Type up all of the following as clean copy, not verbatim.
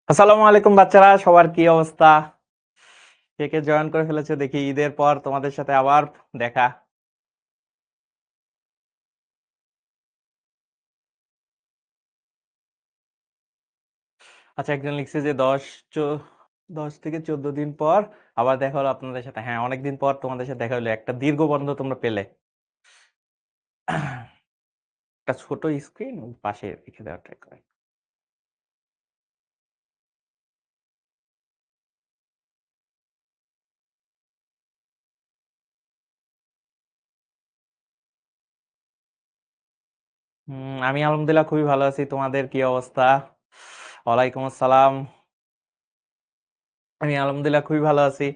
আসসালামু আলাইকুম বাচ্চারা, সবার কি অবস্থা? কে কে জয়েন করে ফেলেছে দেখি। ঈদের পর তোমাদের সাথে আবার দেখা। আচ্ছা, একজন লিখছে যে 10 থেকে 14 দিন পর আবার দেখা হলো আপনাদের সাথে। হ্যাঁ, অনেকদিন পর তোমাদের সাথে দেখা হলো, একটা দীর্ঘ বন্ধ তোমরা পেলে। একটা ছোট স্ক্রিন পাশে রেখে দেওয়ার ট্রাই করে। আমি আলহামদুলিল্লাহ খুবই ভালো আছি। তোমাদের কি অবস্থা? ওয়ালাইকুম আসসালাম। আমি আলহামদুলিল্লাহ খুবই ভালো আছি।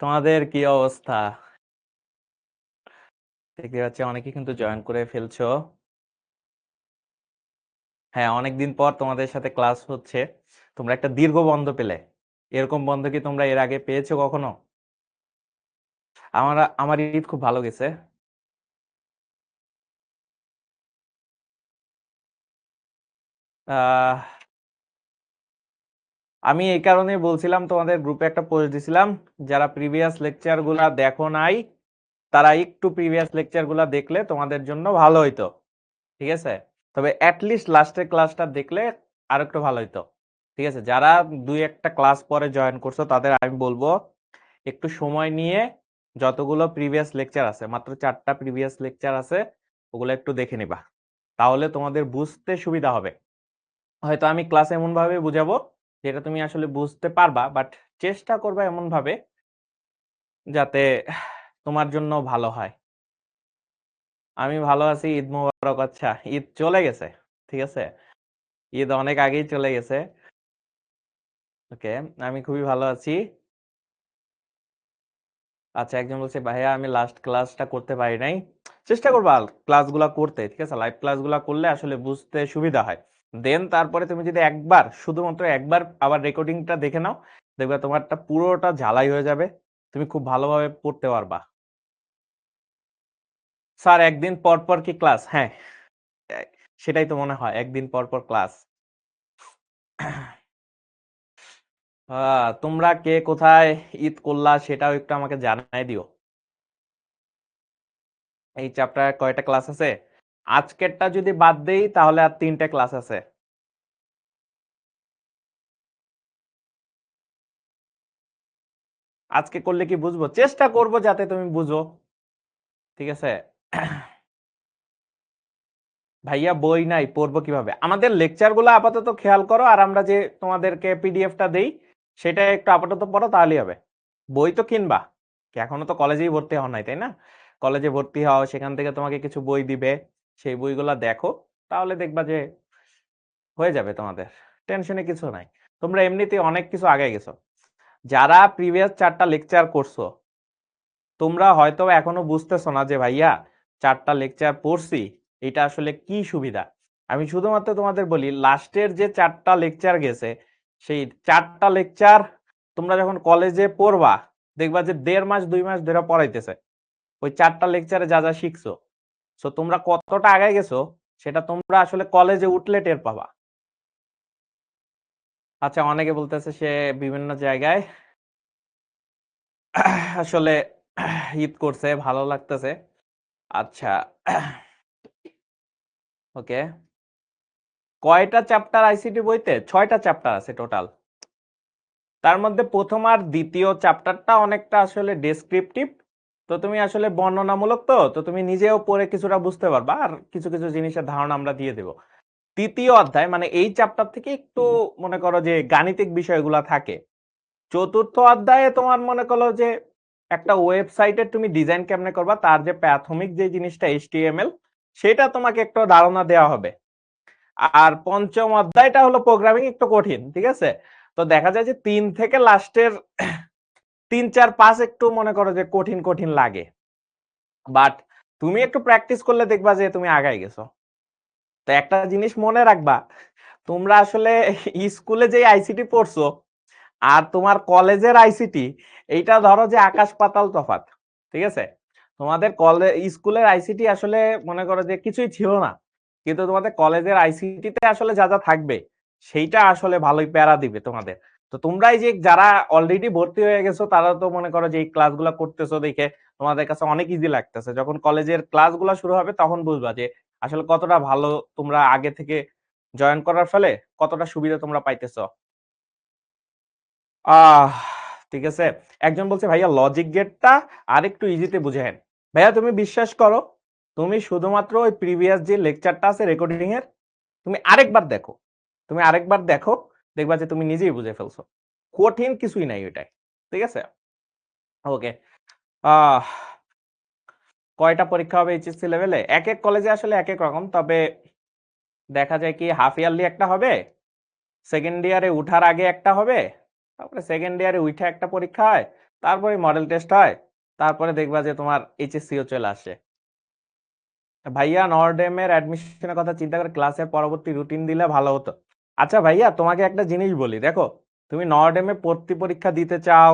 তোমাদের কি অবস্থা? দেখতে পাচ্ছি অনেকে কিন্তু জয়েন করে ফেলছো। হ্যাঁ, অনেকদিন পর তোমাদের সাথে ক্লাস হচ্ছে। তোমরা একটা দীর্ঘ বন্ধ পেলে। এরকম বন্ধ কি তোমরা এর আগে পেয়েছো কখনো? আমার ঈদ খুব ভালো গেছে। আহ আমি এই কারণে বলছিলাম, তোমাদের গ্রুপে একটা পোস্ট দিছিলাম, যারা প্রিভিয়াস লেকচার গুলা দেখো নাই তারা একটু প্রিভিয়াস লেকচার গুলা দেখলে তোমাদের জন্য ভালো হইতো। ঠিক আছে, তবে অ্যাটলিস্ট লাস্টের ক্লাসটা দেখলে আর একটু ভালো হইতো। ঠিক আছে, যারা দুই একটা ক্লাস পরে জয়েন করছো তাদের আমি বলবো একটু সময় নিয়ে যতগুলো প্রিভিয়াস লেকচার আছে, মাত্র 4টা প্রিভিয়াস লেকচার আছে, ওগুলো একটু দেখে নিবা। তাহলে তোমাদের বুঝতে সুবিধা হবে। হয়তো আমি ক্লাস এমন ভাবে বুঝাবো যেটা তুমি আসলে বুঝতে পারবা, বাট চেষ্টা করবা এমন ভাবে যাতে তোমার জন্য ভালো হয়। আমি ভালো আছি। ঈদ মোবারক। আচ্ছা, ঈদ চলে গেছে। ঠিক আছে, ঈদ অনেক আগেই চলে গেছে। ওকে, আমি খুবই ভালো আছি। আচ্ছা, একজন বলছে ভাইয়া আমি লাস্ট ক্লাসটা করতে পারি নাই। চেষ্টা করবা ক্লাসগুলা করতে। ঠিক আছে, লাইভ ক্লাসগুলা করলে আসলে বুঝতে সুবিধা হয়। দেন তারপরে তুমি যদি একবার, শুধুমাত্র একবার আবার রেকর্ডিংটা দেখে নাও, দেখবে তোমারটা পুরোটা ঝালাই হয়ে যাবে। তুমি খুব ভালোভাবে পড়তে পারবা। স্যার, একদিন পর পর কি ক্লাস? হ্যাঁ, এ- সেটাই তো মনে হয়, একদিন পর পর ক্লাস। তোমরা কে কোথায় ঈদ করলা সেটাও একটু আমাকে জানাই দিও। এই চ্যাপ্টার কয়টা ক্লাস আছে? আজকেরটা যদি বাদ দেই তাহলে আর 3টে ক্লাস আছে। আজকে করলে কি বুঝবো? চেষ্টা করব যাতে তুমি বুঝো। ঠিক আছে। ভাইয়া বই নাই, পড়বো কিভাবে? আমাদের লেকচার গুলো আপাতত খেয়াল করো, আর আমরা যে তোমাদেরকে পিডিএফটা দেই সেটা একটু আপাতত পড়ো, তাহলেই হবে। বই তো কিনবা, এখনো তো কলেজেই ভর্তি হও নাই, তাই না? কলেজে ভর্তি হও, সেখান থেকে তোমাকে কিছু বই দিবে, সেই বইগুলা দেখো, তাহলে দেখবা যে হয়ে যাবে তোমাদের। টেনশনে কিছু নাই। তোমরা এমনিতেই অনেক কিছু আগে গেছো। যারা প্রিভিয়াস 4টা লেকচার করছো, তোমরা হয়তো এখনো বুঝতেছো না যে ভাইয়া 4টা লেকচার পড়ছি, এটা আসলে কি সুবিধা। আমি শুধুমাত্র তোমাদের বলি, লাস্টের যে 4টা লেকচার গেছে, সেই 4টা লেকচার তোমরা যখন কলেজে পড়বা, দেখবা যে 1.5 মাস 2 মাস ধরে পড়াইতেছে ওই 4টা লেকচারে যা যা শিখছো। সো তোমরা কতটা আগে গেছো সেটা তোমরা আসলে কলেজে উঠলে টের পাবা। আচ্ছা, অনেকে বলতেছে সে বিভিন্ন জায়গায় আসলে ঈদ করছে, ভালো লাগতেছে। আচ্ছা, ওকে। কয়টা চ্যাপ্টার আইসিটি বইতে? 6টা চ্যাপ্টার আছে টোটাল। তার মধ্যে প্রথম আর দ্বিতীয় চ্যাপ্টারটা অনেকটা আসলে ডেসক্রিপটিভ। তো তুমি আসলে বর্ণনামূলক, তো তো তুমি নিজেও পড়ে কিছুটা বুঝতে পারবা, আর কিছু কিছু জিনিসের ধারণা আমরা দিয়ে দেব। তৃতীয় অধ্যায় মানে এই চ্যাপ্টার থেকে একটু মনে করো যে গাণিতিক বিষয়গুলা থাকে। চতুর্থ অধ্যায়ে তোমার মনে করো যে একটা ওয়েবসাইটের তুমি ডিজাইন কেমনে করবা, তার যে প্রাথমিক যে জিনিসটা এইচটিএমএল, সেটা তোমাকে একটু ধারণা দেওয়া হবে। আর পঞ্চম অধ্যায়টা হলো প্রোগ্রামিং, একটু কঠিন। ঠিক আছে, তো দেখা যায় যে 3 থেকে লাস্টের 3 4 5 একটু মনে করো যে কঠিন কঠিন লাগে, বাট তুমি একটু প্র্যাকটিস করলে দেখবা যে তুমি আগাই গেছো। তো একটা জিনিস মনে রাখবা, তোমরা আসলে স্কুলে যে আইসিটি পড়ছো আর তোমার কলেজের আইসিটি, এইটা ধরো যে আকাশ পাতাল তফাৎ। ঠিক আছে, তোমাদের কলেজ স্কুলের আইসিটি আসলে মনে করো যে কিছুই ছিল না, কিন্তু তোমাদের কলেজের আইসিটি তে আসলে যা যা থাকবে সেইটা আসলে ভালোই প্যারা দিবে তোমাদের। তো তোমরা এই যে যারা অলরেডি ভর্তি হয়ে গেছো তারা তো মনে করো যে এই ক্লাসগুলা করতেছো দেখে তোমাদের কাছে অনেক ইজি লাগতেছে। যখন কলেজের ক্লাসগুলা শুরু হবে তখন বুঝবা যে আসলে কতটা ভালো তোমরা আগে থেকে জয়েন করার ফলে কতটা সুবিধা তোমরা পাইতেছো। আহ ঠিক আছে। একজন বলছে ভাইয়া লজিক গেটটা আরেকটু ইজিতে বুঝায়েন। ভাইয়া তুমি বিশ্বাস করো, তুমি শুধুমাত্র ওই প্রিভিয়াস যে লেকচারটা আছে রেকর্ডিং এর তুমি আরেকবার দেখো। তুমি আরেকবার দেখো, দেখবা যে তুমি নিজেই বুঝে ফেলছো। কঠিন কিছুই নাই ওইটায়। ঠিক আছে? ওকে। আহ কয়টা পরীক্ষা হবে এইচএসসি লেভেলে? একেক কলেজে আসলে একেক রকম। তবে দেখা যায় কি হাফ ইয়ারলি একটা হবে, সেকেন্ড ইয়ারে উঠার আগে একটা হবে, তারপরে সেকেন্ড ইয়ারে উঠে একটা পরীক্ষা হয়, তারপরে মডেল টেস্ট হয়, তারপরে দেখবা যে তোমার এইচএসসিও চলে আসে। ভাইয়া নর্ডেমের অ্যাডমিশনের কথা চিন্তা করে ক্লাসের পরবর্তী রুটিন দিলে ভালো হতো। আচ্ছা ভাইয়া তোমাকে একটা জিনিস বলি, দেখো তুমি নর্ডেমে ভর্তি পরীক্ষা দিতে চাও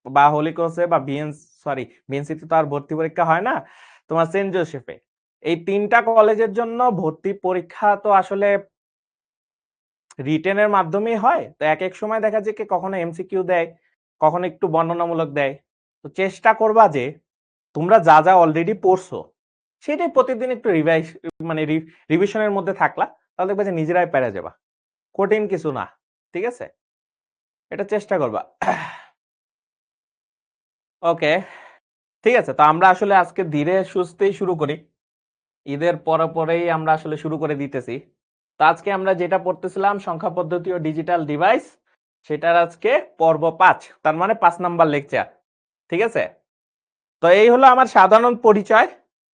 বা হোলি ক্রসে বা বিএনসিতে তো আর ভর্তি পরীক্ষা হয় না, তোমার সেন্ট জোসেফে, এই তিনটা কলেজের জন্য ভর্তি পরীক্ষা তো আসলে রিটেনের মাধ্যমেই হয়। তো এক এক সময় দেখা যায় কি কখনো এমসিকিউ দেয়, কখনো একটু বর্ণনামূলক দেয়। তো চেষ্টা করবা যে তোমরা যা যা অলরেডি পড়ছো সেটাই প্রতিদিন একটু রিভাইজ মানে রিভিশনের মধ্যে থাকলা, তাহলে দেখবে যে নিজেরাই পেরে যাবা। কঠিন কিছু না। ঠিক আছে? এটা চেষ্টা করবা। ওকে, ঠিক আছে। তো আমরা আসলে আজকে ধীরে সুস্থেই শুরু করি। ঈদের পরে পরেই আমরা আসলে শুরু করে দিতেছি। তো আজকে আমরা যেটা পড়তেছিলাম সংখ্যা পদ্ধতি ও ডিজিটাল ডিভাইস, সেটার আজকে পর্ব 5, তার মানে 5 নাম্বার লেকচার। ঠিক আছে? তো এই হলো আমার সাধারণ পরিচয়।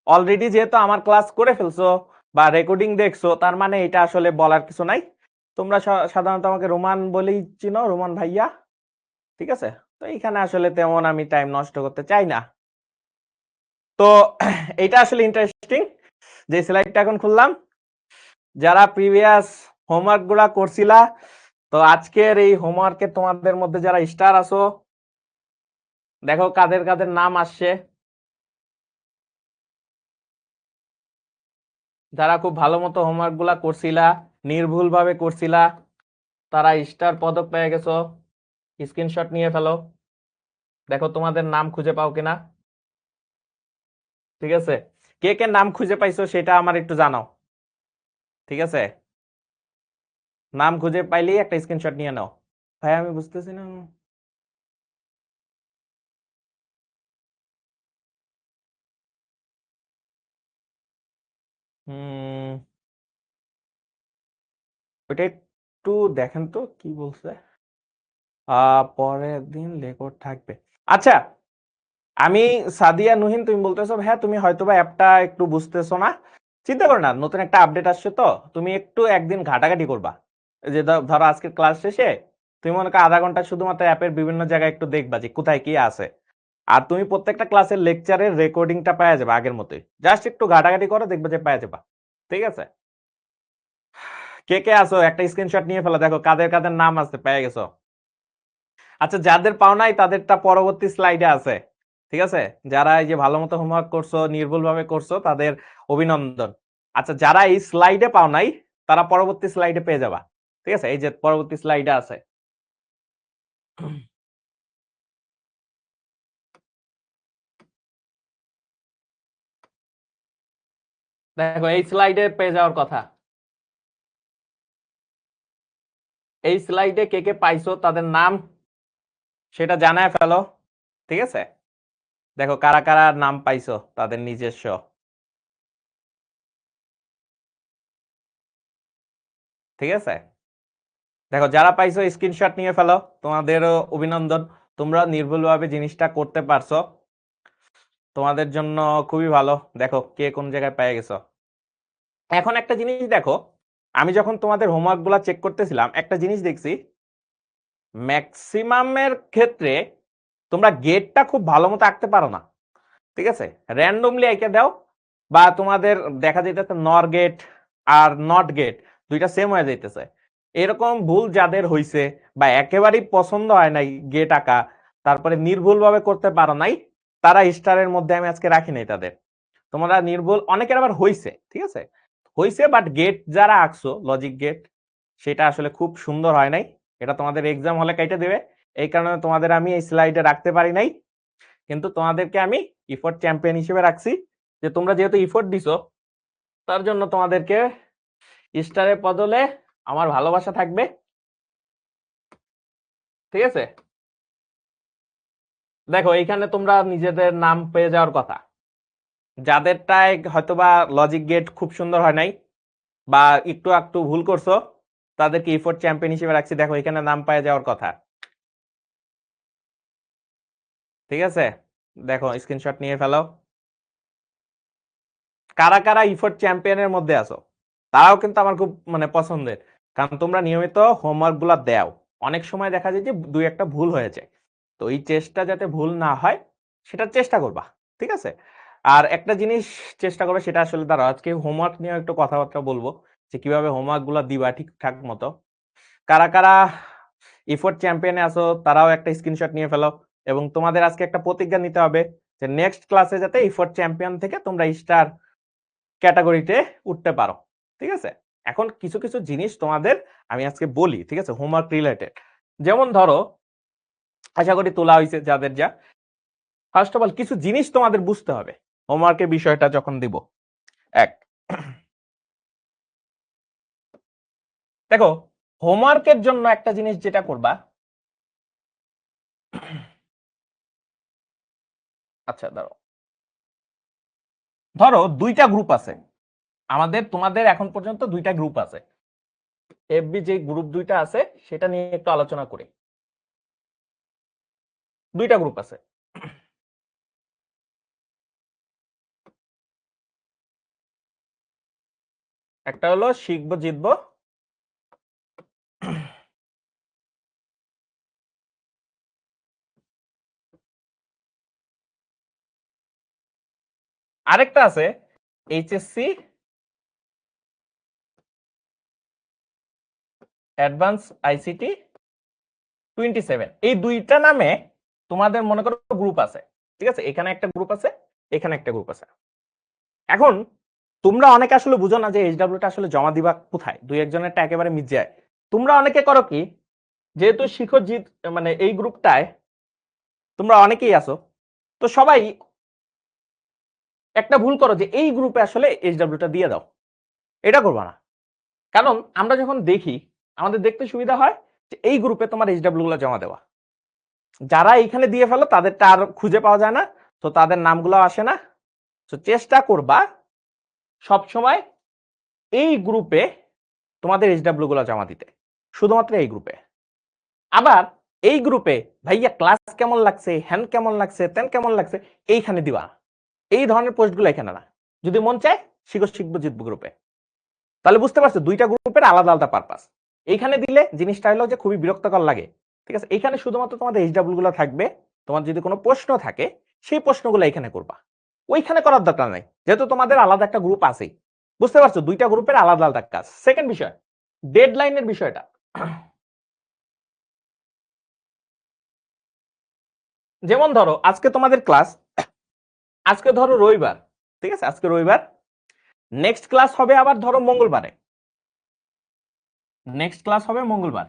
অলরেডি যেহেতু আমার ক্লাস করে ফেলছো বা রেকর্ডিং দেখছো, তার মানে এটা আসলে বলার কিছু নাই। তোমরা সাধারণত আমাকে রোমান বলেই চিনো, রোমান ভাইয়া। ঠিক আছে? তো এইখানে আসলে তেমন আমি টাইম নষ্ট করতে চাই না। তো এটা আসলে ইন্টারেস্টিং যে স্লাইডটা এখন খুললাম। যারা প্রিভিয়াস হোমওয়ার্ক গুলা করছিলা, তো আজকের এই হোমওয়ার্কে তোমাদের মধ্যে যারা স্টার আছো, দেখো কাদের কাদের নাম আসছে। যারা খুব ভালো মতো হোমওয়ার্ক গুলা করছিলা, নির্ভুল ভাবে করছিলা, তারা স্টার পদক পেয়ে গেছো। স্ক্রিনশট নিয়ে ফেলো, দেখো তোমাদের নাম খুঁজে পাও কিনা। ঠিক আছে? কে কে নাম খুঁজে পাইছো সেটা আমার একটু জানাও। ঠিক আছে? নাম খুঁজে পাইলেই একটা স্ক্রিনশট নিয়ে নাও। ভাই আমি বুঝতেছি না। হুম, ওইটা একটু দেখেন তো কি বলছে। পরের দিন রেকর্ড থাকবে। আচ্ছা, আমি সাদিয়া নুহিন, তুমি বলতেছো হ্যাঁ তুমি হয়তোবা অ্যাপটা একটু বুঝতেছো না। চিন্তা করো না, নতুন একটা আপডেট আসছে তো তুমি একটু একদিন ঘাটাঘাটি করবা। এই যে ধরো আজকে ক্লাস শেষে তুমি মনে করো আধা ঘন্টা শুধুমাত্র অ্যাপের বিভিন্ন জায়গায় একটু দেখবা যে কোথায় কি আছে। আর তুমি প্রত্যেকটা ক্লাসের লেকচারের রেকর্ডিংটা পাওয়া যাবে আগের মতোই। জাস্ট একটু ঘাটাঘাটি করো, দেখবে যে পাওয়া যাবা। ঠিক আছে? কে কে আছো একটা স্ক্রিনশট নিয়ে ফেলো, দেখো কাদের কাদের নাম আছে পেয়ে গেছো। আচ্ছা, যাদের পাও নাই তাদেরটা পরবর্তী স্লাইডে আছে। ঠিক আছে? যারা এই যে ভালো মতো হোমওয়ার্ক করছো, নির্ভুল ভাবে করছো, তাদের অভিনন্দন। আচ্ছা, যারা এই স্লাইডে পাও নাই তারা পরবর্তী স্লাইডে পেয়ে যাবা। ঠিক আছে? এই যে পরবর্তী স্লাইডে আছে। দেখো এই স্লাইডে পেয়ে যাওয়ার কথা। এই স্লাইডে কে কে পাইছো তাদের নাম সেটা জানায় ফেলো। ঠিক আছে? দেখো কারা কারা নাম পাইছো তাদের নিজস্ব। ঠিক আছে? দেখো যারা পাইছো স্ক্রিনশট নিয়ে ফেলো, তোমাদেরও অভিনন্দন। তোমরা নির্ভুলভাবে জিনিসটা করতে পারছো, তোমাদের জন্য খুবই ভালো। দেখো কে কোন জায়গায় পেয়ে গেছো। এখন একটা জিনিস দেখো, আমি যখন তোমাদের হোমওয়ার্ক গুলা চেক করতেছিলাম একটা জিনিস দেখছি, ম্যাক্সিমামের ক্ষেত্রে তোমরা গেটটা খুব ভালো মতো আঁকতে পারো না। ঠিক আছে? র্যান্ডমলি এঁকে দাও, বা তোমাদের দেখা যাইতেছে নর গেট আর নট গেট দুইটা সেম হয়ে যাইতেছে। এরকম ভুল যাদের হইছে বা একেবারেই পছন্দ হয় নাই গেট আঁকা, তারপরে নির্ভুল ভাবে করতে পারো নাই, তারা স্টারের মধ্যে আমি আজকে রাখি নাই তাদের। তোমরা নির্ভুল অনেকের আবার হইছে, ঠিক আছে, হইছে, বাট গেট যারা আঁকছো লজিক গেট সেটা আসলে খুব সুন্দর হয় নাই, এটা তোমাদের এক্সাম হলে কেটে দেবে, এই কারণে তোমাদের আমি এই স্লাইডে রাখতে পারি নাই, কিন্তু তোমাদেরকে আমি ইফোর্ট চ্যাম্পিয়ন হিসেবে রাখছি, যে তোমরা যেহেতু ইফোর্ট দিছো তার জন্য তোমাদেরকে স্টারের বদলে আমার ভালোবাসা থাকবে, ঠিক আছে? দেখো এইখানে তোমরা নিজেদের নাম পেয়ে যাওয়ার কথা, যাদেরটায় হয়তোবা লজিক গেট খুব সুন্দর হয় নাই বা একটু একটু ভুল করছো, তাদেরকে ইফোর্ট চ্যাম্পিয়ন হিসেবে রাখছি, দেখো এখানে নাম পেয়ে যাওয়ার কথা, ঠিক আছে? দেখো স্ক্রিনশট নিয়ে ফেলো। কারা কারা ইফোর্ট চ্যাম্পিয়নের মধ্যে আছো, তারাও কিন্তু আমার খুব মানে পছন্দের, কারণ তোমরা নিয়মিত হোমওয়ার্ক গুলা দাও, অনেক সময় দেখা যায় যে দুই একটা ভুল হয়েছে, তো এই চেষ্টা যাতে ভুল না হয় সেটার চেষ্টা করবা, ঠিক আছে? আর একটা জিনিস চেষ্টা করবে, সেটা আসলে দাঁড়াও আজকে হোমওয়ার্ক নিয়ে একটু কথাবার্তা বলবো, যে কিভাবে হোমওয়ার্ক গুলা দিবা ঠিকঠাক মতো। কারা কারা ইফোর্ট চ্যাম্পিয়নে আছো তারাও একটা স্ক্রিনশট নিয়ে ফেলো, এবং তোমাদের আজকে একটা প্রতিজ্ঞা নিতে হবে যে নেক্সট ক্লাসে যাতে ইফোর্ট চ্যাম্পিয়ন থেকে তোমরা স্টার ক্যাটাগরিতে উঠতে পারো, ঠিক আছে? এখন কিছু কিছু জিনিস তোমাদের আমি আজকে বলি, ঠিক আছে, হোমওয়ার্ক রিলেটেড। যেমন ধরো, আশা করি তোলা হয়েছে যাদের, যা ফার্স্ট অফ অল কিছু জিনিস তোমাদের বুঝতে হবে হোমওয়ার্কের বিষয়টা যখন দিব। এক, দেখো হোমওয়ার্কের জন্য একটা জিনিস যেটা করবা, আচ্ছা ধরো দুইটা গ্রুপ আছে আমাদের, তোমাদের এখন পর্যন্ত দুইটা গ্রুপ আছে, এফবি যে গ্রুপ দুইটা আছে সেটা নিয়ে একটু আলোচনা করি। দুইটা গ্রুপ আছে, একটা হলো শিখবো জিতবো, আরেকটা আছে এইচএসসি অ্যাডভান্স আইসিটি 27। এই দুইটা নামে তোমাদের মনে করো গ্রুপ আছে, ঠিক আছে? এখানে একটা গ্রুপ আছে, এখানে একটা গ্রুপ আছে। এখন তোমরা অনেকে আসলে বুঝো না যে এইচডব্লিউটা আসলে জমা দিবা কোথায়, দুই একজনেরটা একেবারে মিস যায়। তোমরা অনেকে করো কি, যেহেতু শিখো জিত মানে এই গ্রুপটায় তোমরা অনেকেই আছো, তো সবাই একটা ভুল করো যে এই গ্রুপে আসলে এইচডব্লিউটা দিয়ে দাও, এটা করবা না। কারণ আমরা যখন দেখি আমাদের দেখতে সুবিধা হয় যে এই গ্রুপে তোমার এইচডব্লিউ গুলো জমা দেওয়া, যারা এইখানে দিয়ে ফেলো তাদেরটা আর খুঁজে পাওয়া যায় না, তো তাদের নামগুলো আসে না। তো চেষ্টা করবা সব সময় এই গ্রুপে তোমাদের এইচডব্লিউ গুলো জমা দিতে, শুধুমাত্র এই গ্রুপে। আবার এই গ্রুপে ভাইয়া ক্লাস কেমন লাগছে, হ্যান কেমন লাগছে, তেন কেমন লাগছে, এইখানে দিবা, এই ধরনের পোস্টগুলো এখানে না। যদি মন চায় শিখবো জিতবো গ্রুপে, তাহলে বুঝতে পারছো দুইটা গ্রুপের আলাদা আলাদা পারপাস। এইখানে দিলে জিনিসটা হলো যে খুবই বিরক্তকর লাগে, ঠিক আছে? এইখানে শুধুমাত্র তোমাদের এইচডব্লিউ গুলো থাকবে, তোমার যদি কোনো প্রশ্ন থাকে সেই প্রশ্নগুলো এখানে করবা, ওইখানে করার দরকার নাই, যেহেতু তোমাদের আলাদা একটা গ্রুপ আছেই। বুঝতে পারছো দুইটা গ্রুপের আলাদা আলাদা কাজ। সেকেন্ড বিষয়, ডেডলাইনের বিষয়টা। যেমন ধরো আজকে তোমাদের ক্লাস, আজকে ধরো রবিবার, ঠিক আছে, আজকে রবিবার, নেক্সট ক্লাস হবে আবার ধরো মঙ্গলবারে, নেক্সট ক্লাস হবে মঙ্গলবার।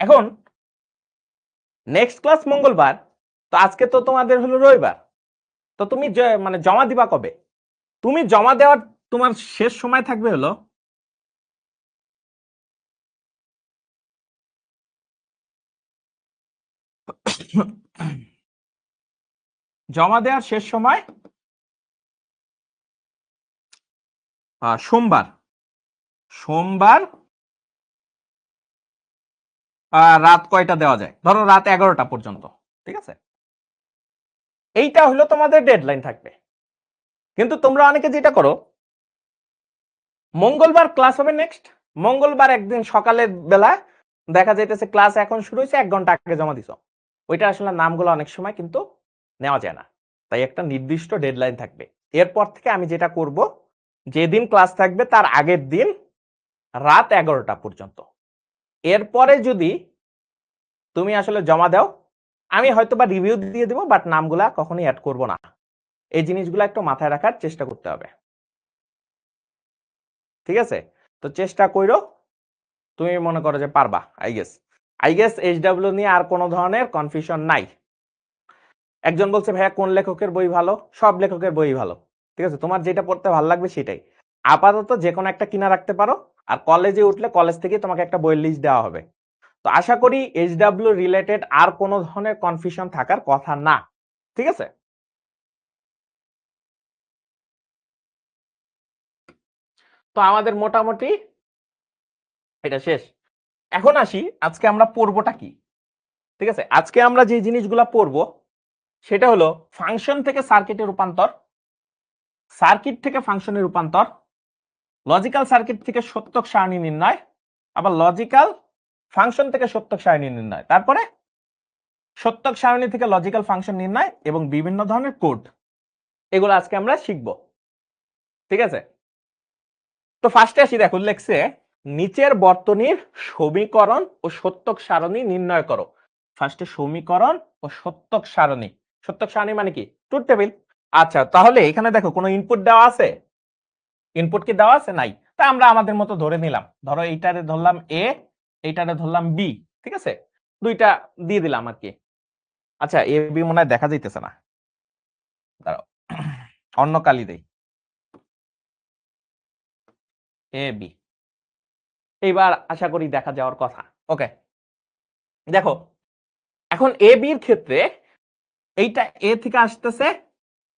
এখন নেক্সট ক্লাস মঙ্গলবার, তো আজকে তো তোমাদের হলো রবিবার, তো তুমি মানে জমা দিবা কবে? তুমি জমা দেওয়ার তোমার শেষ সময় থাকবে হলো জমা দেওয়ার শেষ সময় সোমবার, সোমবার রাত কয়টা দেওয়া যায়, ধরো রাত 11টা পর্যন্ত, ঠিক আছে? এইটা হলো তোমাদের ডেডলাইন থাকবে। কিন্তু তোমরা অনেকে যেটা করো, মঙ্গলবার ক্লাস হবে নেক্সট, মঙ্গলবার একদিন সকালের বেলা দেখা যাইতেছে ক্লাস এখন শুরু হয়েছে 1 ঘন্টা আগে জমা দিছো, ওইটা আসলে নামগুলো অনেক সময় কিন্তু নেওয়া যায় না। তাই একটা নির্দিষ্ট ডেডলাইন থাকবে। এরপর থেকে আমি যেটা করব, যেদিন ক্লাস থাকবে তার আগের দিন রাত 11টা পর্যন্ত, এরপরে যদি তুমি আসলে জমা দাও আমি হয়তো বা রিভিউ দিয়ে দিব, বাট নামগুলা কখনোই অ্যাড করব না। এই জিনিসগুলো একটু মাথায় রাখার চেষ্টা করতে হবে, ঠিক আছে? তো চেষ্টা কইরো, তুমি মনে করো যে পারবা। আই গেস এইচডব্লিউ নিয়ে আর কোনো ধরনের কনফিউশন নাই। একজন বলছে ভাইয়া কোন লেখকের বই ভালো? সব লেখকের বই ভালো, ঠিক আছে, তোমার যেটা পড়তে ভালো লাগবে সেটাই। আপাতত যে কোনো একটা কিনা রাখতে পারো, আর কলেজে উঠলে কলেজ থেকে তোমাকে একটা বইয়ের লিস্ট দেওয়া হবে। তো আশা করি এইচডব্লিউ রিলেটেড আর কোনো ধরনের কনফিউশন থাকার কথা না, ঠিক আছে। তো আমাদের মোটামুটি এটা শেষ। এখন আসি আজকে আমরা পড়বোটা কি, ঠিক আছে। আজকে আমরা যে জিনিসগুলো পড়বো সেটা হলো ফাংশন থেকে সার্কিটে রূপান্তর, সার্কিট থেকে ফাংশনে রূপান্তর, লজিক্যাল সার্কিট থেকে সত্যক সারণী নির্ণয়, আবার লজিক্যাল ফাংশন থেকে সত্যক সারণী নির্ণয়, তারপরে সত্যক সারণী থেকে লজিক্যাল ফাংশন নির্ণয় এবং বিভিন্ন ধরনের কোড, এগুলো আজকে আমরা শিখব, ঠিক আছে। তো ফার্স্টে আসি, দেখো লেখছে নিচের বর্তনীর সমীকরণ ও সত্যক সারণী নির্ণয় করো। ফার্স্টে সমীকরণ ও সত্যক সারণী। সত্যক সারণী মানে কি? Truth table. আচ্ছা, তাহলে এখানে দেখো কোনো ইনপুট দেওয়া আছে? ইনপুট কি দেওয়া আছে? নাই। তা আমরা আমাদের মতো ধরে নিলাম, ধরো এইটারে ধরলাম এ, এইটারে ধরলাম বি, ঠিক আছে, দুইটা দিয়ে দিলাম আর কি। আচ্ছা, এ বি মনে হয় দেখা যাইতেছে না, দাঁড়াও অন্য কালি দেই, এ বি, এইবার আশা করি দেখা যাওয়ার কথা। ওকে, দেখো এখন এ বির ক্ষেত্রে এইটা এ থেকে আসতেছে,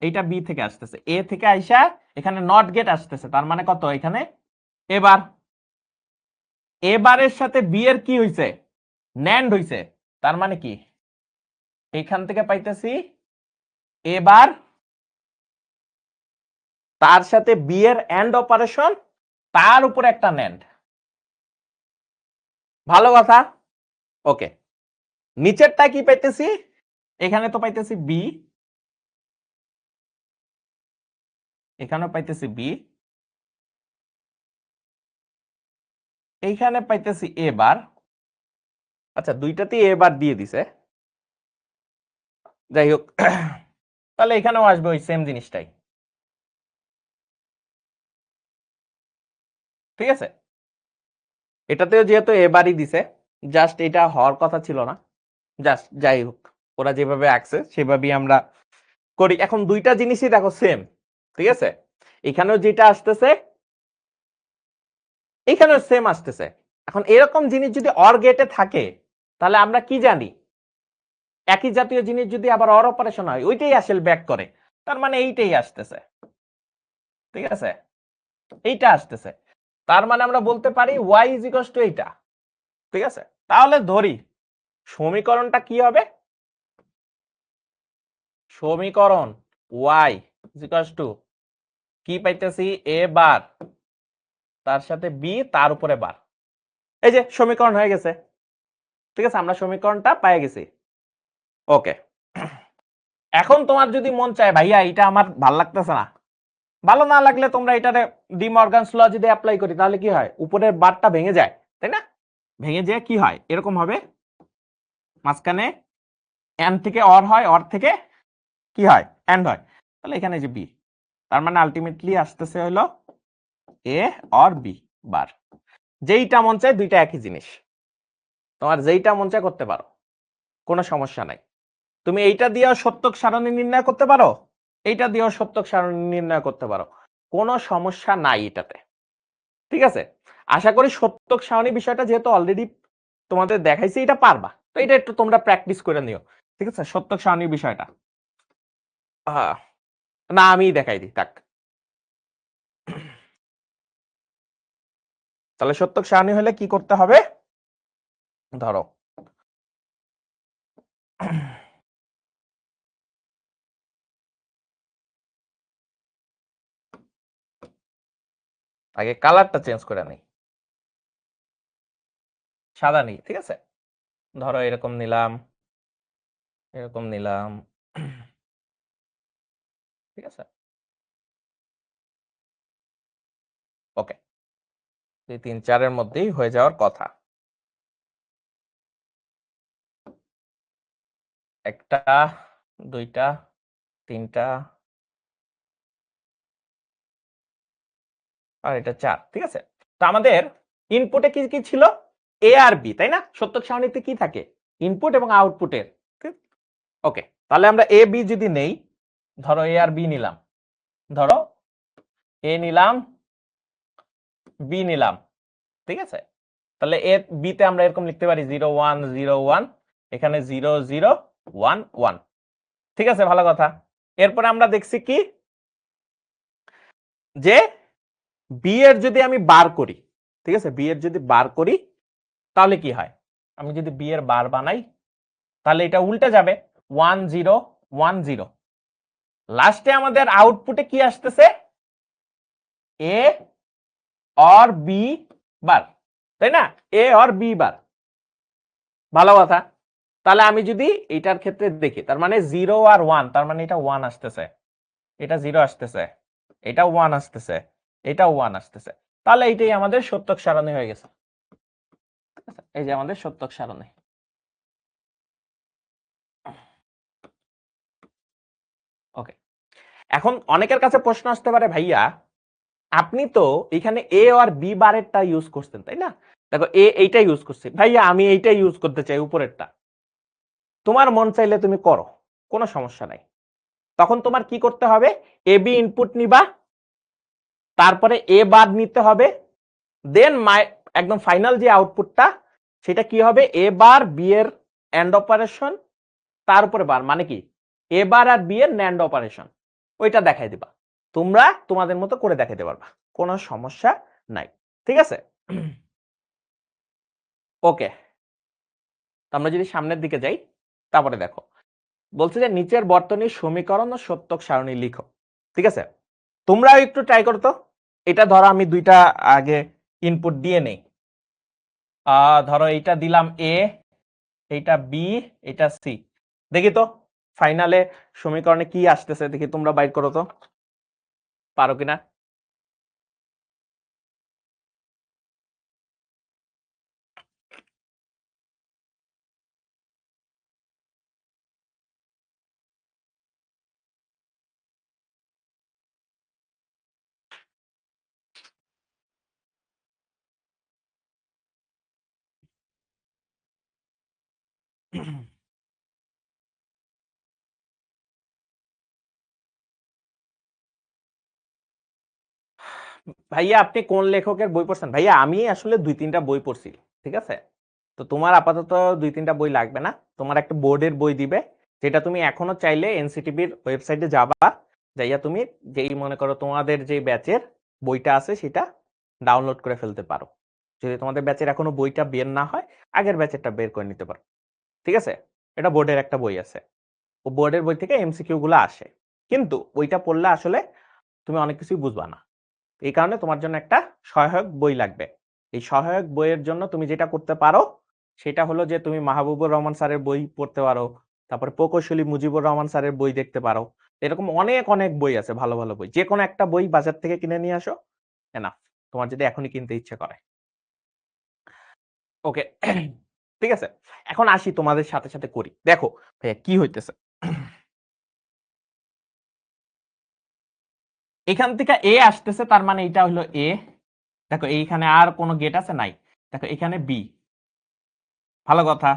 এইটা বি থেকে আসতেছে, এ থেকে আইসা এখানে নট গেট আসতেছে, তার মানে কত? এখানে এবার এবারের সাথে বি এর কি হইছে? ন্যান্ড হইছে, তার মানে কি এখান থেকে পাইতেছি এবার তার সাথে বি এর এন্ড অপারেশন, তার উপরে একটা ন্যান্ড। ভালো কথা। ওকে, নিচেরটা কি পাইতেছি? এখানে তো পাইতেছি বি, এখানেও পাইতেছি বি, এইখানে পাইতেছি এ বার। আচ্ছা, দুইটাতেই এ বার দিয়ে দিছে, যাই হোক তাহলে এখানেও আসবে ওই সেম জিনিসটাই, ঠিক আছে। এটাতেও যেহেতু এ বারই দিছে, জাস্ট এটা হওয়ার কথা ছিল না, জাস্ট যাই হোক, ওরা যেভাবে আঁকছে সেভাবেই আমরা করি। এখন দুইটা জিনিসই দেখো সেম, ঠিক আছে, এখানেও যেটা আসতেছে এখানেও সেম আসতেছে। এখন এরকম জিনিস যদি অর গেটে থাকে তাহলে আমরা কি জানি? একই জাতীয় জিনিস যদি আবার অর অপারেশন হয় ওইটাই আসলে ব্যাক করে, তার মানে এইটাই আসতেছে, ঠিক আছে, এইটা আসতেছে, তার মানে আমরা বলতে পারি y ইজ ইকুয়ালস টু এইটা, ঠিক আছে। তাহলে ধরি সমীকরণটা কি হবে? সমীকরণ y ইজ ইকুয়ালস টু কি পাইতেছি? a বার তার সাথে b তার উপরে বার। এই যে সমীকরণ হয়ে গেছে, ঠিক আছে, আমরা সমীকরণটা পেয়ে গেছি। ওকে, এখন তোমার যদি মন চায় ভাইয়া এটা আমার ভালো লাগতেছে না, ভালো না লাগলে তোমরা এটারে ডি মর্গানস ল যদি অ্যাপ্লাই করি তাহলে কি হয়? উপরের বারটা ভেঙে যায়, তাই না? ভেঙে যায় কি হয়? এরকম হবে, মাঝখানে এন থেকে অর হয়, অর থেকে কি হয়? এন্ড হয়। তাহলে এখানে যে বি, তার মানে আলটিমেটলি আসতেছে হলো এ অর বি বার। যেইটা মন চায়, দুইটা একই জিনিস, তোমার যেইটা মন চায় করতে পারো, কোনো সমস্যা নাই। তুমি এইটা দিয়েও সত্যক সারণী নির্ণয় করতে পারো, এইটা দিয়েও সত্যক সারণী নির্ণয় করতে পারো, কোনো সমস্যা নাই এটাতে, ঠিক আছে। আশা করি সত্যক সারণী বিষয়টা যেহেতু অলরেডি তোমাদের দেখাইছি, এটা পারবা, তো এটা একটু তোমরা প্র্যাকটিস করে নিও, ঠিক আছে, সত্যক সারণীর বিষয়টা। না, আমি দেখাই দিই, থাক। তাহলে সত্যক সারণী হলে কি করতে হবে? ধরো আগে কালারটা চেঞ্জ করে নেই, সাদা নেই, ঠিক আছে। ধরো এরকম নিলাম, এরকম নিলাম, ঠিক আছে। ওকে, 2 3 4-এর মধ্যেই হয়ে যাওয়ার কথা। একটা, দুইটা, তিনটা, আর এটা 4, ঠিক আছে। তো আমাদের ইনপুটে কি কি ছিল, এ আর বি, তাই না? সত্যক সারণীতে কি থাকে, ইনপুট এবং আউটপুটের। ওকে, তাহলে আমরা এ বি যদি নেই, ধরো এ আর বি নিলাম, ধরো এ নিলাম, বি নিলাম, ঠিক আছে? তাহলে এ বি তে আমরা এরকম লিখতে পারি 0 1 0 1, এখানে 0 0 1 1, ঠিক আছে? ভালো কথা। এরপরে আমরা দেখছি কি, যে বি এর যদি আমি বার করি, ঠিক আছে, বি এর যদি বার করি তাহলে কি হয়, আমি যদি বি এর বার বানাই তাহলে এটা উল্টে যাবে, 1 0 1 0। লাস্টে আমাদের আউটপুটে কি আসতেছে, এ অর বি বার, তাই না? এ অর বি বার, ভালো কথা। তাহলে আমি যদি এটার ক্ষেত্রে দেখি, তার মানে 0 আর 1, তার মানে এটা 1 আসতেছে, এটা 0 আসতেছে, এটা 1 আসতেছে, এটা 1 আসতেছে। তাহলে এইটাই আমাদের সত্যক সারণী হয়ে গেছে। এই যে আমাদের সত্যক সারণী। ওকে, এখন অনেকের কাছে প্রশ্ন আসতে পারে, ভাইয়া আপনি তো এখানে এ আর বি বারেরটা ইউজ করছেন, তাই না? দেখো এ এইটা ইউজ করছে, ভাইয়া আমি এইটা ইউজ করতে চাই উপরেরটা। তোমার মন চাইলে তুমি করো, কোনো সমস্যা নাই। তখন তোমার কি করতে হবে, এ বি ইনপুট নিবা, তারপরে এ বাদ নিতে হবে, দেন একদম ফাইনাল যে আউটপুটটা সেটা কি হবে, এ বার বি এর এন্ড অপারেশন, তার উপরে বার, মানে কি এ বার আর বি এর ন্যান্ড অপারেশন, ওইটা দেখাই দিবা। তোমরা তোমাদের মতো করে দেখাইতে পারবা, কোনো সমস্যা নাই, ঠিক আছে? ওকে, আমরা যদি সামনের দিকে যাই, তারপরে দেখো বলছে যে নিচের বর্তনীর সমীকরণ ও সত্যক সারণী লিখো, ঠিক আছে? তোমরাও একটু ট্রাই করো তো। এটা ধরো আমি দুইটা আগে ইনপুট দিয়ে নেই, ধরো এইটা দিলাম এ, এইটা বি, এটা সি, দেখি তো ফাইনালে সমীকরণে কি আসতেছে, দেখি তোমরা বাইর করো তো, পারো কিনা। ভাইয়া আপনি কোন লেখকের বই পড়ছেন? ভাইয়া আমি আসলে 2-3টা বই পড়ছি, ঠিক আছে? তো তোমার আপাতত 2-3টা বই লাগবে না, তোমার একটা বোর্ডের বই দিবে, যেটা তুমি এখনো চাইলে এনসিটিভির ওয়েবসাইটে যাবা, যাইয়া তুমি যেই মনে করো তোমাদের যে ব্যাচের বইটা আছে সেটা ডাউনলোড করে ফেলতে পারো। যদি তোমাদের ব্যাচের এখনো বইটা বের না হয়, আগের ব্যাচেরটা বের করে নিতে পারো, ঠিক আছে? এটা বোর্ডের একটা বই আছে, ও বোর্ডের বই থেকে এমসিকিউ গুলো আসে, কিন্তু ওইটা পড়লে আসলে তুমি অনেক কিছুই বুঝবা না। এই কারণে তোমার জন্য একটা সহায়ক বই লাগবে। এই সহায়ক বইয়ের জন্য তুমি যেটা করতে পারো সেটা হলো যে তুমি মাহবুবুর রহমান স্যারের বই পড়তে পারো, তারপরে প্রকৌশলী মুজিবুর রহমান স্যারের বই দেখতে পারো। এরকম অনেক অনেক বই আছে, ভালো ভালো বই, যে কোনো একটা বই বাজার থেকে কিনে নিয়ে আসো, এনাফ, তোমার যদি এখনই কিনতে ইচ্ছে করে। ওকে, ঠিক আছে। এখন আসি তোমাদের সাথে সাথে করি, দেখো ভাইয়া কি হইতেছে। এখান থেকে এ আসতেছে, তার মানে এটা হলো এ, দেখো এইখানে আর কোনো গেট আছে নাই, দেখো এখানে বি, ভালো কথা।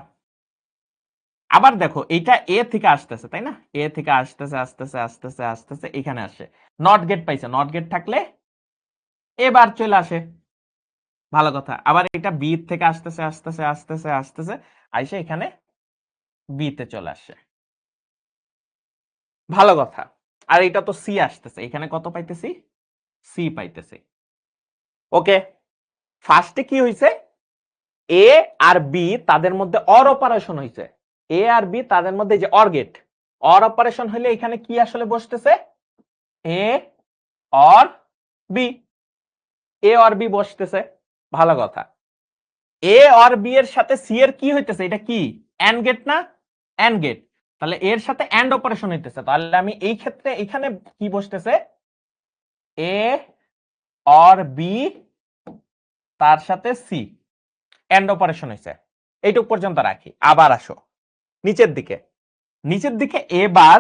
আবার দেখো এইটা এ থেকে আসতেছে, তাই না? এ থেকে আসতেছে আসতেছে আসতেছে আসতেছে, এখানে আসে, নট গেট পাইছে, নট গেট থাকলে এবার চলে আসে, ভালো কথা। আবার এটা বি থেকে আসতেছে আসতেছে আসতেছে আসতেছে, আইসে এখানে বি তে চলে আসে, ভালো কথা। আর এটা তো সি আসতেছে, এখানে কত পাইতেছি, সি পাইতেছি। ওকে, ফার্স্টে কি হইছে, এ আর বি তাদের মধ্যে অর অপারেশন হইছে, এ আর বি তাদের মধ্যে যে অর গেট, অর অপারেশন হলে এখানে কি আসলে বসতেছে, A or B, A or B বসতেছে, ভালো কথা। এ অর বি এর সাথে সি এর কি হইতেছে, এটা কি এন্ড গেট না, এন্ড গেট, তাহলে এর সাথে এন্ড অপারেশন হইতেছে, তাহলে আমি এই ক্ষেত্রে এখানে কি বসতেছে, এ অর বি তার সাথে সি, এন্ড অপারেশন হইছে, এইটুক পর্যন্ত রাখি। আবার আসো নিচের দিকে, নিচের দিকে এ বার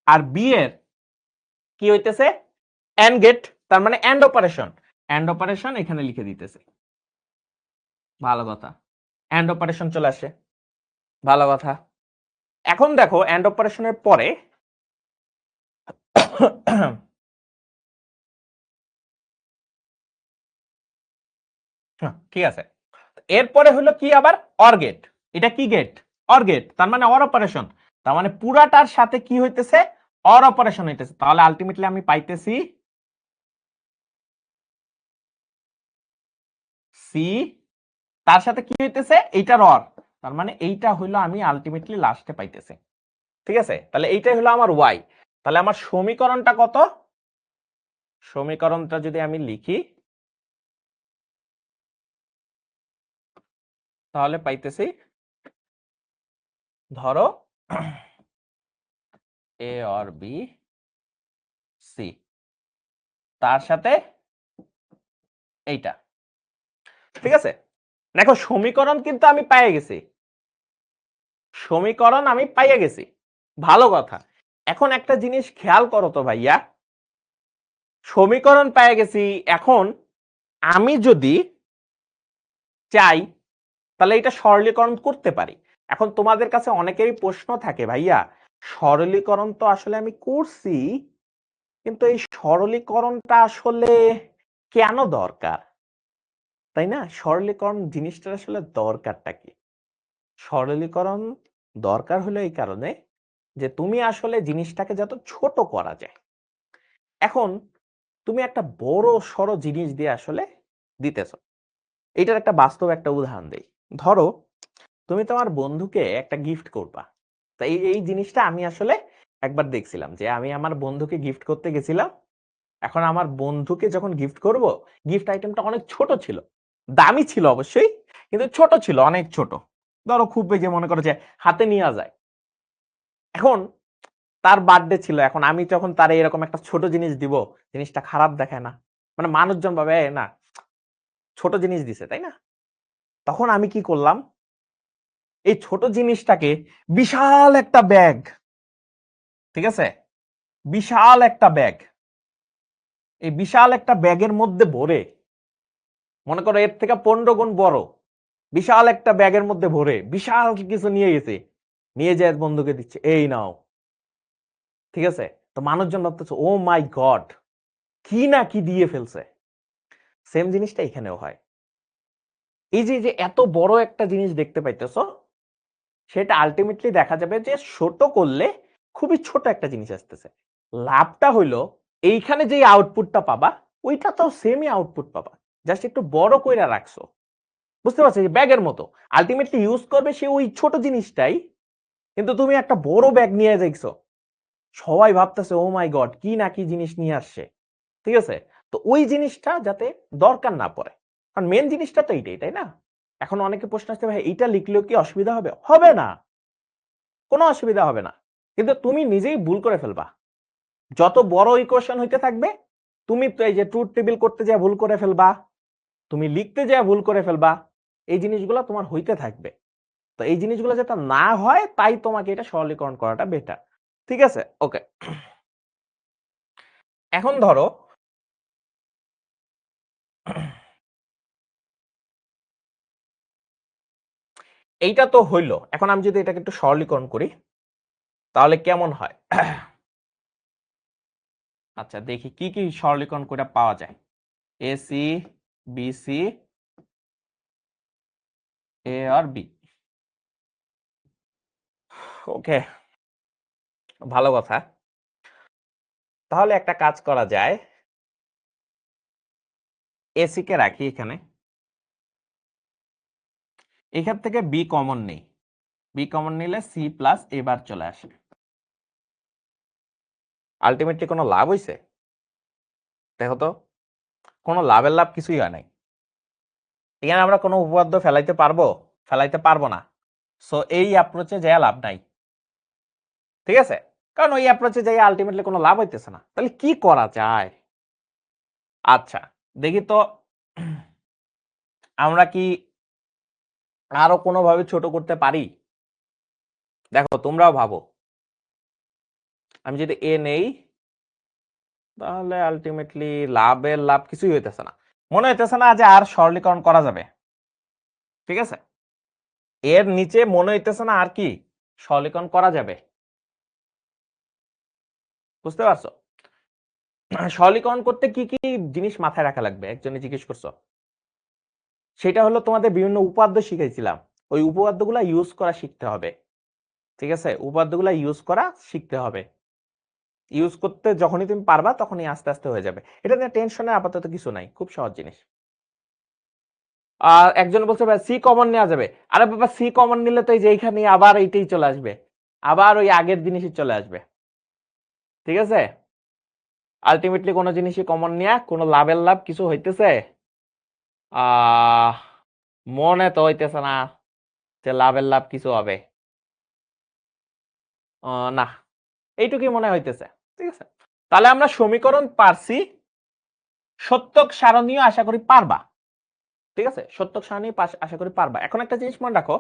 আর বি এর কি হইতেছে, এন্ড গেট, তার মানে এন্ড অপারেশন। অ্যান্ড অপারেশন এখানে লিখে দিতেছে, ভালো কথা। অ্যান্ড অপারেশন চলে আসে, ভালো কথা। এখন দেখো অ্যান্ড অপারেশনের পরে ঠিক আছে, এরপরে হলো কি আবার অর গেট। এটা কি গেট? অর গেট, তার মানে অর অপারেশন। তার মানে পুরাটার সাথে কি হইতেছে? অর অপারেশন হইতেছে। তাহলে আলটিমেটলি আমি পাইতেছি সি, তার সাথে কি হইতেছে? এইটার অর, তার মানে এইটা হইলো আমি আলটিমেটলি লাস্টে পাইতেছি। ঠিক আছে, তাহলে এইটাই হলো আমার ওয়াই। তাহলে আমার সমীকরণটা কত? সমীকরণটা যদি আমি লিখি তাহলে পাইতেছি, ধরো এ অর বি সি, তার সাথে এইটা। ঠিক আছে, দেখো সমীকরণ কিন্তু আমি পেয়ে গেছি, সমীকরণ আমি পাইয়ে গেছি, ভালো কথা। এখন একটা জিনিস খেয়াল করো তো ভাইয়া, সমীকরণ পেয়ে গেছি, এখন আমি যদি চাই তাহলে এটা সরলীকরণ করতে পারি। এখন তোমাদের কাছে অনেকেরই প্রশ্ন থাকে, ভাইয়া সরলীকরণ তো আসলে আমি করছি, কিন্তু এই সরলীকরণটা আসলে কেন দরকার, তাই না? সরলীকরণ জিনিসটার আসলে দরকারটা কি? সরলীকরণ দরকার হলো এই কারণে যে তুমি আসলে জিনিসটাকে যত ছোট করা যায়। এখন তুমি একটা বড় সড় জিনিস দিয়ে আসলে দিতেছ, এটার একটা বাস্তব একটা উদাহরণ দেই। ধরো তুমি তোমার বন্ধুকে একটা গিফট করবা, তাই এই জিনিসটা আমি আসলে একবার দেখছিলাম যে আমি আমার বন্ধুকে গিফট করতে গেছিলাম। এখন আমার বন্ধুকে যখন গিফট করব, গিফট আইটেমটা অনেক ছোট ছিল, দামি ছিল অবশ্যই, কিন্তু ছোট ছিল, অনেক ছোট। ধরো খুব বেশি মনে করো যে হাতে নেওয়া যায়। এখন তার বার্থডে ছিল, এখন আমি যখন তার এরকম একটা ছোট জিনিস দিব, জিনিসটা খারাপ দেখায় না? মানে মানুষজন ভাবে না ছোট জিনিস দিছে, তাই না? তখন আমি কি করলাম, এই ছোট জিনিসটাকে বিশাল একটা ব্যাগ, ঠিক আছে, বিশাল একটা ব্যাগ, এই বিশাল একটা ব্যাগের মধ্যে ভরে, মনে করো এর থেকে 15 গুণ বড় বিশাল একটা ব্যাগের মধ্যে ভরে বিশাল কিছু নিয়ে গেছে, নিয়ে যায় বন্ধুকে দিচ্ছে, এই নাও। ঠিক আছে, তো মানুষজন ভাবতেছে ও মাই গড, কি না কি দিয়ে ফেলছে। সেম জিনিসটা এখানেও হয়। এই যে যে এত বড় একটা জিনিস দেখতে পাইতেছো, সেটা আলটিমেটলি দেখা যাবে যে ছোট করলে খুবই ছোট একটা জিনিস আসতেছে। লাভটা হইলো এইখানে যে আউটপুটটা পাবা, ওইটা তো সেমই আউটপুট পাবা, জাস্ট একটু বড় কইরা রাখছো। বুঝতে পারছো, যে ব্যাগের মতো আলটিমেটলি ইউজ করবে সে ওই ছোট জিনিসটাই, কিন্তু তুমি একটা বড় ব্যাগ নিয়ে যাইছো, সবাই ভাবতেছে ও মাই গড কি না কি জিনিস নিয়ে আসছে। ঠিক আছে, তো ওই জিনিসটা যাতে দরকার না পড়ে, কারণ মেন জিনিসটা তো এইটাই, তাই না? এখন অনেকে প্রশ্ন আসছে ভাই এইটা লিখলেও কি অসুবিধা হবে? হবে না, কোনো অসুবিধা হবে না, কিন্তু তুমি নিজেই ভুল করে ফেলবা। যত বড় ইকুয়েশন হইতে থাকবে, তুমি তো এই যে ট্রুথ টেবিল করতে যা ভুল করে ফেলবা, তুমি লিখতে যা ভুল করে ফেলবা, এই জিনিসগুলো তোমার হইতে থাকবে। তো এই জিনিসগুলো যাতে না হয় তাই তোমাকে এটা সরলীকরণ করাটা বেটার। ঠিক আছে, ওকে। এখন ধরো এইটা তো হইলো, এখন আমি যদি এটাকে একটু সরলীকরণ করি তাহলে কেমন হয়? আচ্ছা দেখি কি কি সরলীকরণ করে পাওয়া যায়। এসি বিসি এ আর বি, ওকে, ভালো কথা। তাহলে একটা কাজ করা যায়, এসি কে রাখি এখানে, এখান থেকে বি কমন নেই, বি কমন নিলে সি প্লাস এবার চলে আসে। আলটিমেটলি কোনো লাভ হইছে? দেখো তো, কোনো লাভের লাভ কিছুই হয় নাই। এখানে আমরা কোনো উপপাদ্য ফেলাইতে পারবো? ফেলাইতে পারবো না। সো এই অ্যাপ্রোচে যায় লাভ নাই। ঠিক আছে, কারণ ওই অ্যাপ্রোচে যাই আলটিমেটলি কোনো লাভ হইতেছে না। তাহলে কি করা যায়? আচ্ছা দেখি তো, আমরা কি আরো কোনোভাবে ছোট করতে পারি? দেখো তোমরাও ভাবো, আমি যদি এ নেই তাহলে আলটিমেটলি লাভের লাভ কিছুই হইতেছে না। মনে হইতেছে না যে আর সরলীকরণ করা যাবে, ঠিক আছে? এর নিচে মনে হইতেছে না আর কি সরলীকরণ করা যাবে, বুঝতে পারছো? সরলীকরণ করতে কি কি জিনিস মাথায় রাখা লাগবে একজনে জিজ্ঞেস করছো, সেটা হলো তোমাদের বিভিন্ন উপপাদ্য শিখাইছিলাম, ওই উপপাদ্যগুলা ইউজ করা শিখতে হবে, ঠিক আছে? উপপাদ্যগুলা ইউজ করা শিখতে হবে, ইউজ করতে যখনই তুমি পারবা তখনই আস্তে আস্তে হয়ে যাবে, এটা নিয়ে টেনশনের আপাতত কিছু নাই, খুব সহজ জিনিস। আর একজন বলছে ভাই সি কমন নেওয়া যাবে, আরে বাবা সি কমন নিলে তো এই যে এইখানে আবার এইটাই চলে আসবে, আবার ওই আগের জিনিসই চলে আসবে, ঠিক আছে? আলটিমেটলি কোনো জিনিসই কমন নিয়ে কোনো লাভের লাভ কিছু হইতেছে আহ মনে তো হইতেছে না যে লাভের লাভ কিছু হবে, না এইটুকুই মনে হইতেছে, ঠিক আছে? তাহলে আমরা সমীকরণ পারছি, সত্যক সারণীয় আশা করি পারবা, ঠিক আছে? সত্যক সারণী আশা করি পারবা। এখন একটা জিনিস মনে রাখো,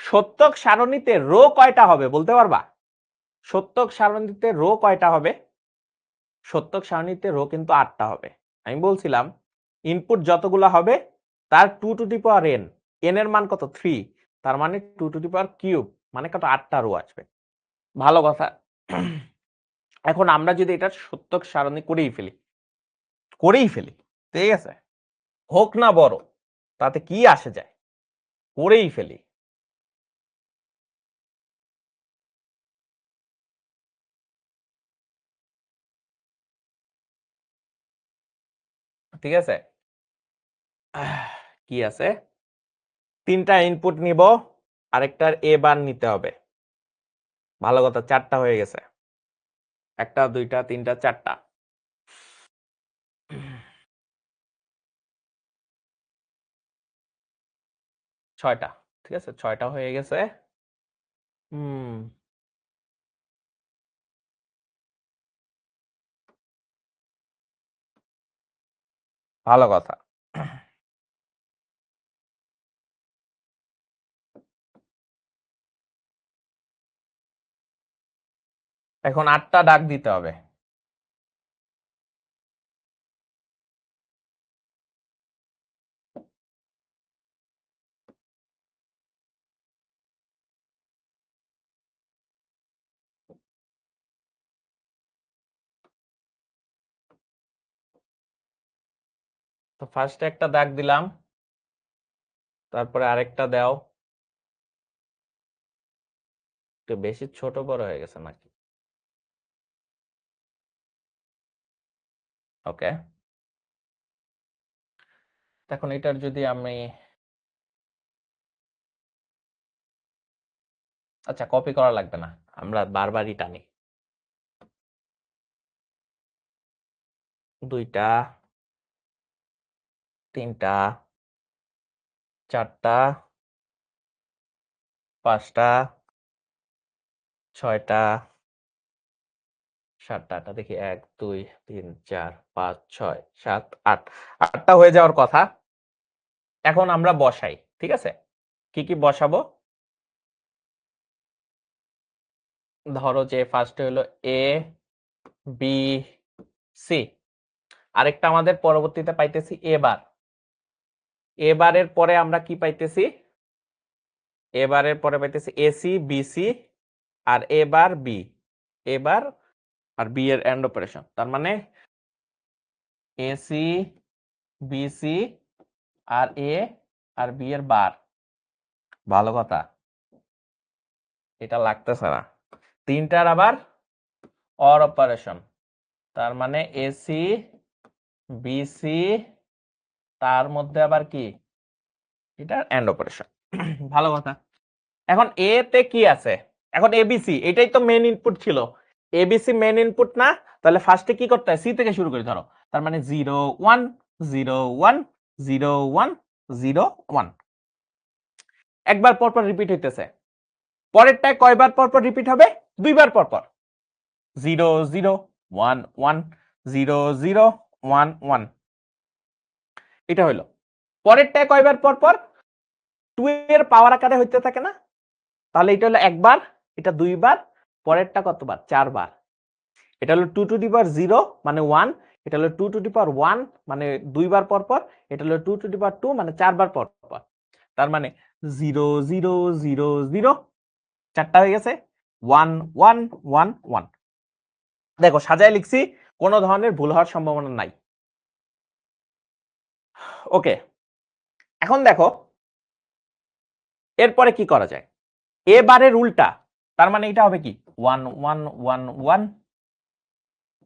সত্যক সারণীতে রো কয়টা হবে বলতে পারবা? সত্যক সারণীতে রো কয়টা হবে? সত্যক সারণীতে রো কিন্তু 8টা হবে। আমি বলছিলাম ইনপুট যতগুলো হবে তার 2 to the power n, n এর মান কত 3, তার মানে 2 টু দি পাওয়ার কিউব, মানে কত 8টা রো আসবে। ভালো কথা। এখন আমরা যদি এটা সত্যক সারণী করেই ফেলি, ঠিক আছে, হোক না বড়, তাতে কি আসে যায়, করেই ফেলি। ঠিক আছে, কি আছে, 3টা ইনপুট নিব, আরেকটার এ বার নিতে হবে, ভালো কথা, 4টা হয়ে গেছে, 1টা 2টা 3টা 4টা, 6টা, ঠিক আছে, 6টা হয়ে গেছে। ভালো কথা। এখন 8টা ডাক দিতে হবে, তো ফার্স্টে একটা দাগ দিলাম, তারপরে আরেকটা দাও, একটু বেশি ছোট বড় হয়ে গেছে নাকি? ওকে, এখন এটার যদি আমি, আচ্ছা কপি করা লাগবে না, আমরা বারবারই টানি, 2টা 3টা 4টা 5টা 6টা 7টা, দেখি 1 2 3 4 5 6 7 8, 8টা হয়ে যাওয়ার কথা। এখন আমরা বসাই, ঠিক আছে? কি কি বসাবো? ধরো যে ফার্স্টে হলো এ বি সি, আরেকটা আমাদের পরবর্তীতে পাইতেছি এবার, এবারের পরে আমরা কি পাইতেছি, এবারের পরে পাইতেছি এসি বিসি আর এবার বি, এবার আর বি এর এন্ড অপারেশন, তার মানে এসি বিসি আর এ আর বি এর বার, ভালো কথা, এটা লাগতেছে না, 3টার আবার অর অপারেশন, তার মানে এসি বিসি তার মধ্যে আবার কি, এটা এন্ড অপারেশন, ভালো কথা। এখন এ তে কি আছে, এখন এবিসি এটাই তো মেইন ইনপুট ছিল, এবিসি মেইন ইনপুট না, তাহলে ফার্স্টে কি করতে হয়, সি থেকে শুরু করি, ধরো তার মানে 0 1 0 1 0 1 0 1, একবার পর পর রিপিট হইতেছে, পরেরটায় কয়বার পর পর রিপিট হবে, 2বার পর পর, 0 0 1 1 0 0 1 1, এটা হইলো। পরেরটায় কয়বার পর পর, 2 এর পাওয়ার আকারে হইতে থাকে না, তাহলে এটা হলো একবার, এটা 2বার, পরেরটা কতবার, 4বার, এটা হলো 2 টু দি পাওয়ার 0 মানে 1, এটা হলো 2 টু দি পাওয়ার 1 মানে 2 বার পর পর, এটা হলো 2 টু দি পাওয়ার 2 মানে 4 বার পর পর। তার মানে 0 0 0 0 চারটা হয়ে গেছে 1 1 1 1। দেখো সাজায় লিখছি, কোনো ধরনের ভুল হওয়ার সম্ভাবনা নাই। ওকে, এখন দেখো এরপরে কি করা যায়। এ বারের উল্টা, তার মানে এটা হবে কি 1 1 1 1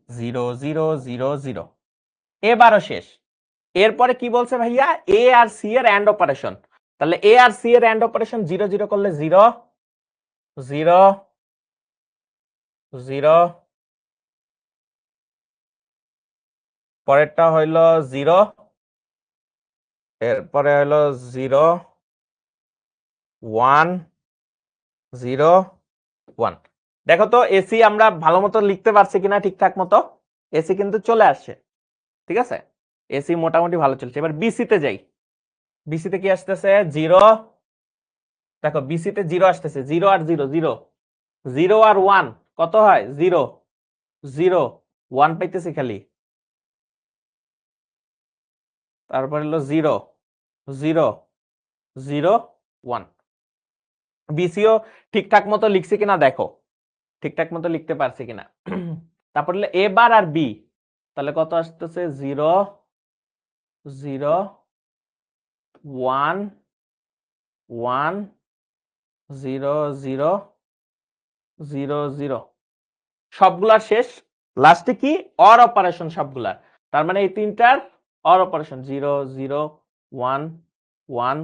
0 0 0 0। এবারও শেষ। এরপরে কি বলছে ভাইয়া, এ আর সি এর এন্ড অপারেশন। তাহলে এ আর সি এর এন্ড অপারেশন 0 0 করলে 0 0 0, পরেরটা হইল 0, এরপরে হইল 0 1 0 1। দেখো তো এসি আমরা ভালো মতো লিখতে পারছি কিনা ঠিকঠাক মতো। এসি কিন্তু চলে আসছে, ঠিক আছে, এসি মোটামুটি ভালো চলছে। এবার বিসি তে যাই। বিসি তে কি আসতেছে 0, দেখো বিসি তে 0 আসতেছে, 0 আর 0 0, 0 আর 1 কত হয় 0 0 1 পাইতেছি খালি। তারপর হলো 0 0 0 1। বিসিও ঠিকঠাক মতো লিখছি কিনা দেখো, ঠিকঠাক মতো লিখতে পারছি কিনা। তারপর হলো এ বার আর বি, তাহলে কত আসতেছে 0 0 1 1 0 0 0 0। সবগুলার শেষ, লাস্টে কি অর অপারেশন সবগুলার। তার মানে এই তিনটার অর অপারেশন 0 0 1 1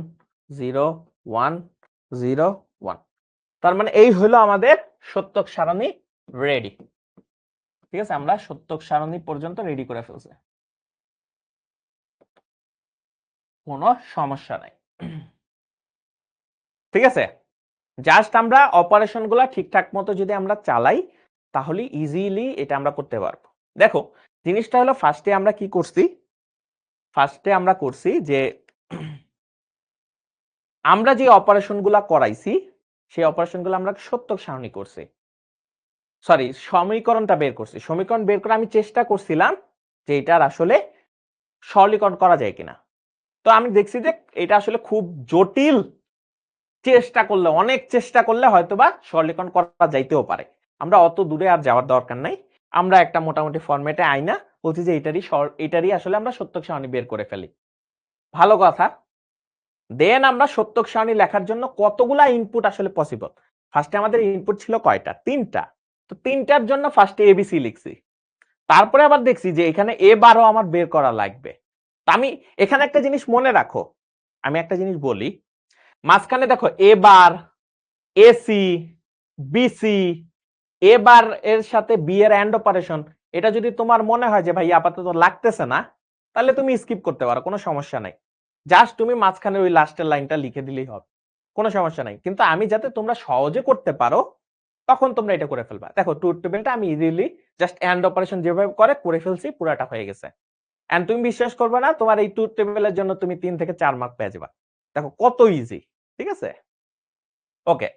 0 1 0 1। তার মানে এই হলো আমাদের সত্যক সারণী রেডি। ঠিক আছে, আমরা সত্যক সারণী পর্যন্ত রেডি করে ফেলছি, কোনো সমস্যা নাই। ঠিক আছে, জাস্ট আমরা অপারেশন গুলা ঠিকঠাক মতো যদি আমরা চালাই তাহলে ইজিলি এটা আমরা করতে পারবো। দেখো জিনিসটা হলো ফার্স্টে আমরা কি করছি, ফার্স্টে আমরা করছি যে আমরা যে অপারেশন গুলা করাইছি সেই অপারেশন গুলো আমরা সত্যক সারণী করছি, সরি সমীকরণটা বের করছি। সমীকরণ বের করে আমি চেষ্টা করছিলাম যে এটার আসলে সরলীকরণ করা যায় কিনা। তো আমি দেখছি যে এটা আসলে খুব জটিল, চেষ্টা করলে অনেক চেষ্টা করলে হয়তোবা সরলীকরণ করা যাইতেও পারে। আমরা অত দূরে আর যাওয়ার দরকার নাই, আমরা একটা মোটামুটি ফরম্যাটে আইনা বলছি যে এটারই আসলে আমরা সত্যক সারণী বের করে ফেলি। ভালো কথা। দেন আমরা সত্যক সারণী লেখার জন্য কতগুলা ইনপুট আসলে পসিবল। ফার্স্টে আমাদের ইনপুট ছিল কয়টা, তিনটা। তো তিনটার জন্য ফার্স্টে এবিসি লিখছি, তারপরে আবার দেখছি যে এখানে এ বারও আমার বের করা লাগবে। তা আমি এখানে একটা জিনিস মনে রাখো, আমি একটা জিনিস বলি, মাঝখানে দেখো এ বার এসি বিসি, এ বার এর সাথে বি এর এন্ড অপারেশন, এটা যদি তোমার মনে হয় যে ভাই আপাতত লাগতেছে না, তাহলে তুমি স্কিপ করতে পারো, কোনো সমস্যা নাই। জাস্ট তুমি মাঝখানে ওই লাস্টের লাইনটা লিখে দিলেই হবে, কোনো সমস্যা নাই। কিন্তু আমি যাতে তোমরা সহজে করতে পারো তখন তোমরা এটা করে ফেলবা। দেখো ট্রুথ টেবিলটা আমি ইজিলি জাস্ট এন্ড অপারেশন যেভাবে করে ফেলছি, পুরাটা হয়ে গেছে। এন্ড তুমি বিশ্বাস করবে না, তোমার এই ট্রুথ টেবিলের জন্য তুমি 3 থেকে 4 মার্ক পেয়ে যাবা। দেখো কত ইজি, ঠিক আছে। ওকে,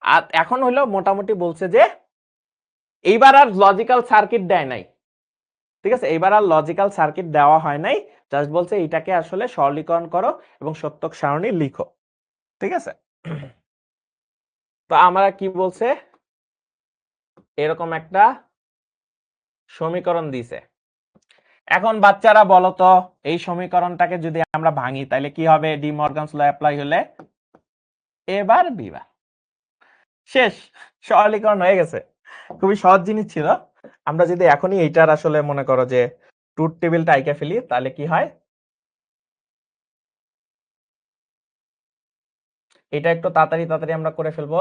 আর এখন হলো মোটামুটি বলছে যে এইবার আর লজিক্যাল সার্কিট দেয় নাই, ঠিক আছে, এইবার আর লজিক্যাল সার্কিট দেওয়া হয় নাই, জাস্ট বলছে এটাকে আসলে সরলীকরণ করো এবং সত্যক সারণী লিখো, ঠিক আছে। তো আমরা কি বলছে, এরকম একটা সমীকরণ দিছে। এখন বাচ্চারা বলো তো এই সমীকরণটাকে যদি আমরা ভাঙি তাহলে কি হবে, ডি মর্গানস ল অ্যাপ্লাই হলে এবার বিবার শেষ, সরলীকরণ হয়ে গেছে। খুবই সহজ জিনিস ছিল। আমরা যদি এখনই এইটার আসলে মনে করো যে ট্রুথ টেবিলটা আইকা ফেলি তাহলে কি হয়, এটা একটু তাড়াতাড়ি তাড়াতাড়ি আমরা করে ফেলবো।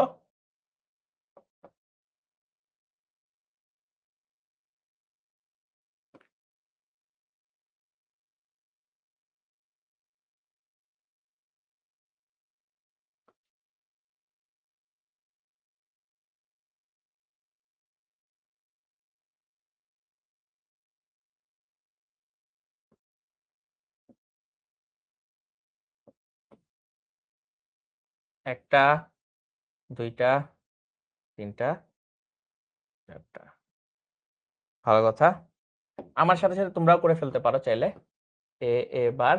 একটা দুইটা তিনটা চারটা ভালো কথা। আমার সাথে সাথে তোমরাও করে ফেলতে পারো চাইলে। এ বার,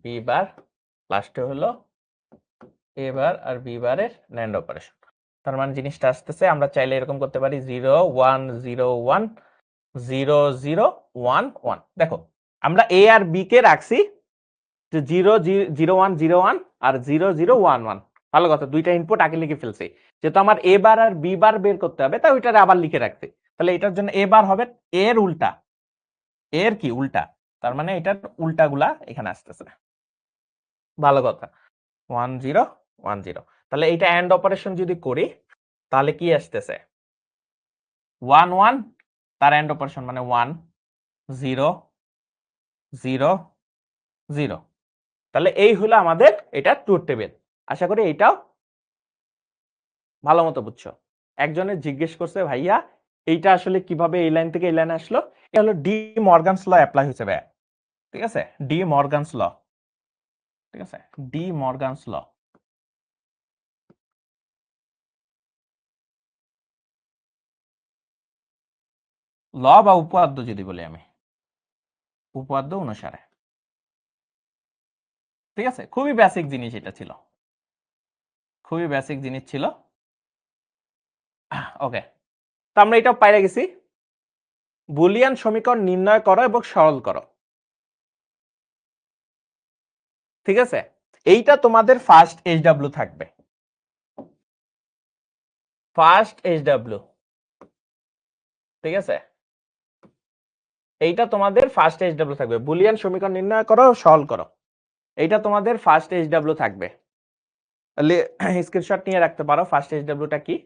বি বার, লাস্টে হলো এ বার আর বি বারের ন্যান্ড অপারেশন। তার মানে জিনিসটা আসতেছে, আমরা চাইলে এরকম করতে পারি 0 1 0 1 0 0 1 1। দেখো আমরা এ আর বি কে রাখছি 0 0 1 0 1 আর 0 0 1 1। ভালো কথা, দুইটা ইনপুট আগে লিখে ফেলছি, যেহেতু আমার এ বার আর বি বার বের করতে হবে তাই ওইটা আবার লিখে রাখছি। তাহলে এটার জন্য এ বার হবে এর উল্টা, এর কি উল্টা, তার মানে এটার উল্টাগুলা এখানে আসতেছে। ভালো কথা, 1 0 1 0। তাহলে এইটা এন্ড অপারেশন যদি করি তাহলে কি আসতেছে, 1 1 তার এন্ড অপারেশন মানে 1 0 0 0। তাহলে এই হলো আমাদের এটা ট্রুথ টেবিল। আশা করি এইটাও ভালো মতো বুঝছো। একজনে জিজ্ঞেস করছে ভাইয়া এইটা আসলে কিভাবে এই লাইন থেকে এই লাইনে আসলো। এটা হলো ডি মর্গানস ল অ্যাপ্লাই হয়েছে ভাইয়া, ঠিক আছে, ডি মর্গানস ল, ঠিক আছে, ডি মর্গানস ল। ল বা উপপাদ্য যদি বলি আমি, উপপাদ্য অনুসারে, ঠিক আছে, খুবই বেসিক জিনিস এটা ছিল, খুবই বেসিক জিনিস ছিল। ওকে, তো আমরা এটাও পাইরে গেছি, বুলিয়ান সমীকরণ নির্ণয় করো এবং সরল করো, ঠিক আছে। এইটা তোমাদের ফার্স্ট এইচডব্লিউ থাকবে, ফার্স্ট এইচডব্লিউ, ঠিক আছে, এইটা তোমাদের ফার্স্ট এইচডব্লিউ থাকবে, বুলিয়ান সমীকরণ নির্ণয় করো সরল করো, এইটা তোমাদের ফার্স্ট এইচডব্লিউ থাকবে। তাহলে স্ক্রিনশট নিয়ে রাখতে পারো ফার্স্ট এইচডব্লিউটা কি,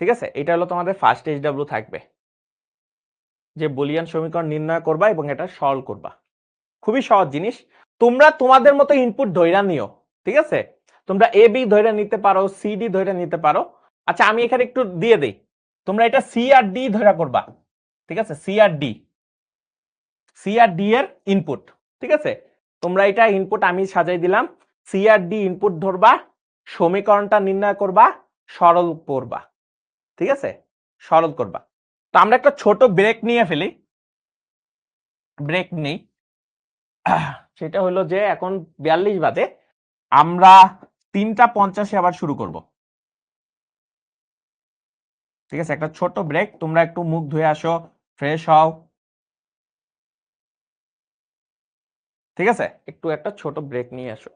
ঠিক আছে, এটা হলো তোমাদের ফার্স্ট এইচডব্লিউ থাকবে, যে বুলিয়ান সমীকরণ নির্ণয় করবা এবং এটা সরল করবা। খুবই সহজ জিনিস, তোমরা তোমাদের মতো ইনপুট ধইরা নিও, ঠিক আছে, তোমরা এ বি ধইরা নিতে পারো, সি ডি ধইরা নিতে পারো। আচ্ছা আমি এখানে একটু দিয়ে দেই, তোমরা এটা সি আর ডি ধইরা করবা, ঠিক আছে, সি আর ডি, সি আর ডি এর ইনপুট, ঠিক আছে, তোমরা এটা ইনপুট আমি সাজাই দিলাম, সি আর ডি ইনপুট ধরবা, সমীকরণটা নির্ণয় করবা, সরল করবা, ঠিক আছে, সরল করবা। তো আমরা একটা ছোট ব্রেক নিয়ে ফেলি, ব্রেক নেই, সেটা হলো যে এখন 42 বাজে, আমরা 3:50 আবার শুরু করব, ঠিক আছে, একটা ছোট ব্রেক, তোমরা একটু মুখ ধুয়ে আসো, ফ্রেশ হও, ঠিক আছে, একটু একটা ছোট ব্রেক নিয়ে আসো।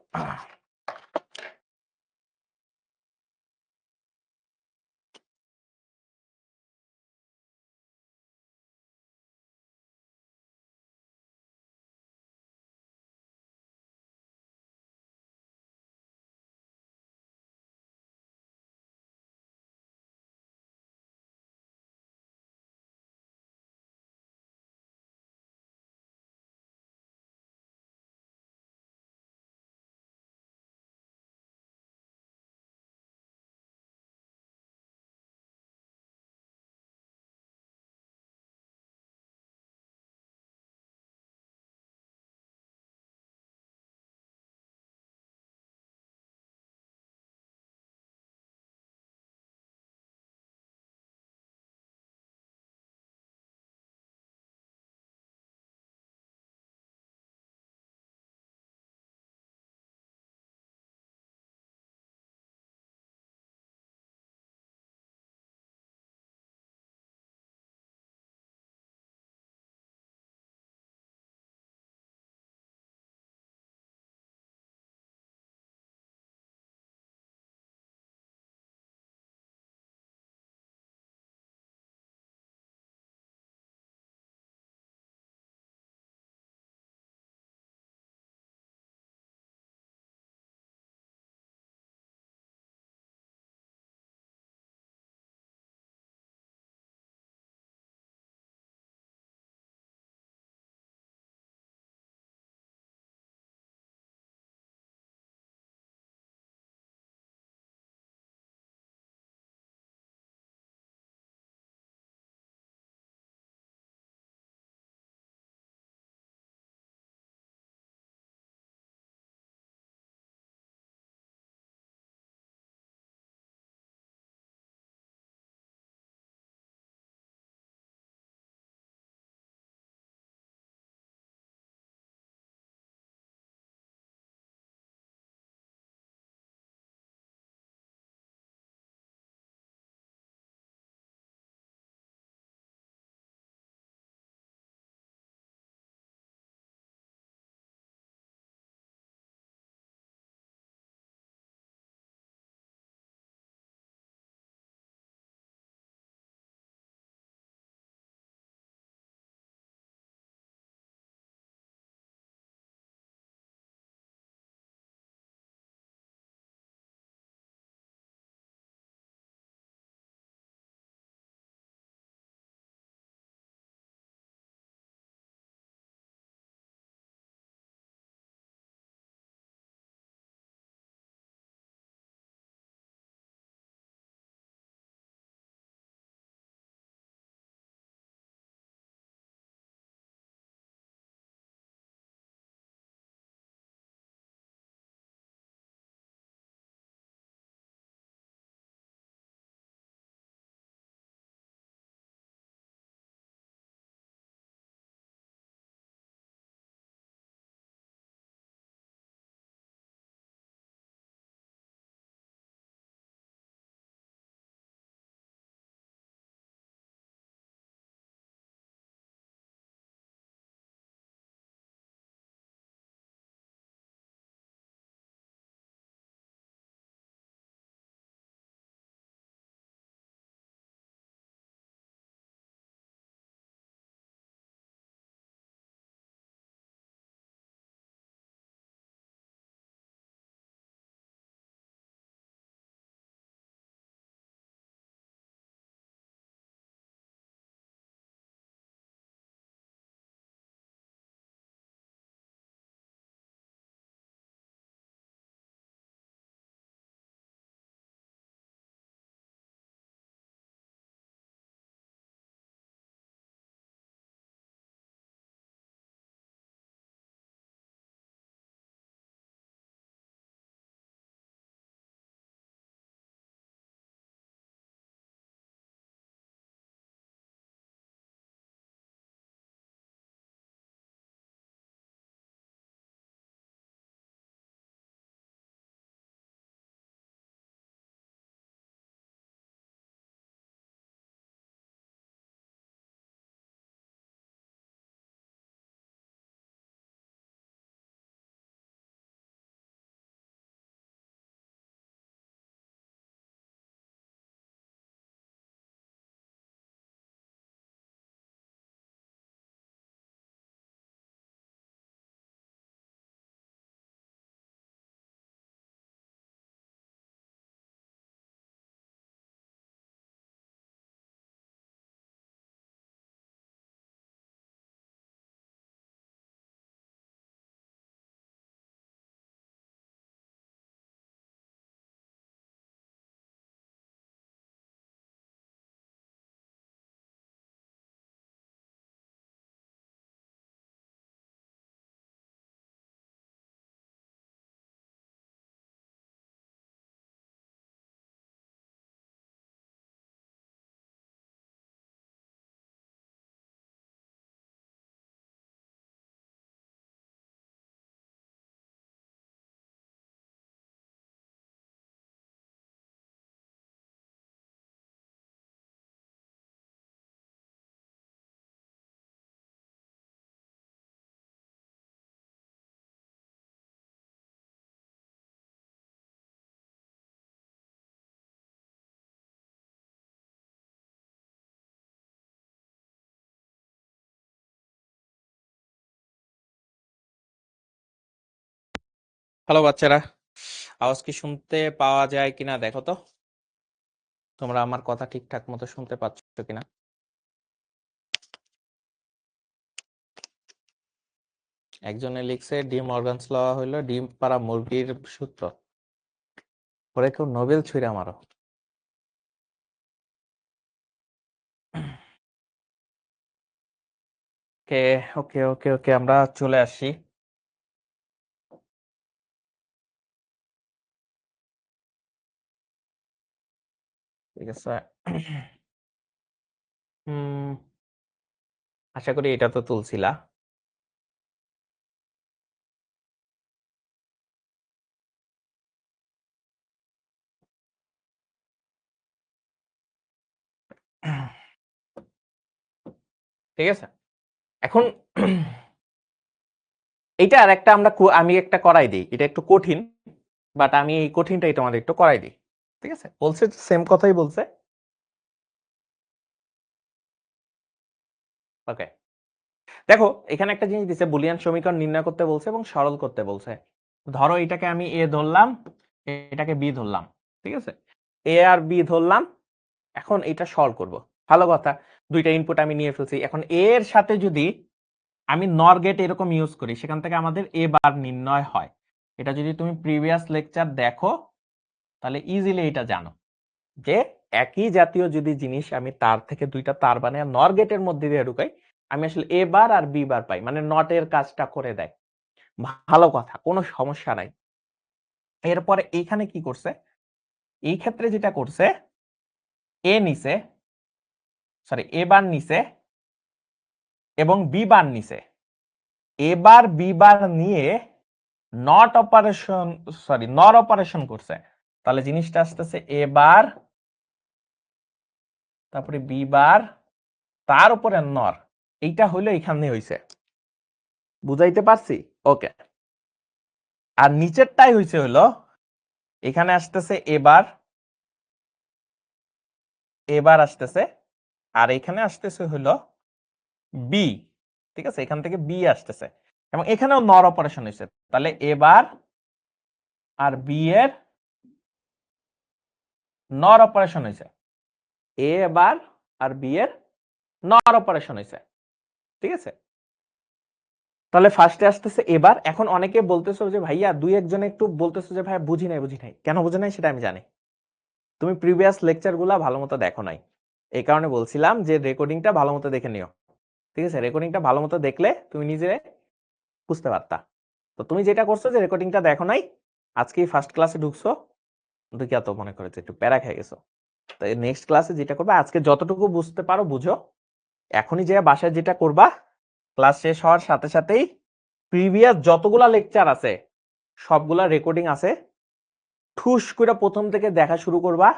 হ্যালো বাচ্চারা, আওয়াজ কি শুনতে পাওয়া যায় কিনা দেখো তো। তোমরা আমার কথা ঠিকঠাক মতো শুনতে পাচ্ছ কিনা? একজনে লিখছে ডি মর্গানস ল হইলো ডিম পাড়া মুরগির সূত্র। ওরে কেউ নোবেল ছুঁড়ে মারো। ওকে ওকে ওকে ওকে, আমরা চলে আসি। ঠিক আছে। আশা করি এটা তো তুলছিলা। ঠিক আছে, এখন এটা আর একটা আমি একটা করাই দিই, এটা একটু কঠিন, বাট আমি এই কঠিনটাই তোমাদের একটু করাই দিই। ঠিক আছে, বলছে সেম কথাই বলছে। ওকে, দেখো এখানে একটা জিনিস দিছে, বুলিয়ান সমীকরণ নির্ণয় করতে বলছে এবং সরল করতে বলছে। ধরো এটাকে আমি এ ধরলাম, এটাকে বি ধরলাম। ঠিক আছে, এ আর বি ধরলাম। এখন এটা সলভ করব, ভালো কথা। দুইটা ইনপুট আমি নিয়ে ফেলছি। এখন এ এর সাথে যদি আমি নর গেট এরকম ইউজ করি, সেখান থেকে আমাদের এ বার নির্ণয় হয়। এটা যদি তুমি প্রিভিয়াস লেকচার দেখো তাহলে ইজিলি এটা জানো যে একই জাতীয় যদি জিনিস আমি তার থেকে দুইটা তার বানিয়ে নর গেটের মধ্যে দিয়ে ঢুকাই, আমি আসলে এ বার আর বি বার পাই, মানে নট এর কাজটা করে দেয়। ভালো কথা, কোনো সমস্যা নাই। এরপরে এইখানে কি করছে, এই ক্ষেত্রে যেটা করছে, এ নিছে, সরি এ বার নিছে এবং বি বার নিছে। এ বার বি বার নিয়ে নট অপারেশন, সরি নর অপারেশন করছে। তাহলে জিনিসটা আসতেছে এ বার, তারপরে বি বার, তার উপরে নর। এইটা হইলো এখানে হইছে, বুঝাইতে পারছি? ওকে। আর নিচেরটাই হইছে হলো এখানে আসতেছে এবার, এবার আসতেছে, আর এখানে আসতেছে হলো বি। ঠিক আছে, এখান থেকে বি আসতেছে এবং এখানেও নর অপারেশন হয়েছে। তাহলে এবার আর বি এর নর অপারেশন হয়েছে, এ এবার আর বি এর নর অপারেশন হয়েছে। ঠিক আছে, তাহলে ফার্স্টে আসতেছে এবার। এখন অনেকে বলতেছো যে ভাইয়া, দুই একজনে একটু বলতেছো যে ভাই বুঝি নাই বুঝি নাই। কেন বুঝি নাই সেটা আমি জানি, তুমি প্রিভিয়াস লেকচার গুলা ভালো মতো দেখো নাই। এই কারণে বলছিলাম যে রেকর্ডিংটা ভালো মতো দেখে নিও। ঠিক আছে, রেকর্ডিংটা ভালো মতো দেখলে তুমি নিজে বুঝতে পারতা। তো তুমি যেটা করছো যে রেকর্ডিংটা দেখো নাই, আজকেই ফার্স্ট ক্লাসে ঢুকছো, ঢুকিয়া তো মনে করে যে একটু প্যারা খেয়ে গেছো। তো নেক্সট ক্লাসে যেটা করবে, আজকে যতটুকু বুঝতে পারো বুঝো। এখনই যে বাসায় যেটা করবা, ক্লাস শেষ হওয়ার সাথে সাথেই প্রিভিয়াস যতগুলা লেকচার আছে সবগুলা রেকর্ডিং আছে, ঠুস করে প্রথম থেকে দেখা শুরু করবা,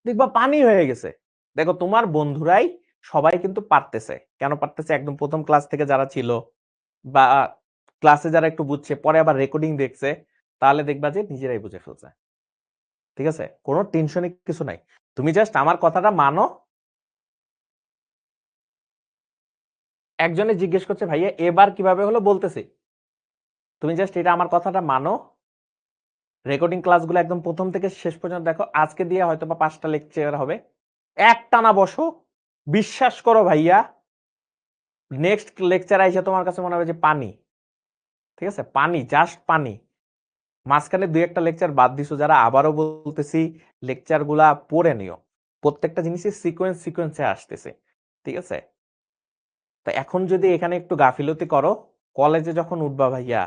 দেখবা পানি হয়ে গেছে। দেখো তোমার বন্ধুরাই সবাই কিন্তু পারতেছে। কেন পারতেছে? একদম প্রথম ক্লাস থেকে যারা ছিল বা ক্লাসে যারা একটু বুঝছে, পরে আবার রেকর্ডিং দেখছে, তাহলে দেখবা যে নিজেরাই বুঝে ফেলছে। ঠিক আছে, কোনো টেনশনের কিছু নাই। তুমি জাস্ট আমার কথাটা মানো। একজনে জিজ্ঞেস করছে ভাইয়া এবার কিভাবে হলো, বলতেছি। তুমি জাস্ট এটা আমার কথাটা মানো, রেকর্ডিং ক্লাসগুলো একদম প্রথম থেকে শেষ পর্যন্ত দেখো। আজকে দিয়ে হয়তো বা 5টা লেকচার হবে, একটানা বসো, বিশ্বাস করো ভাইয়া, নেক্সট লেকচার আইসা তোমার কাছে মনে হবে যে পানি। ঠিক আছে, পানি, জাস্ট পানি। মাঝখানে দুই একটা লেকচার বাদ দিছো যারা, আবারও বলতেছি লেকচার গুলা পড়ে নিও। প্রত্যেকটা জিনিসের সিকোয়েন্স সিকোয়েন্সে আসতেছে। ঠিক আছে, তো এখন যদি এখানে একটু গাফিলতি করো, কলেজে যখন উঠবা ভাইয়া,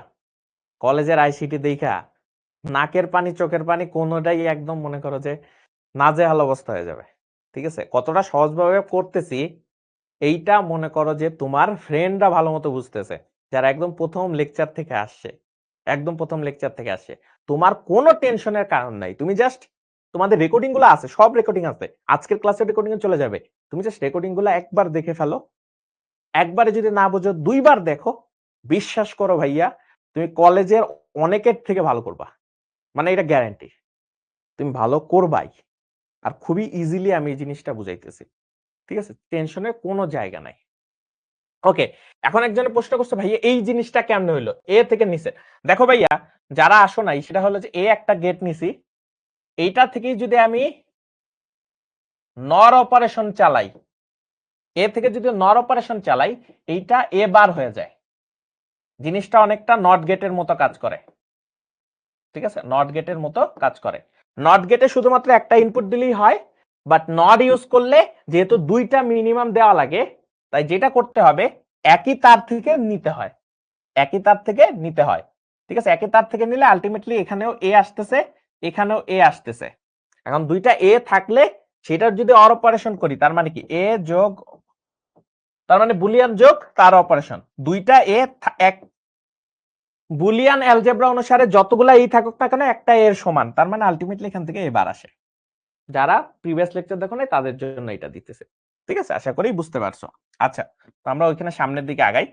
কলেজের আইসিটি দেখা নাকের পানি চোখের পানি কোনোটাই একদম মনে করো যে নাজেহাল অবস্থা হয়ে যাবে। ঠিক আছে, কতটা সহজভাবে করতেছি এইটা মনে করো যে তোমার ফ্রেন্ডরা ভালো মতো বুঝতেছে, যারা একদম প্রথম লেকচার থেকে আসছে, একদম প্রথম লেকচার থেকে আসছে। তোমার কোনো টেনশনের কারণ নাই। তুমি জাস্ট, তোমাদের রেকর্ডিং গুলো আছে, সব রেকর্ডিং আছে, আজকের ক্লাসের রেকর্ডিং এ চলে যাবে। তুমি জাস্ট রেকর্ডিং গুলো একবার দেখে ফেলো। একবারে যদি না বোঝো দুইবার দেখো। বিশ্বাস করো ভাইয়া, তুমি কলেজের অনেকের থেকে ভালো করবা, মানে এটা গ্যারান্টি। তুমি ভালো করবাই, আর খুবই ইজিলি আমি এই জিনিসটা বুঝাইতেছি। ঠিক আছে, টেনশনের কোনো জায়গা নাই। ওকে, এখন একজনে প্রশ্ন করছে ভাইয়া এই জিনিসটা কেমনে হইলো এ থেকে নিচে। দেখো ভাইয়া, যারা আসো নাই সেটা হলো যে এ একটা গেট নিছি, এইটা থেকেই যদি আমি নর অপারেশন চালাই, এ থেকে যদি নর অপারেশন চালাই, এইটা এ বার হয়ে যায়। জিনিসটা অনেকটা নট গেটের মতো কাজ করে, ঠিক আছে? নট গেটের মতো কাজ করে। নট গেটে শুধুমাত্র একটা ইনপুট দিলেই হয়, বাট নট ইউজ করলে যেহেতু দুইটা মিনিমাম দেওয়া লাগে, তাই যেটা করতে হবে একই তার থেকে নিতে হয়, একই তার থেকে নিতে হয়, ঠিক আছে? একই তার থেকে নিলে আলটিমেটলি এখানেও এ আসতেছে, এখানেও এ আসতেছে। এখন দুইটা এ থাকলে সেটার যদি অর অপারেশন করি, তার মানে কি এ যোগ, তার মানে বুলিয়ান যোগ তার অপারেশন, দুইটা এ এক বুলিয়ান অ্যালজেব্রা অনুসারে যতগুলা এই থাকুক না কেন একটা এর সমান, তার মানে আলটিমেটলি এখান থেকে এবার আসে। যারা প্রিভিয়াস লেকচার দেখো নাই তাদের জন্য এটা দিতেছে, ঠিক আছে? আশা করি বুঝতে পারছো। আচ্ছা, তো আমরা ওইখানে সামনের দিকে আগাই।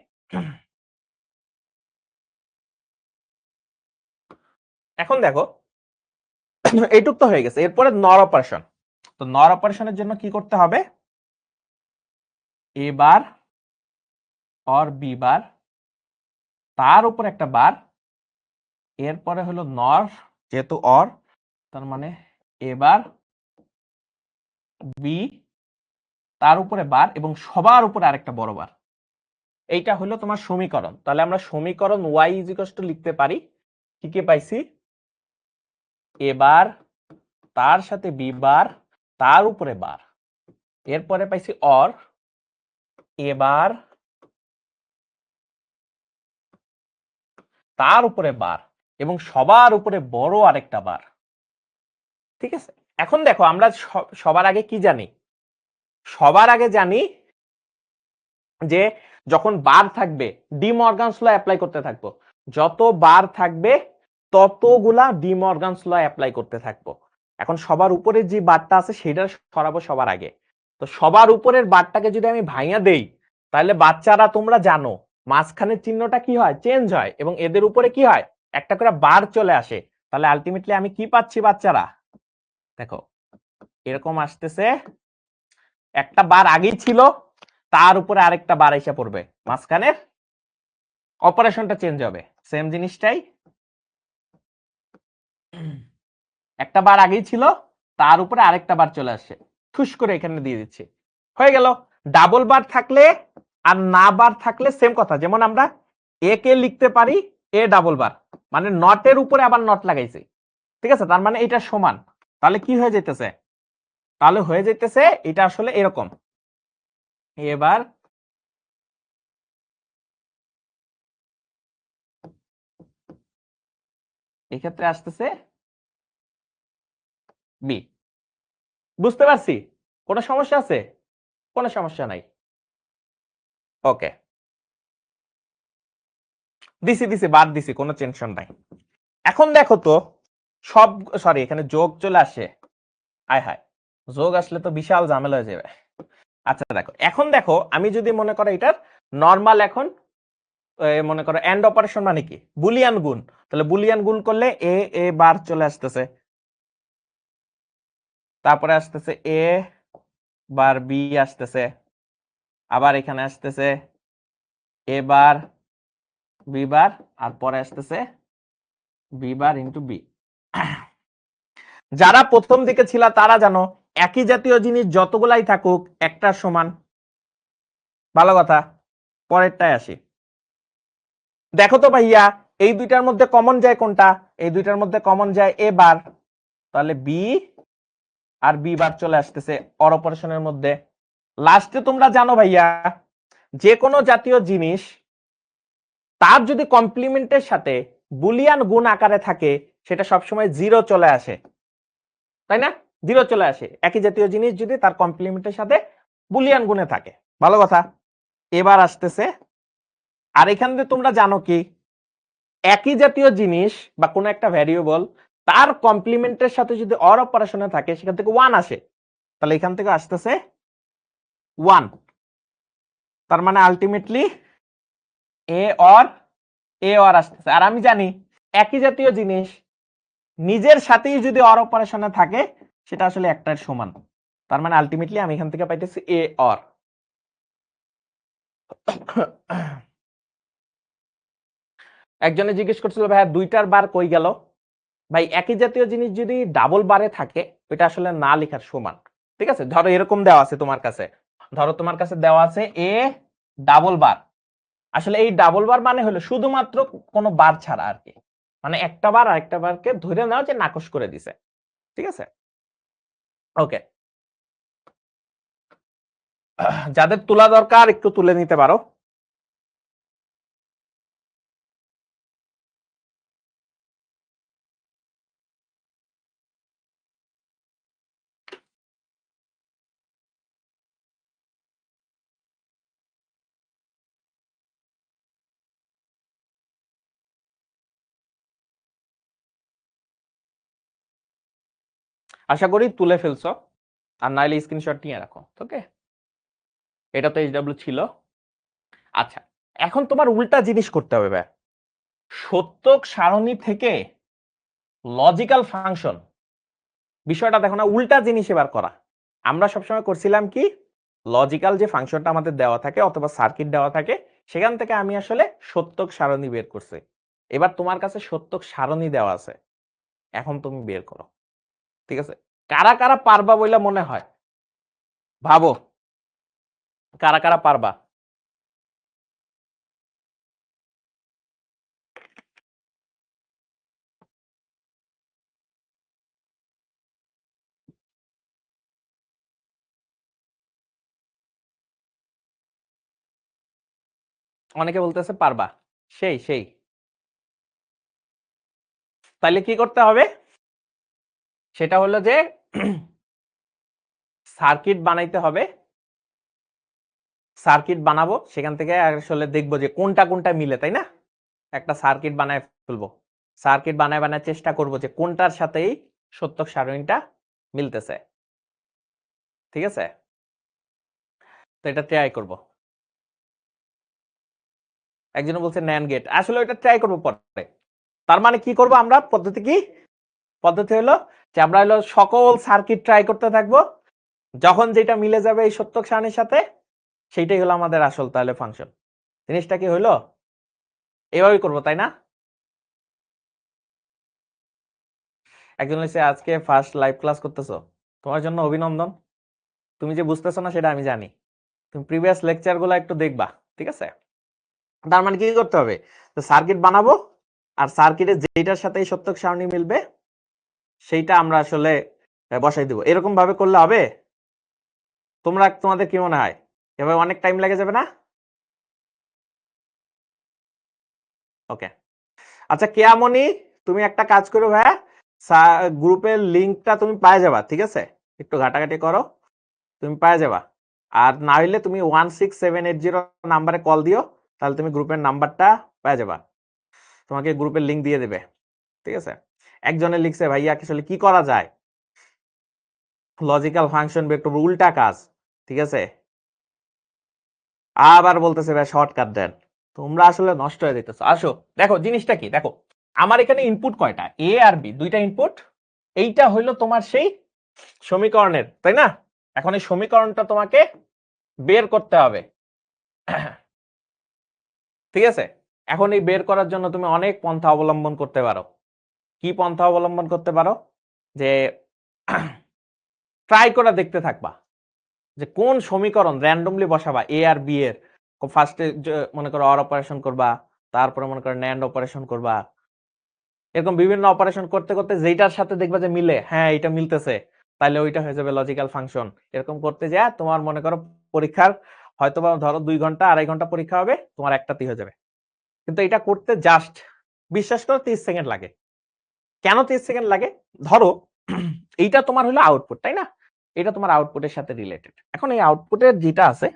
এখন দেখো এইটুক তো হয়ে গেছে, এরপরে নর অপারেশন। তো নর অপারেশনের জন্য কি করতে হবে? এ বার অর বি বার, তার উপর একটা বার, এরপরে হলো নর, যেহেতু অর তার মানে এবার বি, তার উপরে বার এবং সবার উপরে আরেকটা বড় বার। এইটা হলো তোমার সমীকরণ। তাহলে আমরা সমীকরণ y ইজিকস টু লিখতে পারি, কি কি পাইছি? এবার তার সাথে বি বার, তার উপরে বার, এরপরে পাইছি অর এবার তার উপরে বার এবং সবার উপরে বড় আরেকটা বার, ঠিক আছে? এখন দেখো আমরা সবার আগে কি জানি? সবার আগে জানি যে যখন বার থাকবে ডি মর্গানস ল অ্যাপ্লাই করতে থাকবো, যত বার থাকবে ততগুলা ডি মর্গানস ল অ্যাপ্লাই করতে থাকবো। এখন সবার উপরে যে বারটা আছে সেটা সরাবো সবার আগে। তো সবার উপরের বারটাকে যদি আমি ভাঙা দেই, তাহলে বাচ্চারা তোমরা জানো মাঝখানের চিহ্নটা কি হয়? চেঞ্জ হয় এবং এদের উপরে কি হয়? একটা করে বার চলে আসে। তাহলে আলটিমেটলি আমি কি পাচ্ছি বাচ্চারা? দেখো এরকম আসতেছে, একটা বার আগেই ছিল, তার উপরে আরেকটা বার এসে পড়বে, মাঝখানের অপারেশনটা চেঞ্জ হবে। সেম জিনিসটাই, একটা বার আগেই ছিল, তার উপরে আরেকটা বার চলে আসছে, ঠুস করে এখানে দিয়ে দিচ্ছি, হয়ে গেল। ডাবল বার থাকলে আর না বার থাকলে সেম কথা, যেমন আমরা এ কে লিখতে পারি এ ডাবল বার, মানে নটের উপরে আবার নট লাগাইছি, ঠিক আছে? তার মানে এটা সমান। তাহলে কি হয়ে যাইতেছে? তাহলে হয়ে যাইতেছে এটা আসলে এরকম। এবার এক্ষেত্রে আসতেছে বি। বুঝতে পারছি? কোনো সমস্যা আছে? কোনো সমস্যা নাই। ওকে, দিছি দিছি বাদ দিছি, কোনো টেনশন নাই। এখন দেখো তো সব, সরি এখানে যোগ চলে আসে, আয় হায়, যোগ আসলে তো বিশাল ঝামেলা হয়ে যাবে। আচ্ছা দেখো, এখন দেখো আমি যদি মনে করো এটার নরমাল, এখন মনে করো এন্ড অপারেশন মানে কি? বুলিয়ান গুণ। তাহলে বুলিয়ান গুণ করলে এ এ বার চলে আসতেছে, তারপরে আসতেছে এ বার বি আসতেছে, আবার এখানে আসতেছে এ বার বি বার, আর পরে আসতেছে বি বার ইন্টু বি। যারা প্রথম দিকে ছিল তারা জানো একই জাতীয় জিনিস যতগুলাই থাকুক একটার সমান। ভালো কথা, পরেরটায় আসি। দেখো তো ভাইয়া, এই দুইটার মধ্যে কমন যায় কোনটা? এই দুইটার মধ্যে কমন যায় এ বার, তাহলে বি আর বি বার চলে আসতেছে অর অপারেশনের মধ্যে। লাস্টে তোমরা জানো ভাইয়া, যে কোনো জাতীয় জিনিস তার যদি কমপ্লিমেন্টের সাথে বুলিয়ান গুণ আকারে থাকে সেটা সবসময় জিরো চলে আসে, তাই না? জিরো চলে আসে একই জাতীয় জিনিস যদি তার কমপ্লিমেন্টের সাথে বুলিয়ান গুণে থাকে। ভালো কথা, এবার আসতেছে, আর এখানে তোমরা জানো কি একই জাতীয় জিনিস বা কোনো একটা ভ্যারিয়েবল তার কমপ্লিমেন্টের সাথে যদি অর অপারেশনে থাকে সেখান থেকে ওয়ান আসে, তাহলে এখান থেকে আসতেছে ওয়ান। তার মানে আলটিমেটলি এ অর আসতেছে। আর আমি জানি একই জাতীয় জিনিস নিজের সাথেই যদি অর অপারেশনে থাকে সেটা আসলে একটার সমান, তার মানে আলটিমেটলি আমি এখান থেকে পাইতেছি এ অর। একজনে জিজ্ঞেস করছিল ভাইয়া ২টার বার কই গেল? ভাই একই জাতীয় জিনিস যদি ডাবল বারে থাকে ওইটা আসলে না লেখার সমান। ঠিক আছে? ধরো এরকম দেওয়া আছে তোমার কাছে। ধরো তোমার কাছে দেওয়া আছে এ ডাবল বার। আসলে এই ডাবল বার মানে হলো শুধুমাত্র কোনো বার ছাড়া আর কি। মানে একটা বার আরেকটা বারকে ধরে নাও যে নাকচ করে দিছে। ঠিক আছে? ওকে। যাদের তোলা দরকার একটু তুলে নিতে পারো। আশা করি তুলে ফেলছো। আর নাইলে স্ক্রিনশট নিয়ে রাখো। ওকে? এটা তো এইচডব্লিউ ছিল। আচ্ছা, এখন তোমার উল্টা জিনিস করতে হবে ভাই। সত্যক সারণী থেকে লজিক্যাল ফাংশন বিষয়টা দেখো না, উল্টা জিনিস এবার করা। আমরা সবসময় করছিলাম কি, লজিক্যাল যে ফাংশনটা আমাদের দেওয়া থাকে অথবা সার্কিট দেওয়া থাকে সেখান থেকে আমি আসলে সত্যক সারণী বের করছি। এবার তোমার কাছে সত্যক সারণী দেওয়া আছে, এখন তুমি বের করো। ঠিক আছে? কারা কারা পারবা বলে মনে হয়? ভাবো কারা কারা পারবা। অনেকে বলতেছে পারবা। সেই সেই তাহলে কি করতে হবে? সেটা হলো যে সার্কিট বানাইতে হবে। সার্কিট বানাবো, সেখান থেকে আসলে দেখবো যে কোনটা কোনটা মিলে, তাই না? একটা সার্কিট বানায় ফেলবো। সার্কিট বানায় বানায় চেষ্টা করবো যে কোনটার সাথেই সত্যক সারণীটা মিলতেছে। ঠিক আছে? তো এটা ট্রাই করব। একজন বলছে ন্যান্ড গেট, আসলে ওটা ট্রাই করবো পরে। তার মানে কি করব আমরা? পদ্ধতি কি? পদ্ধতি হলো যে আমরা হলো সকল সার্কিট ট্রাই করতে থাকবো, যখন যেটা মিলে যাবে এই সত্যক সারণীর সাথে সেইটাই হলো আমাদের আসল তাহলে ফাংশন। জিনিসটা কি হলো? এভাবেই করবো, তাই না? একজন হচ্ছে আজকে ফার্স্ট লাইভ ক্লাস করতেছো, তোমার জন্য অভিনন্দন। তুমি যে বুঝতেছো না সেটা আমি জানি। তুমি প্রিভিয়াস লেকচার গুলো একটু দেখবা। ঠিক আছে? তার মানে কি করতে হবে? তো সার্কিট বানাবো, আর সার্কিটের যেটার সাথে এই সত্যক সারণী মিলবে সেইটা আমরা আসলে বসাই দিব। এরকম ভাবে করলে হবে? তোমাদের কি মনে হয়? এভাবে অনেক টাইম লেগে যাবে না? ওকে। আচ্ছা কেয়ামনি, তুমি একটা কাজ করো ভাইয়া, গ্রুপের লিঙ্কটা তুমি পায়ে যাবা। ঠিক আছে? একটু ঘাটাঘাটি করো, তুমি পায়ে যাবা। আর না হইলে তুমি 16780 নাম্বারে কল দিও, তাহলে তুমি গ্রুপের নাম্বারটা পায়ে যাবা। তোমাকে গ্রুপের লিঙ্ক দিয়ে দেবে। ঠিক আছে? একজনে লিখছে ভাইয়া আসলে কি করা যায়, লজিক্যাল ফাংশন বের করবো, উল্টা কাজ। ঠিক আছে? আবার বলতেছে ভাই শর্টকাট দেন। তোমরা আসলে নষ্ট হয়ে যেতেছো। আসো দেখো জিনিসটা কি, দেখো আমার এখানে ইনপুট কয়টা, এ আর বি, দুইটা ইনপুট। এইটা হইলো তোমার সেই সমীকরণের, তাই না? এখন এই সমীকরণটা তোমাকে বের করতে হবে। ঠিক আছে? এখন এই বের করার জন্য তুমি অনেক পন্থা অবলম্বন করতে পারো। কি পন্থা অবলম্বন করতে পারো? যে ট্রাই করে দেখতে থাকবা যে কোন সমীকরণ র্যান্ডমলি বসাবা এ আর বি এর। ফার্স্টে মনে করো অর অপারেশন করবা, তারপরে মনে করো ন্যান্ড অপারেশন করবা। এরকম বিভিন্ন অপারেশন করতে করতে যেটার সাথে দেখবা যে মিলে, হ্যাঁ এটা মিলতেছে, তাহলে ওইটা হয়ে যাবে লজিক্যাল ফাংশন। এরকম করতে যা তোমার মনে করো পরীক্ষার হয়তোবা ধরো 2 ঘন্টা 2.5 ঘন্টা পরীক্ষা হবে, তোমার একটাতেই হয়ে যাবে। কিন্তু এটা করতে জাস্ট বিশ্বাস করো 30 সেকেন্ড লাগে। কেন 30 সেকেন্ড লাগে? ধরো এইটা তোমার হলো আউটপুট, তাই না? এটা তোমার আউটপুটের সাথে রিলেটেড। এখন এই আউটপুটের যেটা আছে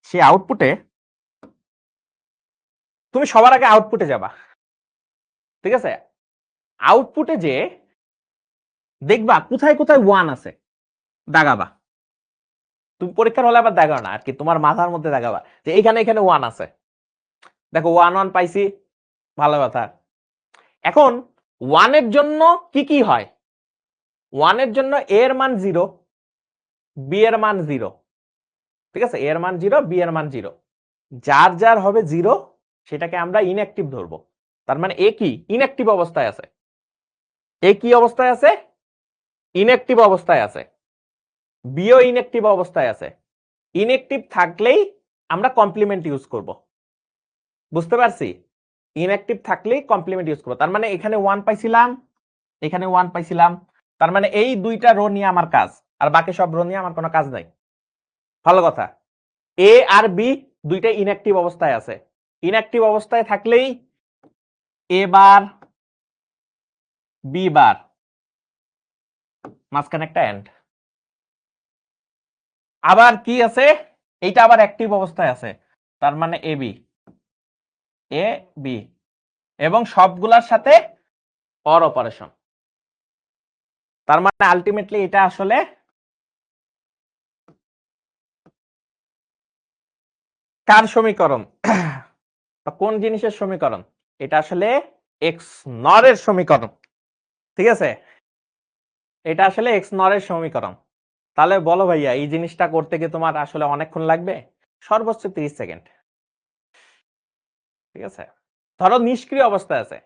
সেই আউটপুটে তুমি সবার আগে আউটপুটে যাবা। ঠিক আছে? আউটপুটে যে দেখবা কোথায় কোথায় ওয়ান আছে, দাগাবা। তুমি পরীক্ষার হলে আবার দাগাও না আর কি, তোমার মাথার মধ্যে দাগাবা যে এখানে এখানে ওয়ান আছে। দেখো ওয়ান ওয়ান পাইছি, ভালো কথা। এখন ওয়ানের জন্য কি কি হয়? ওয়ানের জন্য এ এর মান 0, বি এর মান 0। ঠিক আছে? এ এর মান 0, বি এর মান 0। যার যার হবে 0 সেটাকে আমরা ইনঅ্যাক্টিভ ধরবো। তার মানে এ কি ইনঅ্যাক্টিভ অবস্থায় আছে, এ কি অবস্থায় আছে, ইনঅ্যাক্টিভ অবস্থায় আছে, বিও ইনঅ্যাক্টিভ অবস্থায় আছে। ইনঅ্যাক্টিভ থাকলেই আমরা কমপ্লিমেন্ট ইউজ করব, বুঝতে পারছি? ইনঅ্যাক্টিভ থাকলেই কমপ্লিমেন্ট ইউজ করব। তার মানে এখানে 1 পাইছিলাম, এখানে 1 পাইছিলাম, তার মানে এই দুইটা রো নিয়ে আমার কাজ, আর বাকি সব রো নিয়ে আমার কোনো কাজ নাই। ভালো কথা। এ আর বি দুইটা ইনঅ্যাক্টিভ অবস্থায় আছে, ইনঅ্যাক্টিভ অবস্থায় থাকলেই এ বার বি বার, মাঝখানে একটা এন্ড। আবার কি আছে, এইটা আবার অ্যাক্টিভ অবস্থায় আছে, তার মানে এ বি, এ বি, এবং সবগুলার সাথে অর অপারেশন। তার মানে আলটিমেটলি এটা আসলে কার সমীকরণ, কোন জিনিসের সমীকরণ? এটা আসলে এক্স নরের সমীকরণ, ঠিক আছে? এটা আসলে এক্স নরের সমীকরণ। তাহলে বলো ভাইয়া, এই জিনিসটা করতে গিয়ে তোমার আসলে অনেকক্ষণ লাগবে? সর্বোচ্চ 30 সেকেন্ড, ঠিক আছে? ধরো নিষ্ক্রিয় অবস্থায় আছে,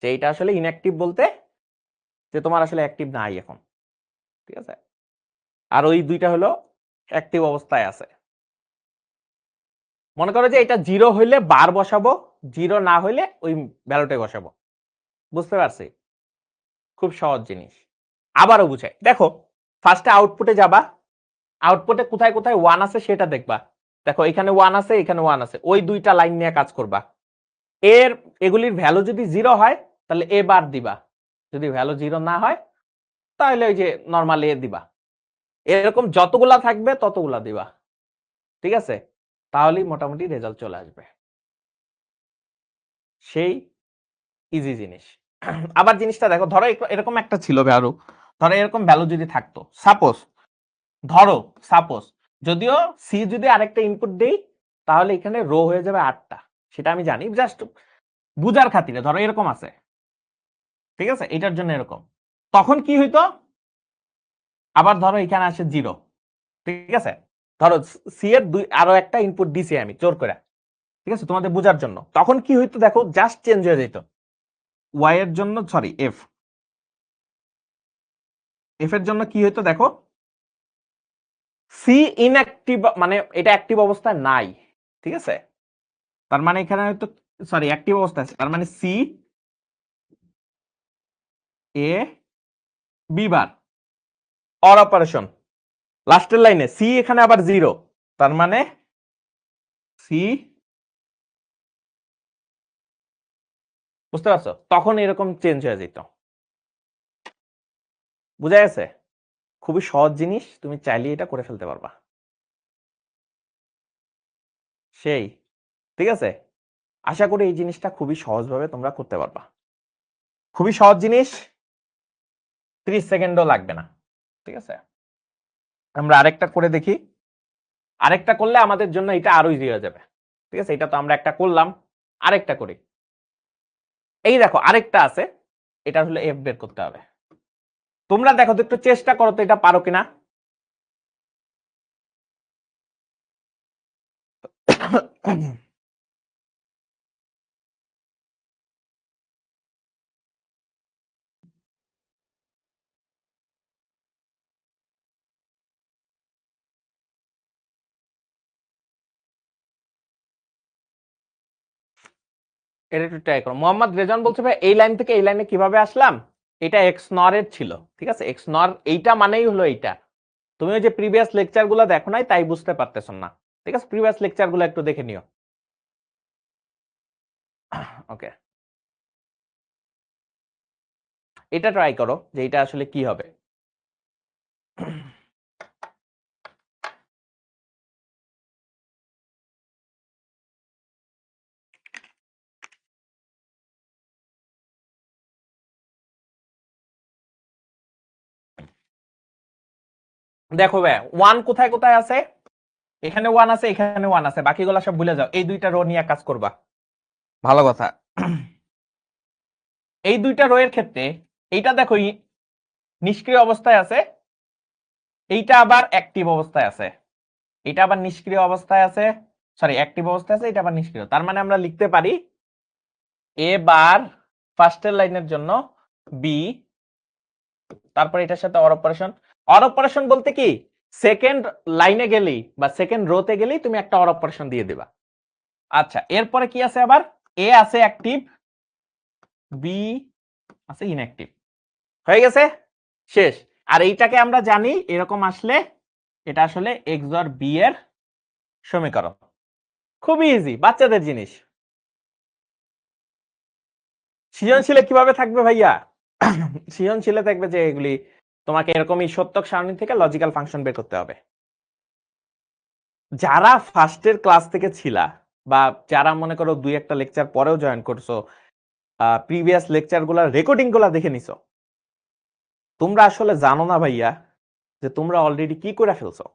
যে এটা আসলে ইনঅ্যাক্টিভ বলতে যে তোমার আসলে অ্যাক্টিভ নাই এখন, ঠিক আছে? আর ওই দুইটা হলো অ্যাক্টিভ অবস্থায় আছে। মনে করো যে এটা 0 হইলে বার বসাবো, 0 না হইলে ওই ভ্যালুটাই বসাবো, বুঝতে পারছি? খুব সহজ জিনিস। আবারও বুঝাই, দেখো ফার্স্টে আউটপুটে যাবা, আউটপুটে কোথায় কোথায় 1 আছে সেটা দেখবা। দেখো এখানে 1 আছে, এখানে 1 আছে, ওই দুইটা লাইন নিয়ে কাজ করবা। এর এগুলির ভ্যালু যদি 0 হয় তাহলে এ বার দিবা, যদি ভ্যালু 0 না হয় তাহলে ওই যে নরমাল এ দিবা। এরকম যতগুলা থাকবে ততগুলা দিবা, ঠিক আছে? তাহলেই মোটামুটি রেজাল্ট চলে আসবে। সেই ইজি জিনিস। আবার জিনিসটা দেখো, ধরো এরকম একটা ছিল ভ্যালু, ধরো এরকম ভ্যালু যদি থাকতো, সাপোজ, ধরো সাপোজ, যদিও সি যদি আরেকটা ইনপুট দেই তাহলে এখানে রো হয়ে যাবে 8টা, সেটা আমি জানি, জাস্ট বুঝার খাতিরে ধরো এরকম আছে, ঠিক আছে? এটার জন্য এরকম, তখন কি হইতো, আবার ধরো এখানে আসে 0, ঠিক আছে? ধরো সি এর আরো একটা ইনপুট দিছি আমি জোর করে, ঠিক আছে, তোমাদের বোঝার জন্য। তখন কি হইতো দেখো, জাস্ট চেঞ্জ হয়ে যেত, ওয়াই এর জন্য, সরি এফ, এফ এর জন্য কি হইতো দেখো, সি ইনঅ্যাক্টিভ, মানে এটা অ্যাক্টিভ অবস্থায় নাই, ঠিক আছে? তার মানে এখানে হয়তো, সরি অ্যাক্টিভ অবস্থা আছে, তার মানে C A B bar, or operation, লাস্টের লাইনে সি এখানে আবার 0, তার মানে সি, বুঝতে পারছো? তখন এরকম চেঞ্জ হয়ে যেত, বুঝা গেছে? খুবই সহজ জিনিস, তুমি চাইলে এটা করে ফেলতে পারবা, সেই, ঠিক আছে? আশা করি এই জিনিসটা খুবই সহজভাবে তোমরা করতে পারবা, খুবই সহজ জিনিস, 30 সেকেন্ডও লাগবে না, ঠিক আছে? আমরা আরেকটা করে দেখি, আরেকটা করলে আমাদের জন্য এটা আরো ইজি হয়ে যাবে, ঠিক আছে? এটা তো আমরা একটা করলাম, আরেকটা করি। এই দেখো আরেকটা আছে, এটা হলো এফ বের করতে হবে। তোমরা দেখো তো, একটু চেষ্টা করো তো এটা পারো কিনা। এটা একটু ট্রাই করো। মোহাম্মদ রেজান বলছে ভাই এই লাইন থেকে এই লাইনে কিভাবে আসলাম, এটা এক্স নর এর ছিল, ঠিক আছে? এক্স নর এইটা মানেই হলো এইটা, তুমি ওই যে প্রিভিয়াস লেকচার গুলো দেখো নাই তাই বুঝতে পারতেছ না, ঠিক আছে? প্রিভিয়াস লেকচার গুলো একটু দেখে নিও। ওকে, এটা ট্রাই করো যে এটা আসলে কি হবে। দেখো ভাই 1 কোথায় কোথায় আছে, এখানে 1 আছে, এখানে 1 আছে, বাকিগুলো সব ভুলে যাও, এই দুইটা রো নিয়ে কাজ করবা, ভালো কথা। এই দুইটা রো এর ক্ষেত্রে এইটা দেখো নিষ্ক্রিয় অবস্থায় আছে, এইটা আবার অ্যাক্টিভ অবস্থায় আছে, এটা আবার নিষ্ক্রিয় অবস্থায় আছে, সরি অ্যাক্টিভ অবস্থা আছে, এটা আবার নিষ্ক্রিয়। তার মানে আমরা লিখতে পারি এ বার ফার্স্টের লাইনের জন্য বি, তারপর এটার সাথে অর অপারেশন। অর অপারেশন বলতে কি, সেকেন্ড লাইনে গেলেই বা সেকেন্ড রোতে গেলেই তুমি একটা অর অপারেশন দিয়ে দিবা। আচ্ছা, এরপরে কি আছে আবার, এ আছে অ্যাক্টিভ, বি আছে ইনঅ্যাক্টিভ, হয়ে গেছে, শেষ। আর এইটাকে আমরা জানি এরকম আসলে এটা আসলে XOR বি এর সমীকরণ। খুবই ইজি, বাচ্চাদের জিনিস। সৃজনশীলে কিভাবে থাকবে ভাইয়া? সৃজনশীলে থাকবে যে এগুলি তোমাকে এরকমই সত্যক সারণী থেকে লজিক্যাল ফাংশন বের করতে হবে। যারা ফার্স্টের ক্লাস থেকে ছিলা বা যারা মনে করো দুই একটা লেকচার পরেও জয়েন করছো, প্রিভিয়াস লেকচার গুলার রেকর্ডিং গুলা দেখে নিছো, তোমরা আসলে জানো না ভাইয়া যে তোমরা অলরেডি কি করে ফেলছো।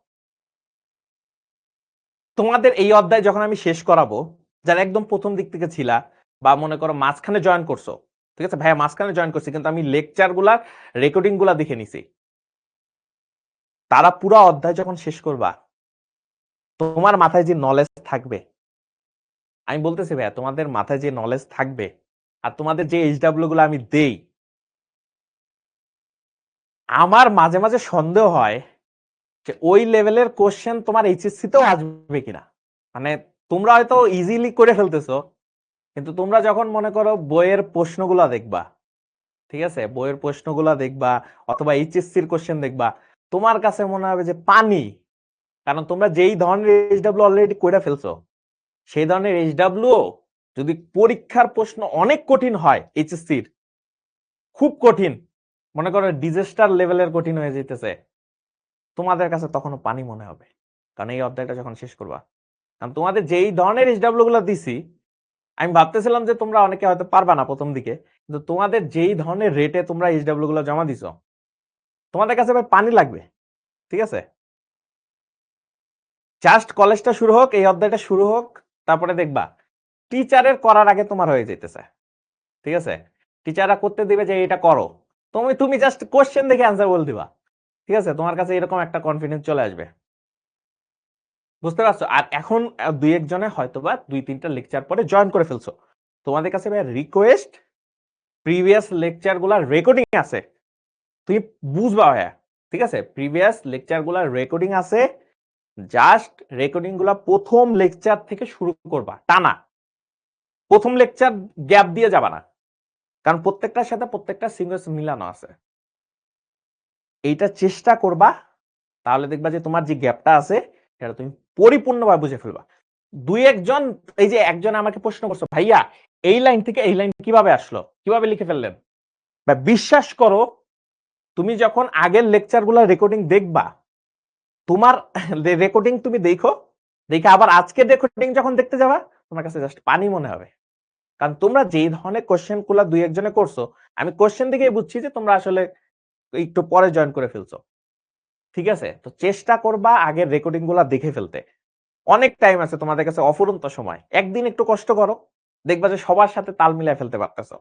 তোমাদের এই অধ্যায় যখন আমি শেষ করাবো, যারা একদম প্রথম দিক থেকে ছিলা বা মনে করো মাঝখানে জয়েন করছো, ঠিক আছে ভাইয়া মাঝখানে জয়েন করছি কিন্তু আমি লেকচার গুলা রেকর্ডিং গুলা দেখে নিছি, তারা পুরো অধ্যায় যখন শেষ করবা তোমার মাথায় যে নলেজ থাকবে, আমি বলতেছি ভাইয়া তোমাদের মাথায় যে নলেজ থাকবে আর তোমাদের যে HW গুলো আমি দেই, আমার মাঝে মাঝে সন্দেহ হয় যে ওই লেভেলের কোশ্চেন তোমার HSC তেও আসবে কিনা। মানে তোমরা হয়তো ইজিলি করে ফেলতেছো, কিন্তু তোমরা যখন মনে করো বইয়ের প্রশ্নগুলা দেখবা, ঠিক আছে বইয়ের প্রশ্নগুলা দেখবা অথবা HSCর কোশ্চেন দেখবা, তোমার কাছে মনে হবে যে পানি। কারণ তোমরা যেই ধরনের HW অলরেডি করে ফেলছো, সেই ধরনের HW যদি পরীক্ষার প্রশ্ন অনেক কঠিন হয়, HSCর খুব কঠিন, মনে করো ডিজাস্টার লেভেলের কঠিন হয়ে যেতেছে, তোমাদের কাছে তখনও পানি মনে হবে। কারণ এই অধ্যায়টা যখন শেষ করবা, কারণ তোমাদের যেই ধরনের HW গুলো দিছি, আমি ভাবতেছিলাম যে তোমরা অনেকে হয়তো পারবা না প্রথম দিকে, কিন্তু তোমাদের যেই ধরনের রেটে তোমরা HW গুলো জমা দিছো, তোমাদের কাছে ভাই পানি লাগবে। ঠিক আছে, জাস্ট কলেজটা শুরু হোক, এই অধ্যায়টা শুরু হোক, তারপরে দেখবা টিচারের করার আগে তোমার হয়ে যেতেছে। ঠিক আছে, টিচাররা করতে দিবে যে এটা করো, তুমি জাস্ট কোশ্চেন দেখে অ্যান্সার বল দিবা। ঠিক আছে, তোমার কাছে এরকম একটা কনফিডেন্স চলে আসবে। বুঝতে পারছো? আর এখন দুই একজনে হয়তোবা দুই তিনটা লেকচার পরে জয়েন করে ফেলছো, তোমাদের কাছে ভাই রিকোয়েস্ট, প্রিভিয়াস লেকচার গুলার রেকর্ডিং আছে, তুমি বুঝবা ভাইয়া। ঠিক আছে, প্রিভিয়াস লেকচার গুলার রেকর্ডিং আছে, জাস্ট রেকর্ডিং গুলা প্রথম লেকচার থেকে শুরু করবা টানা, প্রথম লেকচার গ্যাপ দিয়ে যাবা না, কারণ প্রত্যেকটার সাথে প্রত্যেকটা সিঙ্গেলস মিলানো আছে। এইটা চেষ্টা করবা, তাহলে দেখবা যে তোমার যে গ্যাপটা আছে সেটা তুমি পরিপূর্ণভাবে বুঝে ফেলবা। দুই একজন, এই যে একজন আমাকে প্রশ্ন করছো ভাইয়া এই লাইন থেকে এই লাইন কিভাবে আসলো, কিভাবে লিখে ফেললেন, বা বিশ্বাস করো তুমি যখন আগের লেকচার গুলা রেকর্ডিং দেখবা, তোমার রেকর্ডিং তুমি দেখো, দেখে আবার আজকের রেকর্ডিং যখন দেখতে যাবা, তোমার কাছে জাস্ট পানি মনে হবে। কারণ তোমরা যেই ধরনের কোশ্চেন গুলা দুই একজনে করছো, আমি কোশ্চেন দেখে বুঝছি যে তোমরা আসলে একটু পরে জয়েন করে ফেলছো। ঠিক আছে, তো চেষ্টা করবা আগের রেকর্ডিং গুলা দেখে ফেলতে। অনেক টাইম আছে তোমাদের কাছে, অফুরন্ত সময়, একদিন একটু কষ্ট করো, দেখবা যে সবার সাথে তাল মিলাই ফেলতে পারতেছো,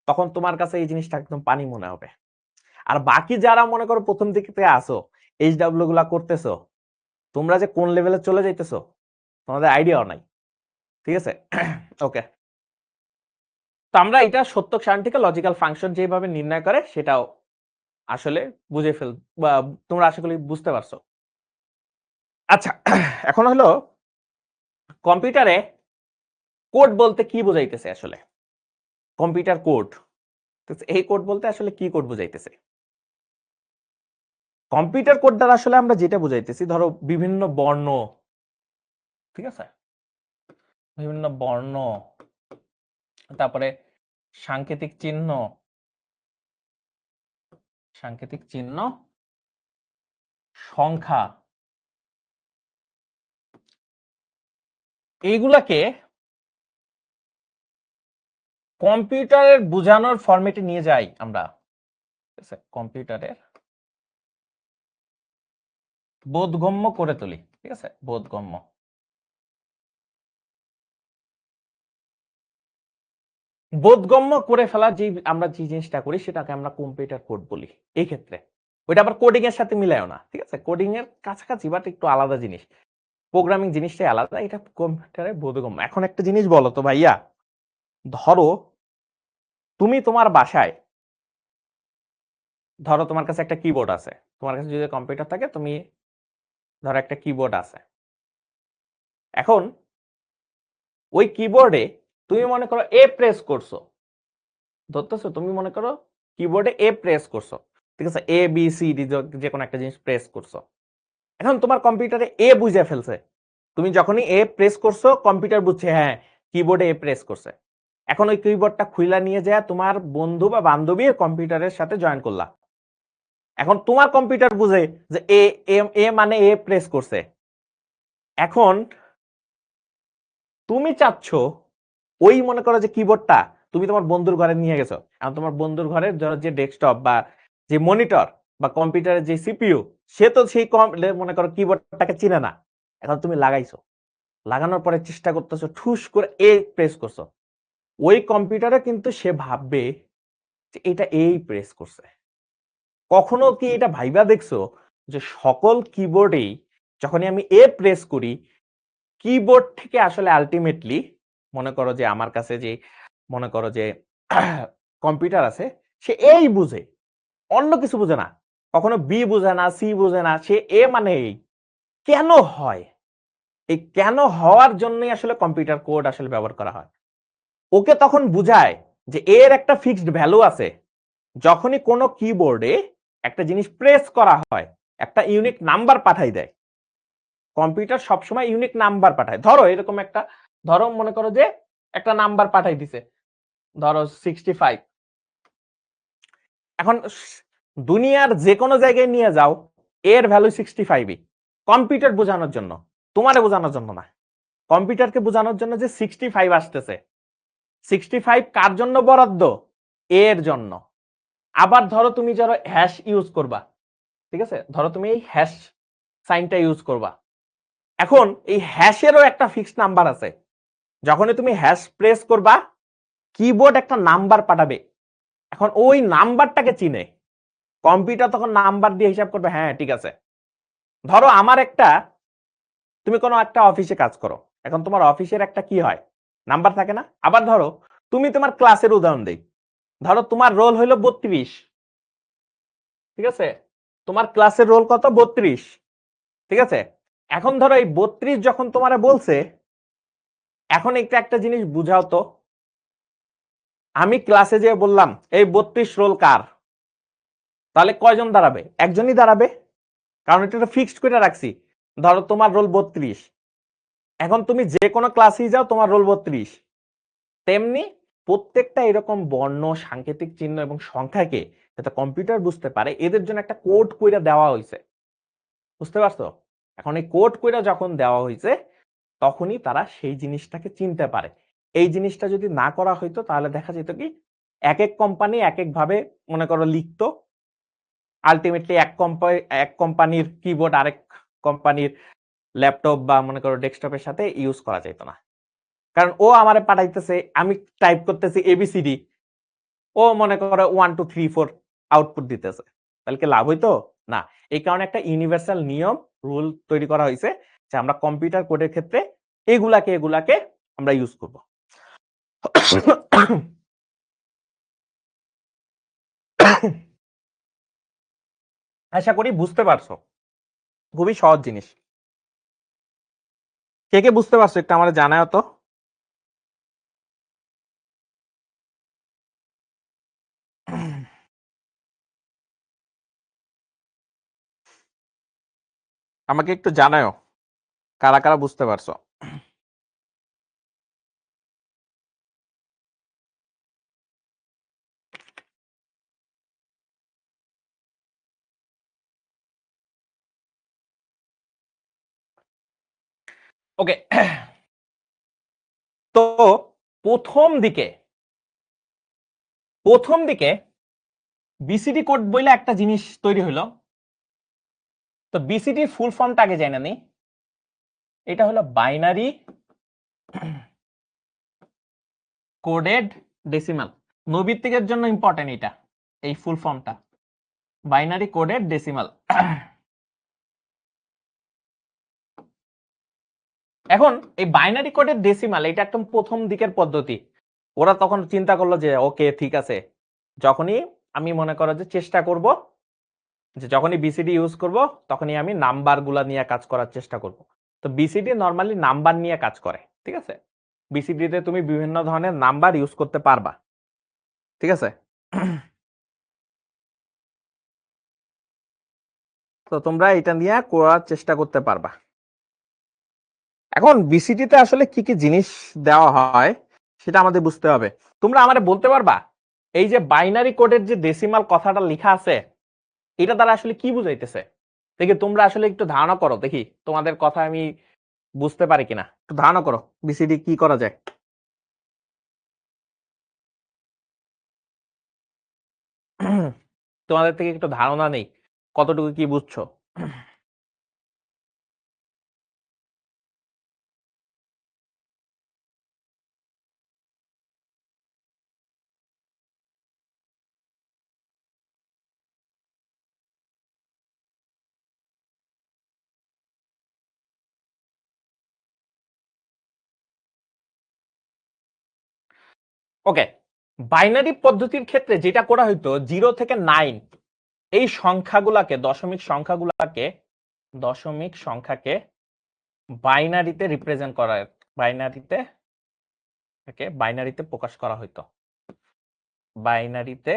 তখন তোমার কাছে এই জিনিসটা একদম পানি মনে হবে। আর বাকি যারা মনে করো প্রথম দিক থেকে আসো, HW গুলা করতেছো, তোমরা যে কোন লেভেলে চলে যাইতেছো তোমাদের আইডিয়াও নাই। ঠিক আছে, ওকে। তো আমরা এটা সত্যক সারণ থেকে লজিক্যাল ফাংশন যেভাবে নির্ণয় করে সেটাও আসলে বুঝে ফেল, বা তোমরা আশা করি বুঝতে পারছো। আচ্ছা, এখন হলো কম্পিউটারে কোড বলতে কি বোঝাইতেছে আসলে, কম্পিউটার কোড, এই কোড বলতে আসলে কি কোড বোঝাইতেছে। কম্পিউটার কোড দ্বারা আসলে আমরা যেটা বুঝাইতেছি, ধরো বিভিন্ন বর্ণ, ঠিক আছে, বিভিন্ন বর্ণ, তারপরে সাংকেতিক চিহ্ন, সাংকেতিক চিহ্ন, সংখ্যা, এইগুলাকে কম্পিউটারের বোঝানোর ফরম্যাটে নিয়ে যাই আমরা। ঠিক আছে, কম্পিউটারের বোধগম্য করে তুলি। ঠিক আছে, বোধগম্য। বোধগম্য করে ফেলার যে আমরা যে জিনিসটা করি সেটাকে আমরা কম্পিউটার কোড বলি। এই ক্ষেত্রে ওইটা আবার কোডিং এর সাথে মিলায়ও না, ঠিক আছে, কোডিং এর কাছাকাছি বাট একটু আলাদা জিনিস। প্রোগ্রামিং জিনিসটাই আলাদা, এটা কম্পিউটারে বোধগম্য। এখন একটা জিনিস বলো তো ভাইয়া, ধরো তুমি তোমার বাসায়, ধরো তোমার কাছে একটা কিবোর্ড আছে, তোমার কাছে যদি কম্পিউটার থাকে, তুমি ধরো একটা কিবোর্ড আছে, এখন ওই কিবোর্ডে তুমি মনে করো এ প্রেস করছো, ধরতেছো তুমি মনে করো কিবোর্ডে এ প্রেস করছো, ঠিক আছে, এ বি সি ডি যে কোনো একটা জিনিস প্রেস করছো, এখন তোমার কম্পিউটারে এ বুঝে ফেলছে, তুমি যখনই এ প্রেস করছো কম্পিউটার বুঝছে হ্যাঁ কিবোর্ডে এ প্রেস করছে, এখন ওই কিবোর্ডটা খুইলা নিয়ে যায় তোমার বন্ধু বা বান্ধবীর কম্পিউটারের সাথে জয়েন করলা, এখন তোমার কম্পিউটার বুঝে যে এ এ মানে এ প্রেস করছে, এখন তুমি চাচ্ছ ওই মনে করো যে কিবোর্ডটা তুমি তোমার বন্ধুর ঘরে নিয়ে গেছো, এখন তোমার বন্ধুর ঘরের যে ডেস্কটপ বা যে মনিটর বা কম্পিউটারের যে সিপিইউ, সে তো সেই মনে করো কিবোর্ডটাকে চিনে না, এখন তুমি লাগাইছো, লাগানোর পরে চেষ্টা করতেছো ঠুস করে এ প্রেস করছো, ওই কম্পিউটারে কিন্তু সে ভাববে যে এটা এই প্রেস করছে। কখনো কি এটা ভাইবা দেখছো যে সকল কিবোর্ডেই যখনই আমি এ প্রেস করি, কিবোর্ড থেকে আসলে আলটিমেটলি মনে করো যে আমার কাছে যে মনে করো যে কম্পিউটার আছে, সে এই বুঝে, অন্য কিছু বুঝে না, কখনো বি বুঝে না, সি বুঝে না, সে এ মানে এই। কেন হয়? এই কেন হওয়ার জন্যই আসলে কম্পিউটার কোড আসলে ব্যবহার করা হয়। ওকে তখন বুঝায় যে এর একটা ফিক্সড ভ্যালু আছে, যখনই কোনো কিবোর্ডে একটা জিনিস প্রেস করা হয় একটা ইউনিক নাম্বার পাঠাই দেয়, কম্পিউটার সবসময় ইউনিক নাম্বার পাঠায়। ধরো এরকম একটা, ধরো মনে করো যে একটা নাম্বার পাঠাই দিছে, ধরো 65, এখন দুনিয়ার যে কোনো জায়গায় নিয়ে যাও, এর ভ্যালু 65ই, কম্পিউটার বোঝানোর জন্য, তোমারে বোঝানোর জন্য না, কম্পিউটারকে বোঝানোর জন্য যে 65 আসতেছে, 65 কার জন্য বরাদ্দ? এর জন্য। আবার ধরো তুমি যারা হ্যাশ ইউজ করবা, ঠিক আছে, ধরো তুমি এই হ্যাশ সাইনটা ইউজ করবা, এখন এই হ্যাশেরও একটা ফিক্সড নাম্বার আছে, যখনই তুমি হ্যাশ প্রেস করবা কিবোর্ড একটা নাম্বার পাঠাবে, এখন ওই নাম্বারটাকে চিনে কম্পিউটার, তখন নাম্বার দিয়ে হিসাব করবে, হ্যাঁ ঠিক আছে। ধরো আমার একটা, তুমি কোনো একটা অফিসে কাজ করো, এখন তোমার অফিসের একটা কি হয় নাম্বার থাকে না। আবার ধরো তুমি তোমার ক্লাসের উদাহরণ দেই, ধরো তোমার রোল হইলো 32, ঠিক আছে, তোমার ক্লাসের রোল কত? 32, ঠিক আছে। এখন ধরো এই 32 যখন তোমারে বলছে, এখন একটা জিনিস বুঝাও তো, আমি ক্লাসে যে বললাম এই 32 রোল কার, তাহলে কয়জন দাঁড়াবে? একজনই দাঁড়াবে, কারণ এটা ফিক্সড করে রাখছি, ধরো তোমার রোল 32, এখন তুমি যে কোনো ক্লাসেই যাও তোমার রোল 32, তেমনি প্রত্যেকটা এরকম বর্ণ, সাংকেতিক চিহ্ন এবং সংখ্যাকে যাতে কম্পিউটার বুঝতে পারে, এদের জন্য একটা কোড কইরা দেওয়া হয়েছে, বুঝতে পারছো? এখন এই কোড কইরা যখন দেওয়া হয়েছে, তখনই তারা সেই জিনিসটাকে চিনতে পারে। এই জিনিসটা যদি না করা হইতো তাহলে দেখা যেত কি এক এক কোম্পানি এক এক ভাবে মনে করো লিখতো, আলটিমেটলি এক কোম্পানির কিবোর্ড আরেক কোম্পানির ল্যাপটপ বা মনে করো ডেস্কটপের সাথে ইউজ করা যেত না, কারণ ও আমারে পাঠাইতেছে, আমি টাইপ করতেছি এবিসিডি, ও মনে করো 1 2 3 4 আউটপুট দিতেছে, তাহলে কি লাভ হইতো না? এই কারণে একটা ইউনিভার্সাল নিয়ম রুল তৈরি করা হয়েছে যে আমরা কম্পিউটার কোডের ক্ষেত্রে এগুলাকে আমরা ইউজ করব। আশা করি বুঝতে পারছো, খুবই সহজ জিনিস। কে কে বুঝতে পারছো একটু আমাদের জানাও তো। আমাকে একটু জানাও কারা কারা বুঝতে পারছো। ওকে, তো প্রথম দিকে বিসিডি কোড বইলে একটা জিনিস তৈরি হলো, তো বিসিডি ফুল ফর্মটা আগে জানা নেই, এটা হলো বাইনারি কোডেড ডেসিমাল, নৈবিত্তিকের জন্য ইম্পর্টেন্ট এটা, এই ফুল ফর্মটা বাইনারি কোডেড ডেসিমাল। এখন এই বাইনারি কোডের ডেসিমাল এটা একদম প্রথম দিকের পদ্ধতি। ওরা তখন চিন্তা করলো যে ওকে ঠিক আছে, যখনই আমি মনে করো যে চেষ্টা করব যে যখনই বিসিডি ইউজ করব তখনই আমি নাম্বারগুলা নিয়ে কাজ করার চেষ্টা করব। তো বিসিডি নরমালি নাম্বার নিয়ে কাজ করে, ঠিক আছে? বিসিডি তে তুমি বিভিন্ন ধরনের নাম্বার ইউজ করতে পারবা, ঠিক আছে? তো তোমরা এটা নিয়ে করার চেষ্টা করতে পারবা। এখন বিসিডি তে আসলে কি কি জিনিস দেওয়া হয় সেটা আমাদের বুঝতে হবে। তোমরা আমারে বলতে পারবা এই যে বাইনারি কোডের যে ডেসিমাল কথাটা লেখা আছে এটা দ্বারা আসলে কি বুঝাইতেছে? দেখি তোমরা আসলে একটু ধারণা করো, দেখি তোমাদের কথা আমি বুঝতে পারি কিনা। একটু ধারণা করো বিসিডি কি করা যায়। তোমাদের থেকে একটু ধারণা নেই কতটুকু কি বুঝছো। ওকে, বাইনারি পদ্ধতির ক্ষেত্রে যেটা করা হইতো 0 থেকে 9 এই সংখ্যাগুলাকে দশমিক সংখ্যাকে বাইনারিতে রিপ্রেজেন্ট করা, বাইনারিতে প্রকাশ করা হইতো, বাইনারিতে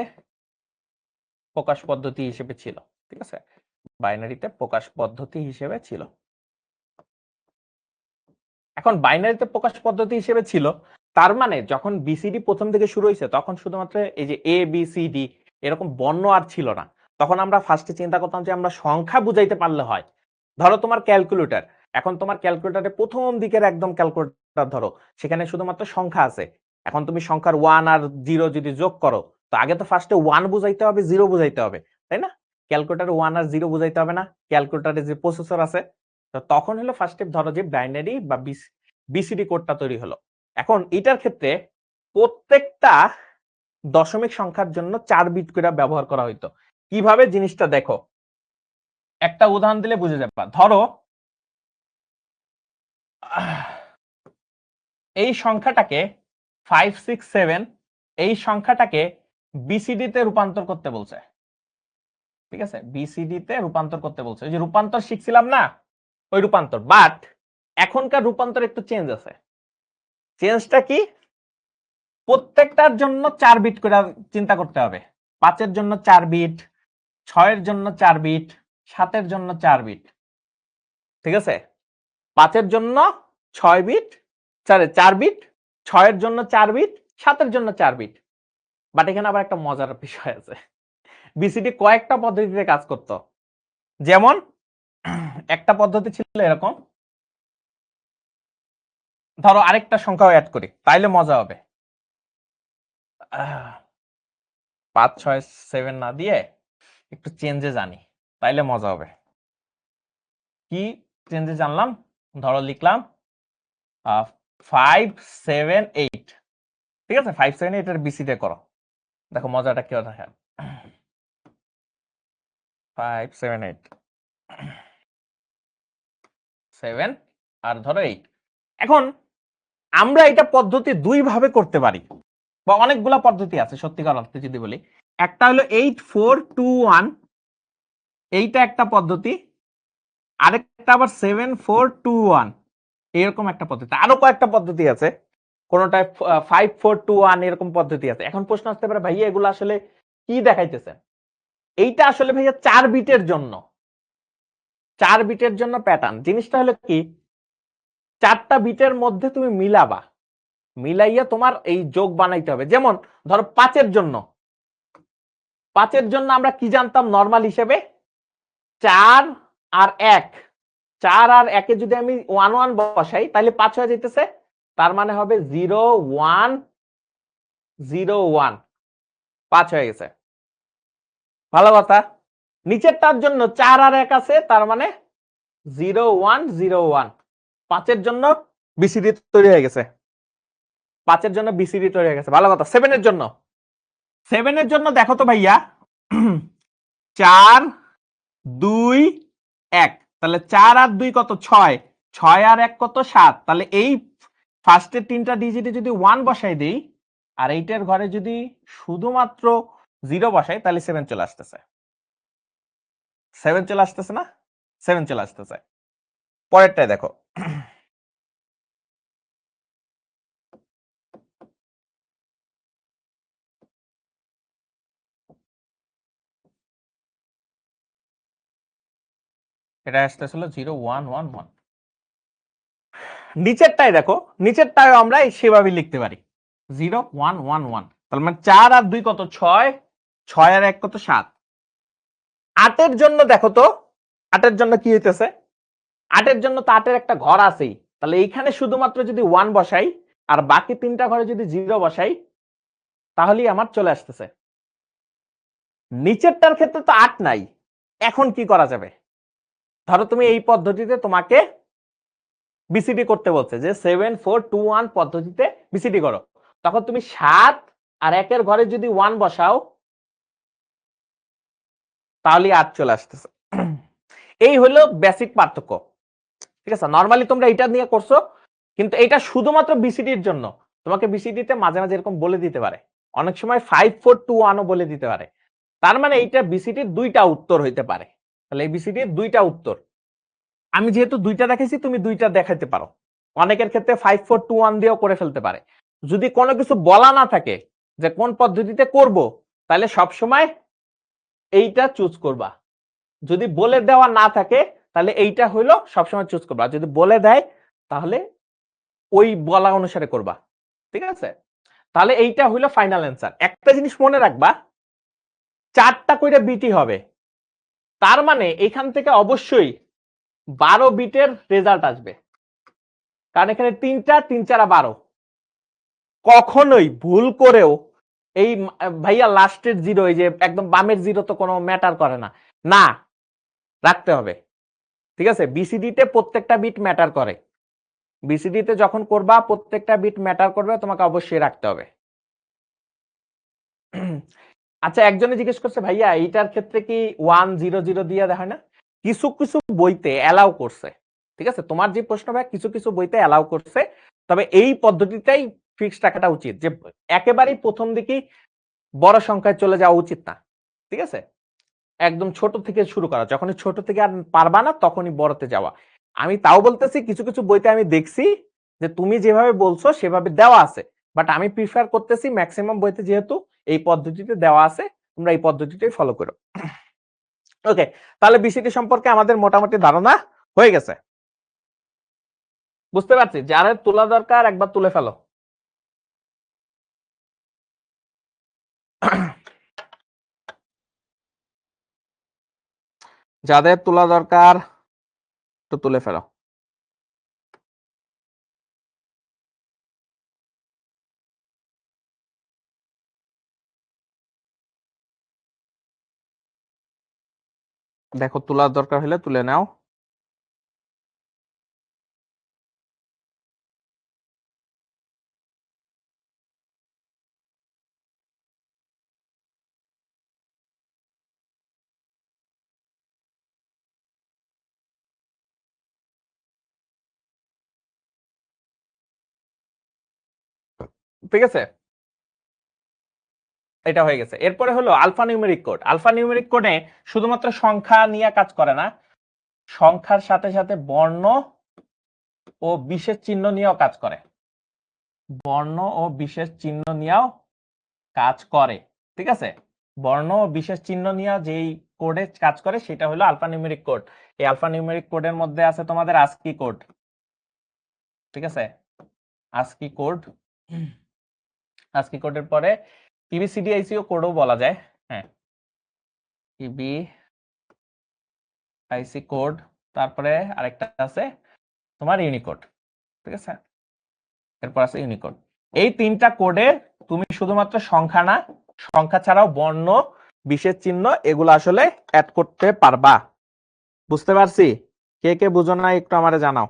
প্রকাশ পদ্ধতি হিসেবে ছিল, ঠিক আছে? বাইনারিতে প্রকাশ পদ্ধতি হিসেবে ছিল। এখন বাইনারিতে প্রকাশ পদ্ধতি হিসেবে ছিল, তার মানে যখন বিসিডি প্রথম থেকে শুরু হয়েছে তখন শুধুমাত্র এই যে এ বি সি ডি এরকম বর্ণ আর ছিল না। তখন আমরা ফার্স্টে চিন্তা করতাম যে আমরা সংখ্যা বুঝাইতে পারলে হয়। ধরো তোমার ক্যালকুলেটর, এখন তোমার ক্যালকুলেটরে প্রথম দিকের একদম ক্যালকুলেটর ধরো, সেখানে শুধুমাত্র সংখ্যা আছে। এখন তুমি সংখ্যার 1 আর 0 যদি যোগ করো, তো আগে তো ফার্স্টে 1 বুঝাইতে হবে 0 বুঝাইতে হবে, তাই না? ক্যালকুলেটরে 1 আর 0 বুঝাইতে হবে না, ক্যালকুলেটরে যে প্রসেসর আছে। তো তখন হলো ফার্স্ট স্টেপ, ধরো যে বাইনারি বা বিসিডি কোডটা তৈরি হলো। এখন এটার ক্ষেত্রে প্রত্যেকটা দশমিক সংখ্যার জন্য 4 বিট করে ব্যবহার করা হইতো। কিভাবে জিনিসটা দেখো, একটা উদাহরণ দিলে বুঝে যাবা। ধরো এই সংখ্যাটাকে 567, এই সংখ্যাটাকে বিসিডি তে রূপান্তর করতে বলছে, ঠিক আছে? বিসিডি তে রূপান্তর করতে বলছে, ওই যে রূপান্তর শিখছিলাম না, ওই রূপান্তর। বাট এখনকার রূপান্তর একটু চেঞ্জ আছে। চেঞ্জটা কি? প্রত্যেকটার জন্য 4 বিট করে চিন্তা করতে হবে। 5 এর জন্য 4 বিট, 6 এর জন্য 4 বিট, 7 এর জন্য 4 বিট, ঠিক আছে? 5 এর জন্য 6 বিট, 4 বিট, 6 এর জন্য 4 বিট, 7 এর জন্য 4 বিট। বাট এখানে আবার একটা মজার বিষয় আছে। বিসিডি কয়েকটা পদ্ধতিতে কাজ করত। যেমন একটা পদ্ধতি ছিল এরকম, ধরো আরেকটা সংখ্যাও অ্যাড করি তাইলে মজা হবে। 5 6 7 না দিয়ে একটু চেঞ্জে জানি, তাইলে মজা হবে। কি চেঞ্জে জানলাম? ধরো লিখলাম 578, ঠিক আছে? 578 এর বিসিডি করো, দেখো মজাটা কি দেখেন। 578 7 আর ধরো 8। এখন আমরা এটা পদ্ধতি দুই ভাবে করতে পারি, বা অনেকগুলা পদ্ধতি আছে সত্যিকার অর্থে যদি বলি। একটা হলো 8421, এইটা একটা পদ্ধতি। আরেকটা আবার 7421, এরকম একটা পদ্ধতি। আরো কয়েকটা পদ্ধতি আছে, কোনটায় 5421 এরকম পদ্ধতি আছে। এখন প্রশ্ন আসতে পারে ভাইয়া এগুলো আসলে কি দেখাইতেছে? এইটা আসলে ভাইয়া 4 বিটের জন্য, 4 বিটের জন্য প্যাটার্ন। জিনিসটা হলো কি, 4টা বিটের মধ্যে তুমি মিলাবা, মিলাইয়া তোমার এই যোগ বানাইতে হবে। যেমন ধরো 5 এর জন্য, 5 এর জন্য আমরা কি জানতাম নরমাল হিসেবে? 4 আর 1, 4 আর 1 এ যদি আমি 1 1 বসাই তাহলে 5 হয়ে যাইতেছে। তার মানে হবে 0 1 0 1, 5 হয়ে গেছে। ভালো কথা। নিচেরটার জন্য 4 আর 1 আছে, তার মানে 0 1 0 1, 5 এর জন্য বিসিডি তৈরি হয়ে গেছে। 5 এর জন্য বিসিডি তৈরি হয়ে গেছে। ভালো কথা। 7 এর জন্য, 7 এর জন্য দেখো তো ভাইয়া 4 2 1, তাহলে 4 আর 2 কত? 6, 6 আর 1 কত 7, তাহলে এই ফার্স্টের 3টা ডিজিটে যদি 1 বসাই দেই আর এইটার ঘরে যদি শুধুমাত্র 0 বসাই তাহলে 7 চলে আসতেছে। 7 চলে আসতেছে না? 7 চলে আসতেছে। পরেরটাই দেখো। এটা আসতেছিল 0 1 1 1। নিচেরটাই দেখো, নিচেরটাই আমরা সেভাবে লিখতে পারি 0 1 1 1। তাহলে মানে 4 আর 2 কত 6, 6 আর 1 কত 7। 8 এর জন্য দেখো তো 8 এর জন্য কি হইতেছে, 8 এর জন্য তো 8 এর একটা ঘর আছেই, তাহলে এইখানে শুধুমাত্র যদি 1 বসাই আর বাকি 3টা ঘরে যদি 0 বসাই তাহলেই আমার চলে আসতেছে। নিচেরটার ক্ষেত্রে তো 8 নাই, এখন কি করা যাবে? ধরো তুমি এই পদ্ধতিতে তোমাকে বিসিডি করতে বলছে যে 7 4 2 1 পদ্ধতিতে বিসিডি করো, তখন তুমি 7 আর 1 এর ঘরে যদি 1 বসাও তাহলে 8 চলে আসতেছে। এই হলো বেসিক পার্থক্য, ঠিক আছে? নরমালি তোমরা এটা নিয়ে করছো, কিন্তু এটা শুধুমাত্র বিসিডির জন্য। তোমাকে বিসিডিতে মাঝে মাঝে এরকম বলে দিতে পারে, অনেক সময় 5 4 2 1 ও বলে দিতে পারে। তার মানে এইটা বিসিডির দুইটা উত্তর হইতে পারে। তাহলে এই বিসিডির দুইটা উত্তর, আমি যেহেতু দুইটা দেখাইছি তুমি দুইটা দেখাইতে পারো। অনেকের ক্ষেত্রে 5 4 2 1 দিয়েও করে ফেলতে পারে। যদি কোনো কিছু বলা না থাকে যে কোন পদ্ধতিতে করব, তাহলে সব সময় এইটা চুজ করবা। যদি বলে দেওয়া না থাকে তাহলে এইটা হইলো সবসময় চুজ করবা, যদি বলে দেয় তাহলে ওই বলা অনুসারে করবা, ঠিক আছে? তাহলে এইটা হইলো ফাইনাল অ্যান্সার। একটা জিনিস মনে রাখবা, 4টা কইরা বিটি হবে, তার মানে এখান থেকে অবশ্যই 12 বিটের রেজাল্ট আসবে, কারণ এখানে 3টা 3 4 12। কখনোই ভুল করেও এই ভাইয়া লাস্টের জিরো, এই যে একদম বামের জিরো তো কোনো ম্যাটার করে না, না রাখতে হবে, ঠিক আছে? বিসিডি তে প্রত্যেকটা বিট ম্যাটার করে, বিসিডি তে যখন করবা প্রত্যেকটা বিট ম্যাটার করবে, তোমাকে অবশ্যই রাখতে হবে। আচ্ছা, একজনে জিজ্ঞেস করছে ভাইয়া এইটার ক্ষেত্রে কি 1 0 0 দিয়ে দেখায় না? কিছু কিছু বইতে অ্যালাউ করছে, ঠিক আছে? তোমার যে প্রশ্ন ভাই কিছু কিছু বইতে অ্যালাউ করছে, তবে এই পদ্ধতিটাই ফিক্সড রাখাটা উচিত, যে একেবারেই প্রথম দিকেই বড় সংখ্যায় চলে যাওয়া উচিত না, ঠিক আছে? একদম ছোট থেকে শুরু করা, যখনই ছোট থেকে আর পারবা না তখনই বড়তে যাওয়া। আমি তাও বলতেছি কিছু কিছু বইতে আমি দেখছি যে তুমি যেভাবে বলছো সেভাবে দেওয়া আছে, বাট আমি প্রিফার করতেছি ম্যাক্সিমাম বইতে যেহেতু এই পদ্ধতিতে দেওয়া আছে, তোমরা এই পদ্ধতিটাই ফলো করো। ওকে, তাহলে বিসিটি সম্পর্কে আমাদের মোটামুটি ধারণা হয়ে গেছে, বুঝতে পারছি। যারা তোলা দরকার একবার তুলে ফেলো। যাদের তোলা দরকার একটু তুলে ফেলো। দেখো তোলার দরকার হলে তুলে নাও। ঠিক আছে, এটা হয়ে গেছে। এরপরে হলো alphanumeric code. Alphanumeric কোডে শুধুমাত্র সংখ্যা নিয়ে কাজ করে না, সংখ্যার সাথে সাথে বর্ণ ও বিশেষ চিহ্ন নিয়েও কাজ করে, বর্ণ ও বিশেষ চিহ্ন নিয়েও কাজ করে, ঠিক আছে? বর্ণ ও বিশেষ চিহ্ন নিয়ে যেই কোডে কাজ করে সেটা হলো আলফা নিউমেরিক কোড। এই আলফা নিউমেরিক কোডের মধ্যে আছে তোমাদের আস্কি কোড, ঠিক আছে? আস্কি কোড, আস্কি কোডের পরে পিবিসিডিআইসিও কোডও বলা যায়, হ্যাঁ পিবিআইসি কোড। তারপরে আরেকটা আছে তোমার ইউনিকোড, ঠিক আছে? এরপর আছে ইউনিকোড। এই 3টা কোডে তুমি শুধুমাত্র সংখ্যা না, সংখ্যা ছাড়াও বর্ণ বিশেষ চিহ্ন এগুলো আসলে অ্যাড করতে পারবা। বুঝতে পারছি? কে কে বুঝো না একটু আমারে জানাও।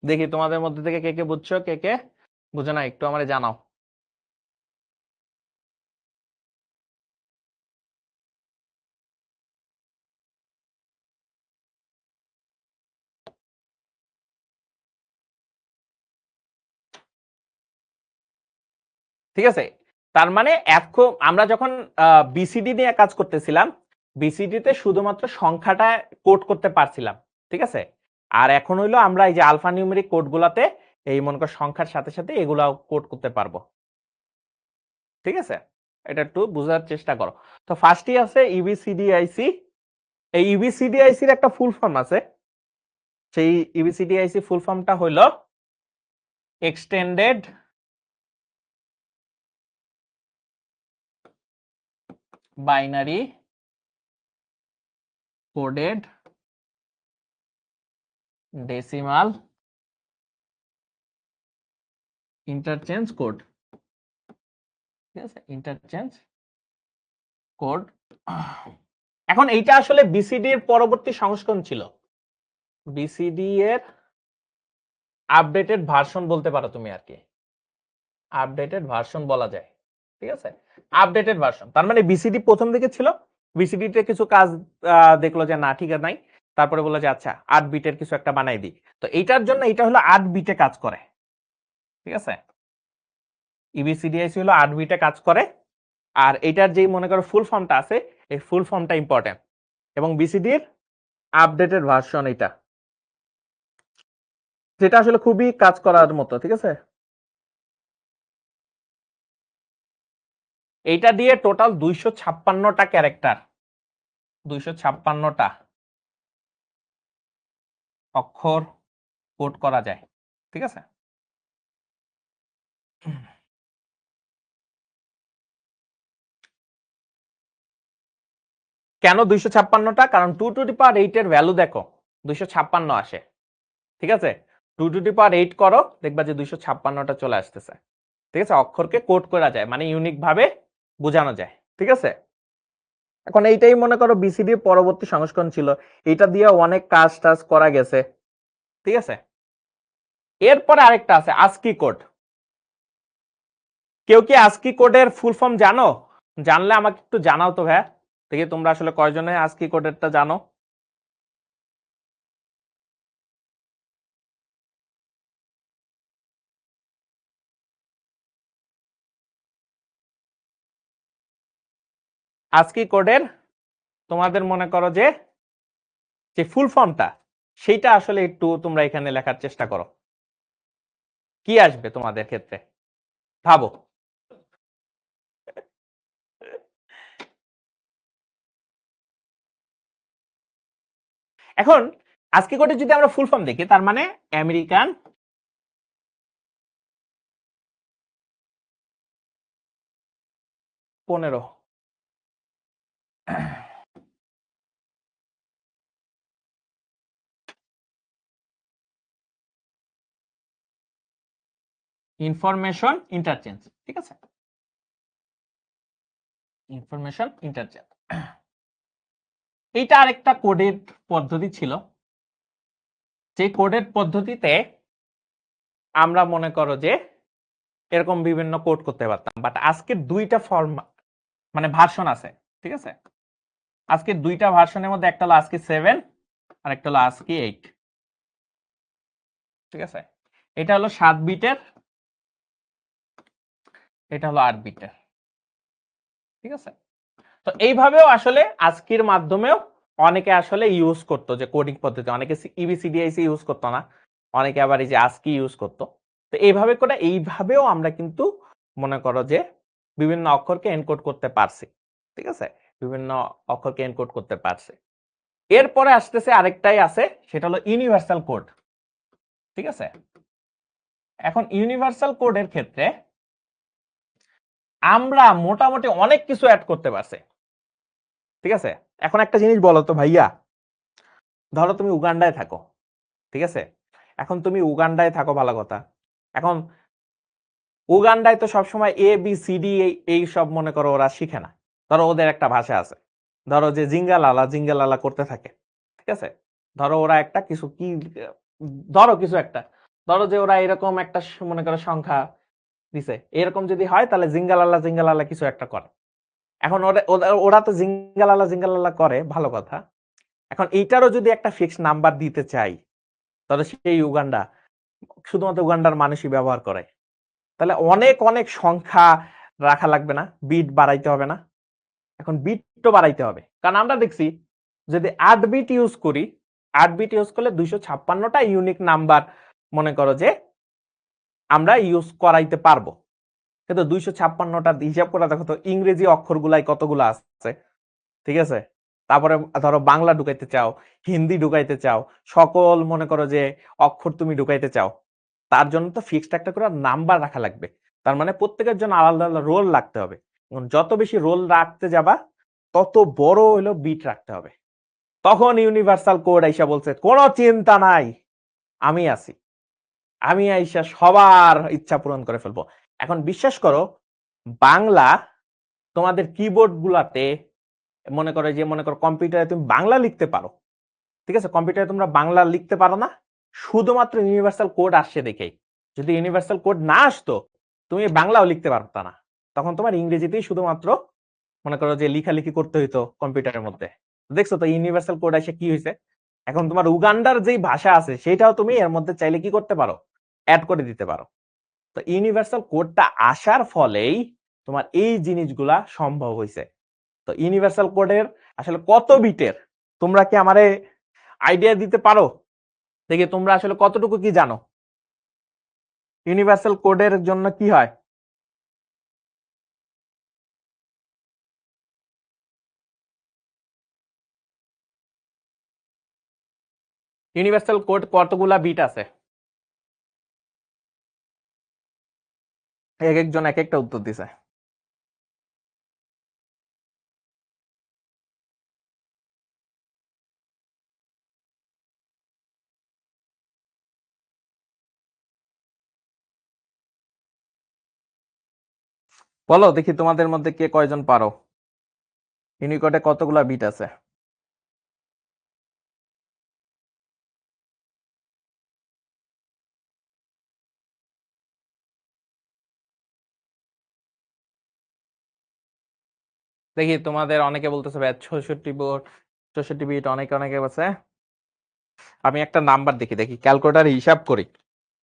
দেখি তোমাদের মধ্যে থেকে কে কে বুঝছো, কে কে বুঝো না একটু আমারে জানাও। ঠিক আছে, তার মানে আমরা যখন বিসিডি নিয়ে কাজ করতেছিলাম, বিসিডিতে শুধুমাত্র সংখ্যাটা কোড করতে পারছিলাম, ঠিক আছে। আর এখন হইলো আমরা এই যে আলফা নিউমেরিক কোডগুলাতে এই মনে কর সংখ্যার সাথে সাথে এগুলাও কোড করতে পারবো, ঠিক আছে। এটা একটু বোঝার চেষ্টা করো। তো ফার্স্টই আছে ইবিসিডিআইসি। এই ইবিসিডিআইসির একটা ফুল ফর্ম আছে। সেই ইবিসিডিআইসি ফুল ফর্মটা হইলো extended binary coded decimal interchange code, ঠিক আছে, ইন্টারচেঞ্জ কোড। এখন এইটা আসলে বিসিডি এর পরবর্তী সংস্করণ ছিল, বিসিডি এর আপডেটেড ভার্সন বলতে পারো তুমি আর কি, আপডেটেড ভার্সন বলা যায়, ঠিক আছে। আপডেটেড ভার্সন তার মানে বিসিডি প্রথম দিকে ছিল, বিসিডি তে কিছু কাজ দেখলো যে না ঠিক আছে নাই, তারপরে বললো যে আচ্ছা 8 বিটের কিছু একটা বানাই দিই। তো এইটার জন্য এটা হলো 8 বিটে কাজ করে, ঠিক আছে। ইবিসিডিআইসি হলো 8 বিটে কাজ করে। আর এটার যেই মনে করো ফুল ফর্মটা আছে, এই ফুল ফর্মটা ইম্পর্টেন্ট, এবং বিসিডির আপডেটেড ভার্সন এটা, যেটা আসলে খুবই কাজ করার মতো, ঠিক আছে। এইটা দিয়ে টোটাল 256টা ক্যারেক্টার, 256টা অক্ষর কোড করা যায়, ঠিক আছে। কেন 256টা? কারণ 2^8 এর ভ্যালু দেখো 256 আসে, ঠিক আছে। 2^8 করো, দেখবা যে 256টা চলে আসতেছে, ঠিক আছে। অক্ষরকে কোড করা যায় মানে ইউনিক ভাবে বোঝানো যায়, ঠিক আছে। এখন এইটাই মনে করো বিসিডি পরবর্তী সংস্করণ ছিল, এটা দিয়ে অনেক কাজ টাজ করা গেছে, ঠিক আছে। এরপরে আরেকটা আছে আস্কি কোড। কেউ কি আস্কি কোডের ফুল ফর্ম জানো? জানলে আমাকে একটু জানাও তো ভাইয়া, দেখি তোমরা আসলে কয়জনে আস্কি কোডেরটা জানো। আস্কি কোডের তোমাদের মনে করো যে ফুল ফর্মটা, সেইটা আসলে একটু তোমরা এখানে লেখার চেষ্টা করো, কি আসবে তোমাদের ক্ষেত্রে ভাবো। এখন আজকে কোডে যদি আমরা ফুল ফর্ম দেখি, তার মানে আমেরিকান পনেরো, ইনফরমেশন ইন্টারচেঞ্জ, ঠিক আছে, ইনফরমেশন ইন্টারচেঞ্জ। এইটা আরেকটা কোডের পদ্ধতি ছিল, যে কোডের পদ্ধতিতে আমরা মনে করো যে এরকম বিভিন্ন কোড করতে পারতাম, বাট আজকে দুইটা ফর্ম মানে ভার্সন আছে, ঠিক আছে। আজকে দুইটা ভার্সনের মধ্যে একটা হলো আজকে 7 আর একটা হলো আজকে 8, ঠিক আছে। এটা হলো 7 বিটের, এটা হলো 8 বিটের, ঠিক আছে। তো এইভাবেও আসলে আজকের মাধ্যমেও অনেকে আসলে ইউজ করতো যে কোডিং পদ্ধতি, অনেকে ইবিসিডিআইসি ইউজ করতো না, অনেকে আবার এই যে আজকি ইউজ করতো। তো এইভাবে করে এইভাবেও আমরা কিন্তু মনে করো যে বিভিন্ন অক্ষরকে এনকোড করতে পারছি, ঠিক আছে, বিভিন্ন অক্ষরকে এনকোড করতে পারছে। এরপরে আসতেছে আরেকটাই আছে, সেটা হলো ইউনিভার্সাল কোড, ঠিক আছে। এখন ইউনিভার্সাল কোডের ক্ষেত্রে আমরা মোটামুটি অনেক কিছু অ্যাড করতে পারছি, ঠিক আছে। এখন একটা জিনিস বলো তো ভাইয়া, ধরো তুমি উগান্ডায় থাকো, ঠিক আছে। এখন তুমি উগান্ডায় থাকো, ভালো কথা। এখন উগান্ডায় তো সবসময় এ বি সি ডি এই সব মনে করো ওরা শিখে না, ধরো ওদের একটা ভাষা আছে, ধরো যে জিঙ্গালালা জিঙ্গালালা করতে থাকে, ঠিক আছে। ধরো ওরা একটা কিছু কি, ধরো কিছু একটা, ধরো যে ওরা এরকম একটা মনে করো সংখ্যা দিছে, এরকম যদি হয় তাহলে জিঙ্গালালা জিঙ্গালালা কিছু একটা করে। এখন ওরা তো জিঙ্গালালা জিঙ্গালালা করে, ভালো কথা। এখন এইটারও যদি একটা ফিক্সড নাম্বার দিতে চাই, তাহলে সেই উগান্ডা শুধুমাত্র উগান্ডার মানুষই ব্যবহার করে, তাহলে অনেক অনেক সংখ্যা রাখা লাগবে না, বিট বাড়াইতে হবে না। এখন বিটও বাড়াইতে হবে, কারণ আমরা দেখছি যদি 8 বিট ইউজ করি, 8 বিট ইউজ করলে 256টা ইউনিক নাম্বার মনে করো যে আমরা ইউজ করাইতে পারবো। কিন্তু 256টা হিসাব করে দেখো তো ইংরেজি অক্ষরগুলাই কতগুলো আছে, ঠিক আছে? তারপরে ধরো বাংলা ঢুকাইতে চাও, হিন্দি ঢুকাইতে চাও, সকল মনে করো যে অক্ষর তুমি ঢুকাইতে চাও, তার জন্য তো ফিক্সড একটা করে নাম্বার রাখা লাগবে। তার মানে প্রত্যেকের জন্য আলাদা আলাদা রোল রাখতে হবে। যত বেশি রোল রাখতে যাবা তত বড় হলো বিট রাখতে হবে। তখন ইউনিভার্সাল কোড আইসা বলছে কোনো চিন্তা নাই, আমি আছি, আমি আইসা সবার ইচ্ছা পূরণ করে ফেলবো। এখন বিশ্বাস করো, বাংলা তোমাদের কিবোর্ড গুলাতে মনে করো কম্পিউটারে তুমি বাংলা লিখতে পারো, ঠিক আছে? কম্পিউটারে তোমরা বাংলা লিখতে পারো না, শুধুমাত্র ইউনিভার্সাল কোড আসছে দেখেই। যদি ইউনিভার্সাল কোড না আসতো তুমি বাংলাও লিখতে পারতা না, তখন তোমার ইংরেজিতেই শুধুমাত্র মনে করো যে লেখালেখি করতে হইতো কম্পিউটারের মধ্যে। দেখছো তো ইউনিভার্সাল কোড এসে কি হয়েছে, এখন তোমার উগান্ডার যেই ভাষা আছে সেটাও তুমি এর মধ্যে চাইলে কি করতে পারো, অ্যাড করে দিতে পারো। তো ইউনিভার্সাল কোডটা আসার ফলেই তোমার এই জিনিসগুলা সম্ভব হয়েছে। তো ইউনিভার্সাল কোডের আসলে কত বিটের তোমরা কি আমারে আইডিয়া দিতে পারো? দেখি তোমরা আসলে কতটুকু কি জানো ইউনিভার্সাল কোডের জন্য কি হয়? ইউনিভার্সাল কোড কতগুলা বিট আছে? এক একজন এক একটা উত্তর দিছে। বলো দেখি তোমাদের মধ্যে কে কয়জন পারো, ইউনিকোডে কতগুলা বিট আছে? দেখি তোমাদের অনেকে বলতেছে ভাই 66 বিট, অনেকে অনেকে বলছে। আমি একটা নাম্বার দেখি, দেখি ক্যালকুলেটার হিসাব করি,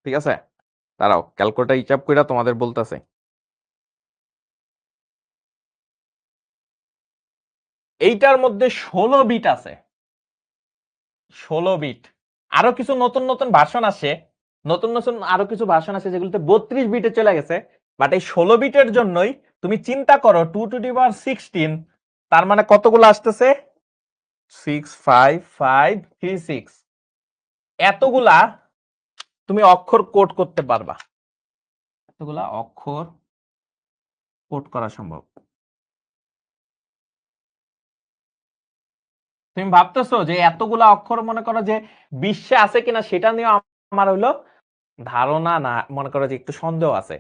ঠিক আছে? দাঁড়াও ক্যালকুলেটার হিসাব করে তোমাদের বলতেছে। এইটার মধ্যে 16 বিট আছে, 16 বিট। আরো কিছু নতুন নতুন ভার্সন আসে, নতুন নতুন আরো কিছু ভার্সন আছে যেগুলোতে 32 বিটে চলে গেছে। বাট এই 16 বিটের জন্যই তুমি চিন্তা করো 2 টু দি পাওয়ার 16, তার মানে কতগুলো আসতেছে? 65536। এতগুলা তুমি অক্ষর কোড করতে পারবা, এতগুলা অক্ষর কোড করা সম্ভব। তুমি ভাবতেছো যে এতগুলা অক্ষর মনে করো যে বিশ্বে আছে কিনা সেটা নিয়ে আমার হইলো ধারণা না, মনে করো যে একটু সন্দেহ আছে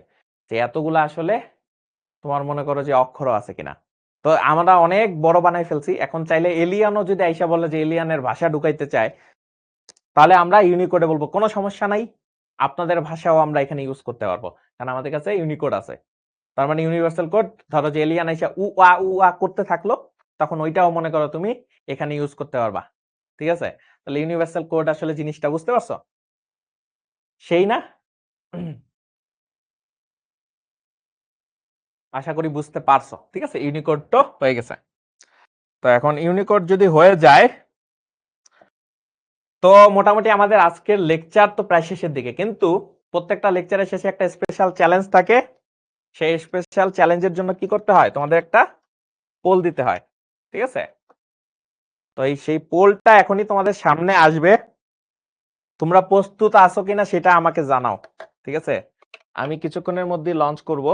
যে এতগুলা আসলে তোমার মনে করো যে অক্ষরও আছে কিনা। তো আমরা অনেক বড় বানাই ফেলছি, এখন চাইলে এলিয়ানও যদি আইসা বলে যে এলিয়ানের ভাষা ঢুকাইতে চায়, তাহলে আমরা ইউনিকোডে বলবো কোনো সমস্যা নাই, আপনাদের ভাষাও আমরা এখানে ইউজ করতে পারবো, কারণ আমাদের কাছে ইউনিকোড আছে। তার মানে ইউনিভার্সাল কোড, ধরো যে এলিয়ান আইসা উ আ করতে থাকলো, তখন ওইটাও মনে করো তুমি এখানে ইউজ করতে পারবা, ঠিক আছে? তাহলে ইউনিভার্সাল কোড আসলে জিনিসটা বুঝতে পারছো, সেই না? আশা করি বুঝতে পারছো, ঠিক আছে? ইউনিকোড তো হয়ে গেছে। তো এখন ইউনিকোড যদি হয়ে যায়, তো মোটামুটি আমাদের আজকের লেকচার তো প্রায় শেষের দিকে, কিন্তু প্রত্যেকটা লেকচারের শেষে একটা স্পেশাল চ্যালেঞ্জ থাকে। সেই স্পেশাল চ্যালেঞ্জের জন্য কি করতে হয়, তোমাদের একটা পোল দিতে হয়, ঠিক আছে? তো সেই পোলটা এখনই তোমাদের সামনে আসবে, তোমরা প্রস্তুত আছো কিনা সেটা আমাকে জানাও, ঠিক আছে? আমি কিছুক্ষণের মধ্যে লঞ্চ করব,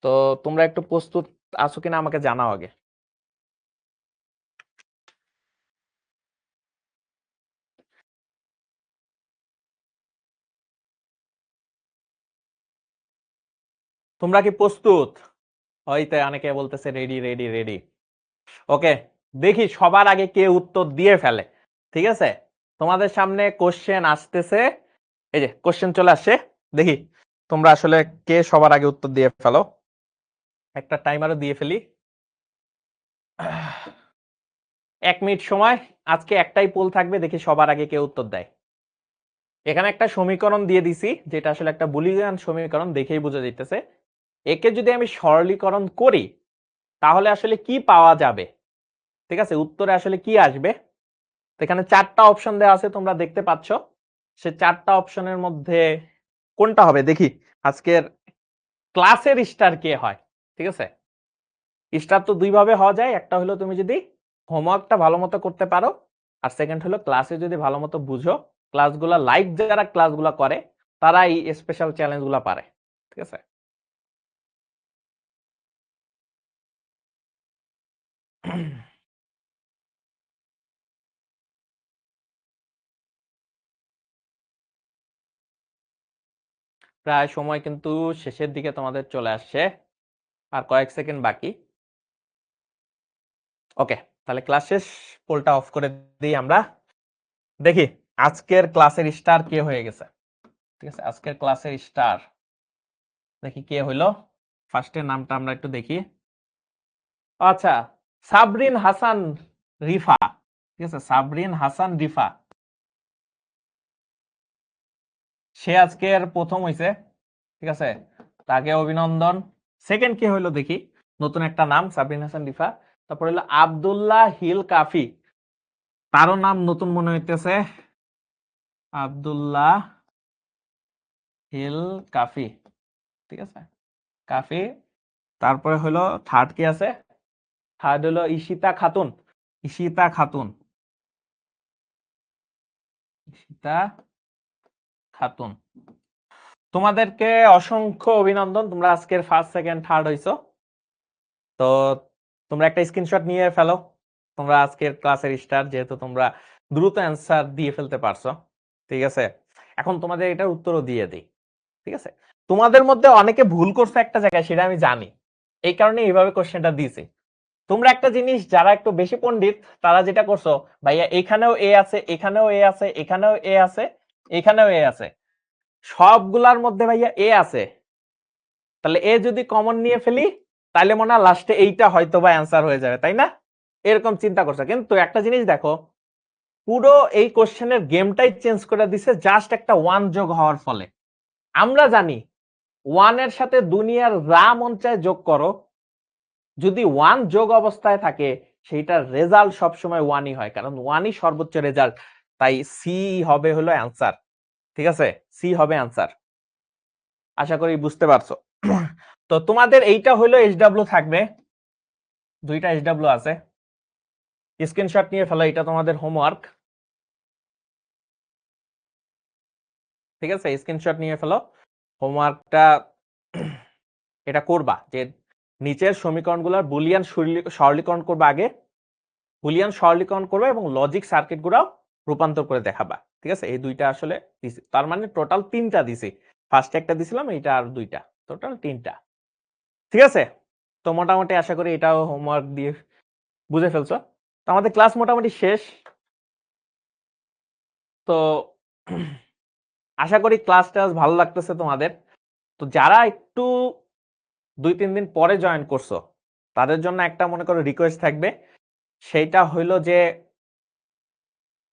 তো তোমরা একটু প্রস্তুত আছো কিনা আমাকে জানাও আগে। তোমরা কি প্রস্তুত? হয়তো অনেকে বলতেছে রেডি রেডি রেডি। ওকে, দেখি সবার আগে কে উত্তর দিয়ে ফেলে, ঠিক আছে? তোমাদের সামনে কোশ্চেন আসতেছে, এই যে কোশ্চেন চলে আসছে, দেখি তোমরা আসলে কে সবার আগে উত্তর দিয়ে ফেলো। একটা টাইমারও দিয়ে ফেলি। 1 মিনিট সময়, আজকে একটাই পোল থাকবে, দেখি সবার আগে কে উত্তর দেয়। এখানে একটা সমীকরণ দিয়ে দিছি, যেটা আসলে একটা বুলিয়ান সমীকরণ, দেখেই বোঝা যাইতেছে। একে যদি আমি সরলীকরণ করি তাহলে আসলে কি পাওয়া যাবে, ঠিক আছে, উত্তরে আসলে কি আসবে। এখানে 4টা অপশন দেওয়া আছে, তোমরা দেখতে পাচ্ছ। সে 4টা অপশনের মধ্যে কোনটা হবে দেখি। আজকের ক্লাসের স্টার কে হয়, ঠিক আছে। স্টার তো দুই ভাবে হওয়া যায়, একটা হলো তুমি যদি হোমওয়ার্কটা ভালো মতো করতে পারো, আর সেকেন্ড হলো ক্লাসে যদি ভালো মতো বুঝো। ক্লাসগুলা লাইভ যারা ক্লাসগুলা করে তারা এই স্পেশাল চ্যালেঞ্জগুলা পারে, ঠিক আছে। প্রায় সময় কিন্তু শেষের দিকে তোমাদের চলে আসছে, আর কয়েক সেকেন্ড বাকি। ওকে, তাহলে ক্লাস শেষ, পোলটা অফ করে দিই আমরা। দেখি আজকের ক্লাসের স্টার কে হয়ে গেছে, ঠিক আছে। আজকের ক্লাসের স্টার দেখি কে হইলো। ফার্স্টের নামটা আমরা একটু দেখি। আচ্ছা, সাবরিন হাসান রিফা, ঠিক আছে, সাবরিন হাসান রিফা, সে আজকের প্রথম হইছে, ঠিক আছে, তাকে অভিনন্দন। সেকেন্ড কে হইলো দেখি, নতুন একটা নাম, সাবরিন হাসান রিফা। তারপর হলো আব্দুল্লাহ হিল কাফি, তারও নাম নতুন মনে হইতেছে, আব্দুল্লাহ হিল কাফি, ঠিক আছে, কাফি। তারপরে হলো থার্ড কি আছে, থার্ড হলো ঈশিতা খাতুন, ঈশিতা খাতুন, ঈশিতা খাতুন। তোমাদেরকে অসংখ্য অভিনন্দন, তোমরা আজকের ফার্স্ট সেকেন্ড থার্ড হইছো। তো তোমরা একটা স্ক্রিনশট নিয়ে ফেলো, তোমরা আজকের ক্লাসের স্টার, যেহেতু তোমরা দ্রুত অ্যান্সার দিয়ে ফেলতে পারছো, ঠিক আছে। এখন তোমাদের এটার উত্তরও দিয়ে দিই, ঠিক আছে। তোমাদের মধ্যে অনেকে ভুল করছে একটা জায়গায়, সেটা আমি জানি, এই কারণে এইভাবে কোশ্চেনটা দিয়েছি। তোমরা একটা জিনিস, যারা একটু বেশি পণ্ডিত তারা যেটা করছো, ভাইয়া এখানেও এ আছে, এখানেও এ আছে, এখানেও এ আছে, এখানেও এ আছে, সবগুলার মধ্যে ভাইয়া এ আছে, তাহলে এ যদি কমন নিয়ে ফেলি তাহলে মনে হয় লাস্টে এইটা হয়তো বা অ্যান্সার হয়ে যাবে, তাই না? এরকম চিন্তা করছো, কিন্তু একটা জিনিস দেখো, পুরো এই কোশ্চেনের গেমটাই চেঞ্জ করে দিছে জাস্ট একটা ওয়ান যোগ হওয়ার ফলে। আমরা জানি ওয়ান এর সাথে দুনিয়ার যা মন চায় যোগ করো, যদি ওয়ান যোগ অবস্থায় থাকে সেইটার রেজাল্ট সবসময় ওয়ানই হয়, কারণ ওয়ানই সর্বোচ্চ রেজাল্ট। তাই সি হবে হলো অ্যান্সার, ঠিক আছে, সি হবে অ্যান্সার। আশা করি বুঝতে পারছো। তো তোমাদের এইটা হলো এইচডব্লিউ থাকবে, দুইটা এইচডব্লিউ আছে, স্ক্রিনশট নিয়ে ফেলো, এটা তোমাদের হোমওয়ার্ক, ঠিক আছে, স্ক্রিনশট নিয়ে ফেলো হোমওয়ার্কটা। এটা করবা যে নিচের সমীকরণগুলোর বুলিয়ান সরলীকরণ করবা আগে, বুলিয়ান সরলীকরণ করবা এবং লজিক সার্কিট গুলাও রূপান্তর করে দেখাবা, ঠিক আছে। এই দুইটা আসলে দিছি, তার মানে টোটাল 3টা দিছি, ফার্স্টে একটা দিছিলাম, এইটা আর দুইটা, টোটাল 3টা, ঠিক আছে। তো মোটামুটি আশা করি এটাও হোমওয়ার্ক দিয়ে বুঝে ফেলছো। তো আমাদের ক্লাস মোটামুটি শেষ। তো আশা করি ক্লাসটা ভালো লাগতেছে তোমাদের। তো যারা একটু 2-3 দিন পরে জয়েন করছো তাদের জন্য একটা মনে করো রিকোয়েস্ট থাকবে, সেইটা হইলো যে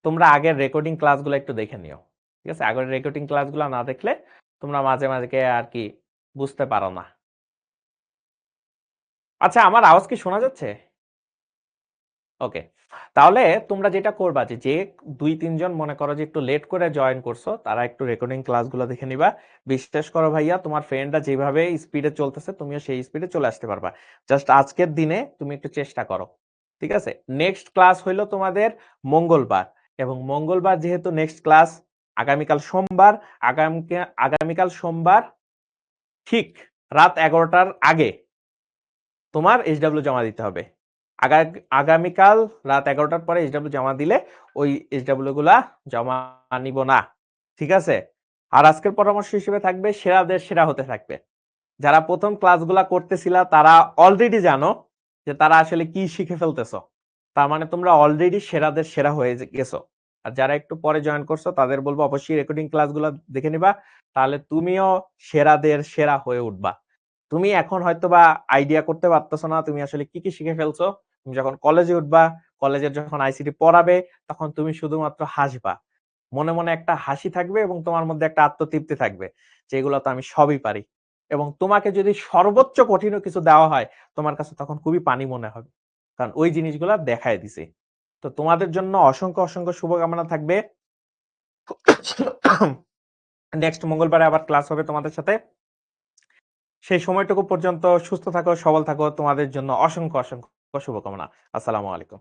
তোমরা আগের রেকর্ডিং ক্লাসগুলো একটু দেখে নিও, ঠিক আছে। আগের রেকর্ডিং ক্লাসগুলো না দেখলে তোমরা মাঝে মাঝে আর কি বুঝতে পারো না। আচ্ছা, আমার আওয়াজ কি শোনা যাচ্ছে? ওকে, তাহলে তোমরা যেটা করবা যে যে 2-3 জন মনে করো যে একটু লেট করে জয়েন করছো, তারা একটু রেকর্ডিং ক্লাসগুলো দেখে নিবা। বিশ্বাস করো ভাইয়া, তোমার ফ্রেন্ডরা যেভাবে স্পিডে চলতেছে তুমিও সেই স্পিডে চলে আসতে পারবা। জাস্ট আজকের দিনে তুমি একটু চেষ্টা করো, ঠিক আছে। নেক্সট ক্লাস হইলো তোমাদের মঙ্গলবার, এবং মঙ্গলবার যেহেতু নেক্সট ক্লাস আগামীকাল সোমবার, আগামীকাল সোমবার ঠিক রাত 11টার আগে তোমার এইচডব্লিউ জমা দিতে হবে। আগামীকাল রাত 11টার পরে এইচডব্লিউ জমা দিলে ওই এইচডব্লিউ গুলা জমা নিব না, ঠিক আছে। আর আজকের পরামর্শ হিসেবে থাকবে সেরাদের সেরা হতে থাকবে। যারা প্রথম ক্লাসগুলা করতেছিলা তারা অলরেডি জানো যে তারা আসলে কি শিখে ফেলতেছো, তার মানে তোমরা অলরেডি সেরাদের সেরা হয়ে গেছো। আর যারা একটু পরে জয়েন করছো তাদের বলবো অবশ্যই রেকর্ডিং ক্লাসগুলো দেখে নিবা, তাহলে তুমিও সেরাদের সেরা হয়ে উঠবা। তুমি এখন হয়তোবা আইডিয়া করতে পারতেছো না তুমি আসলে কি কি শিখে ফেলছো। তুমি যখন কলেজে উঠবা, কলেজের যখন আইসিটি পড়াবে, তখন তুমি শুধুমাত্র হাসবা মনে মনে একটা হাসি থাকবে এবং তোমার মধ্যে একটা আত্মতৃপ্তি থাকবে যে এগুলো তো আমি সবই পারি। এবং তোমাকে যদি সর্বোচ্চ কঠিনও কিছু দেওয়া হয়, তোমার কাছে তখন খুবই পানি মনে হবে। কারণ ওই জিনিসগুলা দেখায় দিছে। তো তোমাদের জন্য অসংখ্য, অসংখ্য শুভকামনা থাকবে। নেক্সট মঙ্গলবারে আবার ক্লাস হবে তোমাদের সাথে। সেই সময়টুকু পর্যন্ত সুস্থ থাকো, সবল থাকো। তোমাদের জন্য অসংখ্য, অসংখ্য শুভকামনা। আসসালামু আলাইকুম।